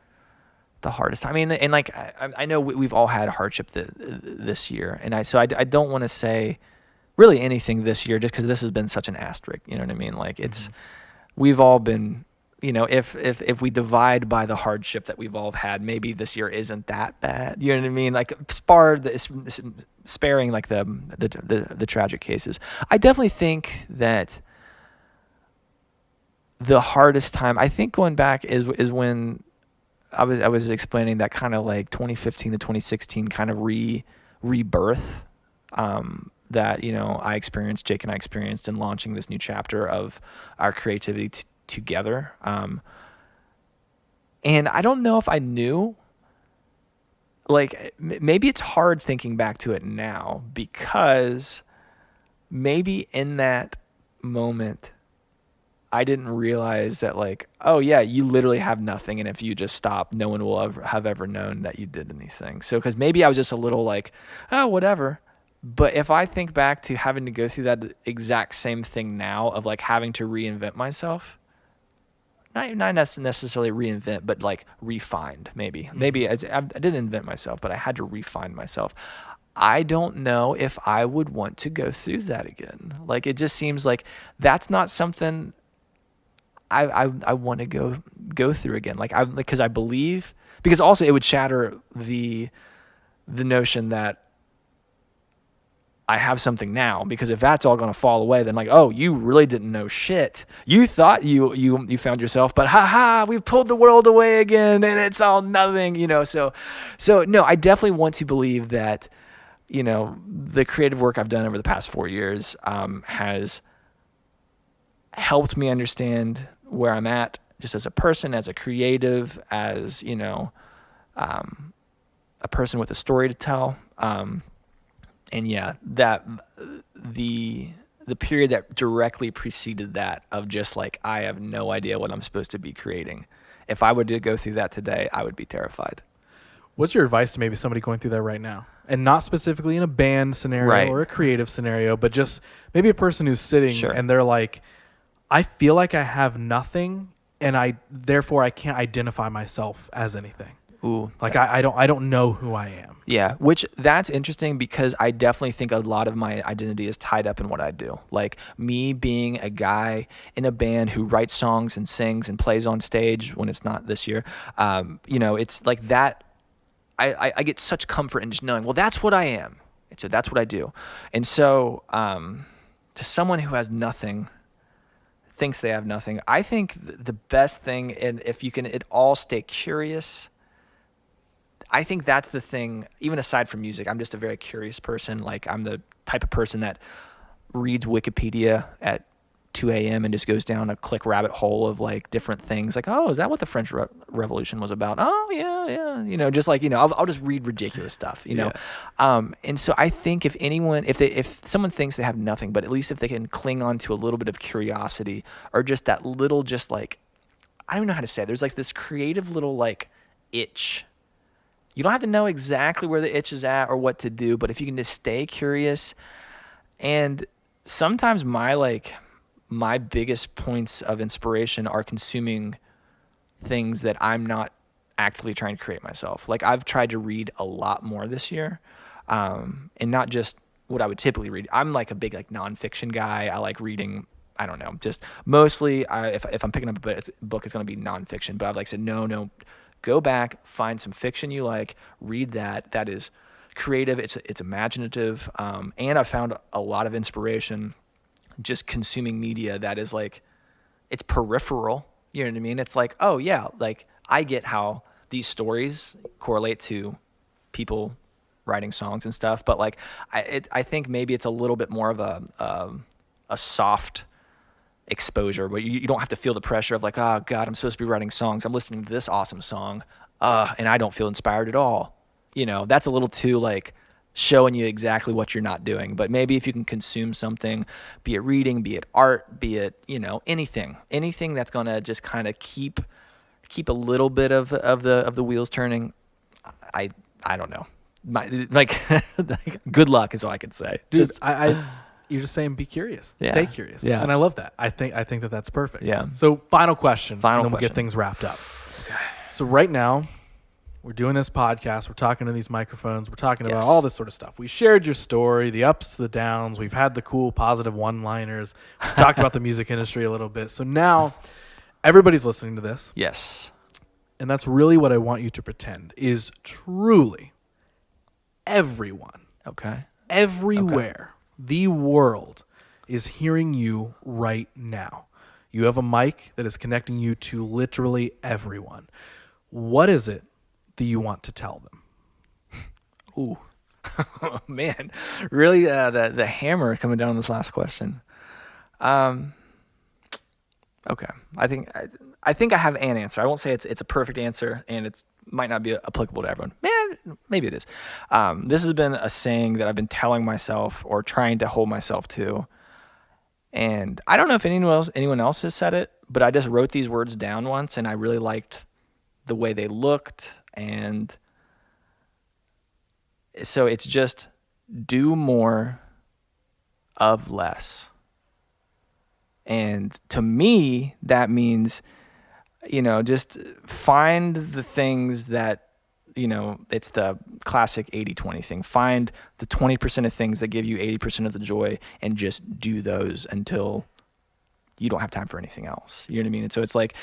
time. I mean, and I know we've all had hardship this year, and I don't want to say really anything this year, just because this has been such an asterisk. You know what I mean? It's we've all been. If we divide by the hardship that we've all had, maybe this year isn't that bad. You know what I mean? Sparing the tragic cases. I definitely think that the hardest time, I think going back is when I was explaining that kind of 2015 to 2016 kind of rebirth that, Jake and I experienced in launching this new chapter of our creativity together. And I don't know if I knew, like, maybe it's hard thinking back to it now, because maybe in that moment, I didn't realize that, like, oh yeah, you literally have nothing, and if you just stop, no one will have ever known that you did anything. So, because maybe I was just a little like, oh, whatever. But if I think back to having to go through that exact same thing now, of like having to reinvent myself, not necessarily reinvent, but like refined, maybe. Maybe I didn't invent myself, but I had to refine myself. I don't know if I would want to go through that again. Like, it just seems like that's not something I want to go through again. Because I believe, because also it would shatter the notion that I have something now, because if that's all going to fall away, then like, oh, you really didn't know shit. You thought you found yourself, but we've pulled the world away again, and it's all nothing, So no, I definitely want to believe that, the creative work I've done over the past 4 years has helped me understand where I'm at, just as a person, as a creative, as a person with a story to tell. And yeah, that the period that directly preceded that, of just like, I have no idea what I'm supposed to be creating. If I were to go through that today, I would be terrified. What's your advice to maybe somebody going through that right now? And not specifically in a band scenario or a creative scenario, but just maybe a person who's sitting and they're like, I feel like I have nothing, and I can't identify myself as anything. Ooh, like I don't know who I am. Yeah, which that's interesting, because I definitely think a lot of my identity is tied up in what I do. Like, me being a guy in a band who writes songs and sings and plays on stage when it's not this year. It's like that. I get such comfort in just knowing, well, that's what I am. And so that's what I do. And so to someone who has nothing, thinks they have nothing, I think the best thing, and if you can at all stay curious, I think that's the thing. Even aside from music, I'm just a very curious person. Like, I'm the type of person that reads Wikipedia at 2 a.m. and just goes down a click rabbit hole of like different things. Like, oh, is that what the French Revolution was about? Oh, yeah. Just like, I'll just read ridiculous stuff, And so I think if someone thinks they have nothing, but at least if they can cling on to a little bit of curiosity, or just that little, just like, I don't even know how to say it. There's like this creative little like itch. You don't have to know exactly where the itch is at or what to do, but if you can just stay curious. And sometimes my biggest points of inspiration are consuming things that I'm not actively trying to create myself. Like, I've tried to read a lot more this year, and not just what I would typically read. I'm like a big like nonfiction guy. I like reading, I don't know, just mostly if I'm picking up a book, it's going to be nonfiction. But I've like said, no, go back, find some fiction you like, read that. That is creative. It's imaginative, and I've found a lot of inspiration just consuming media that is like, it's peripheral. You know what I mean? It's like, oh yeah, like I get how these stories correlate to people writing songs and stuff, but like I think maybe it's a little bit more of a soft exposure where you don't have to feel the pressure of like, oh God, I'm supposed to be writing songs. I'm listening to this awesome song, and I don't feel inspired at all. That's a little too like showing you exactly what you're not doing. But maybe if you can consume something, be it reading, be it art, be it, anything that's going to just kind of keep a little bit of the wheels turning. I don't know. Like good luck is all I could say. Dude, you're just saying be curious. Yeah. Stay curious. Yeah. And I love that. I think that that's perfect. Yeah. So final question. And then we'll get things wrapped up. Okay. So right now, we're doing this podcast. We're talking to these microphones. We're talking about all this sort of stuff. We shared your story, the ups, the downs. We've had the cool, positive one-liners. We've talked about the music industry a little bit. So now everybody's listening to this. Yes. And that's really what I want you to pretend is truly everyone. Okay. Everywhere. The world is hearing you right now. You have a mic that is connecting you to literally everyone. What is it that you want to tell them? Ooh, Oh, man, really, the hammer coming down on this last question. Okay, I think I have an answer. I won't say it's a perfect answer, and it might not be applicable to everyone. Man, maybe it is. This has been a saying that I've been telling myself or trying to hold myself to, and I don't know if anyone else has said it, but I just wrote these words down once, and I really liked the way they looked, and so it's just do more of less. And to me, that means, just find the things that, it's the classic 80-20 thing. Find the 20% of things that give you 80% of the joy and just do those until you don't have time for anything else. You know what I mean? And so it's like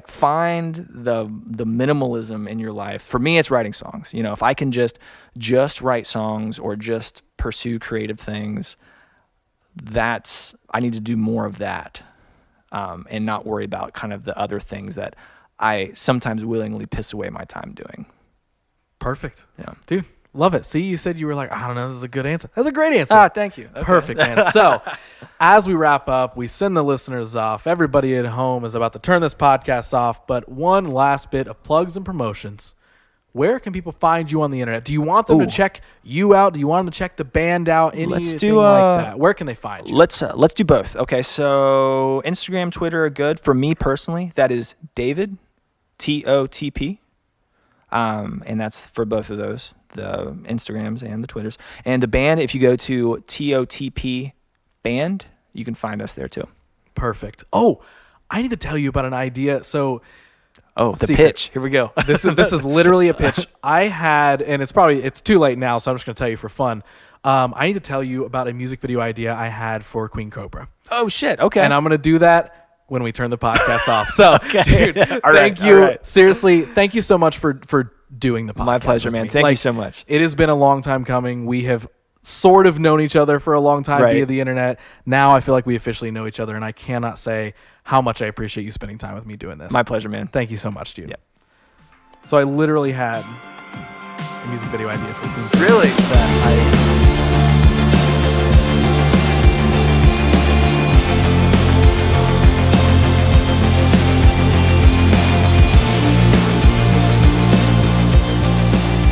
find the minimalism in your life. For me, it's writing songs. If I can just write songs or just pursue creative things, I need to do more of that, and not worry about kind of the other things that I sometimes willingly piss away my time doing. Perfect. Yeah. Dude, love it. See, you said you were like, I don't know, this is a good answer. That's a great answer. Thank you. Okay. Perfect, man. So, as we wrap up, we send the listeners off. Everybody at home is about to turn this podcast off, but one last bit of plugs and promotions. Where can people find you on the internet? Do you want them to check you out? Do you want them to check the band out? Anything like that? Where can they find you? Let's do both. Okay, so Instagram, Twitter are good. For me personally, that is David, TOTP. And that's for both of those, the Instagrams and the Twitters. And the band, if you go to TOTP band, you can find us there too. Perfect. Oh, I need to tell you about an idea. So... the pitch. Here we go. This is literally a pitch. I had, and it's too late now, so I'm just going to tell you for fun. I need to tell you about a music video idea I had for Queen Cobra. Oh, shit. Okay. And I'm going to do that when we turn the podcast off. So, okay. Dude, thank you. Right. Seriously, thank you so much for doing the podcast. My pleasure, man. Thank you so much. It has been a long time coming. We have sort of known each other for a long time via the internet. Now I feel like we officially know each other, and I cannot say how much I appreciate you spending time with me doing this. My pleasure, man. Thank you so much, dude. Yep. So I literally had a music video idea for Queen. Really?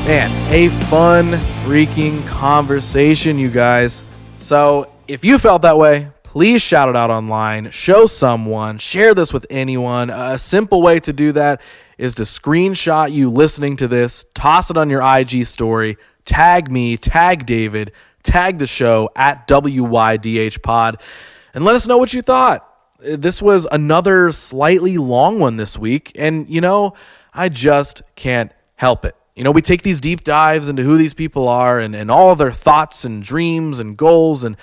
Man, a fun freaking conversation, you guys. So if you felt that way, please shout it out online, show someone, share this with anyone. A simple way to do that is to screenshot you listening to this, toss it on your IG story, tag me, tag David, tag the show at WYDH Pod, and let us know what you thought. This was another slightly long one this week, and I just can't help it. We take these deep dives into who these people are and all their thoughts and dreams and goals and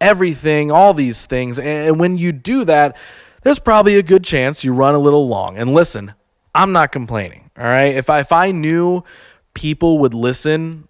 everything, all these things. And when you do that, there's probably a good chance you run a little long. And listen, I'm not complaining, all right? If I knew people would listen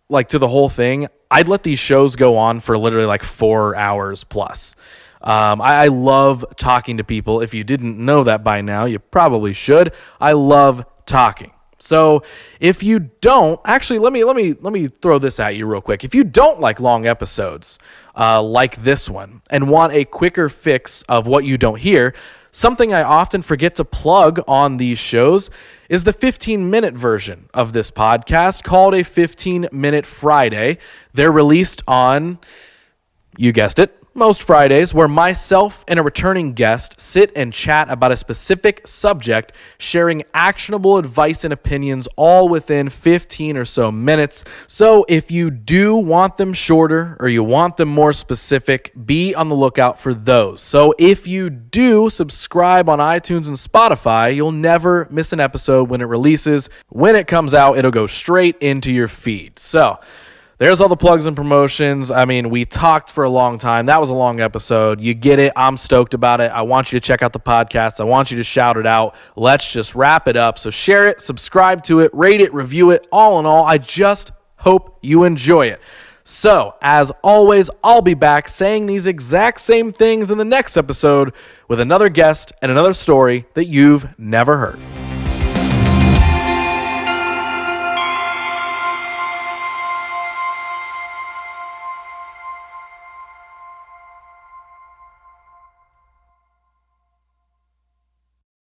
to the whole thing, I'd let these shows go on for literally 4 hours plus. I love talking to people. If you didn't know that by now, you probably should. I love talking. So if you don't, actually, let me throw this at you real quick. If you don't like long episodes like this one and want a quicker fix of what you don't hear, something I often forget to plug on these shows is the 15-minute version of this podcast called a 15-Minute Friday. They're released on, you guessed it, most Fridays, where myself and a returning guest sit and chat about a specific subject, sharing actionable advice and opinions all within 15 or so minutes. So if you do want them shorter or you want them more specific, be on the lookout for those. So if you do subscribe on iTunes and Spotify, you'll never miss an episode when it releases. When it comes out, it'll go straight into your feed. So there's all the plugs and promotions. I mean, we talked for a long time. That was a long episode. You get it. I'm stoked about it. I want you to check out the podcast. I want you to shout it out. Let's just wrap it up. So share it, subscribe to it, rate it, review it. All in all, I just hope you enjoy it. So, as always, I'll be back saying these exact same things in the next episode with another guest and another story that you've never heard.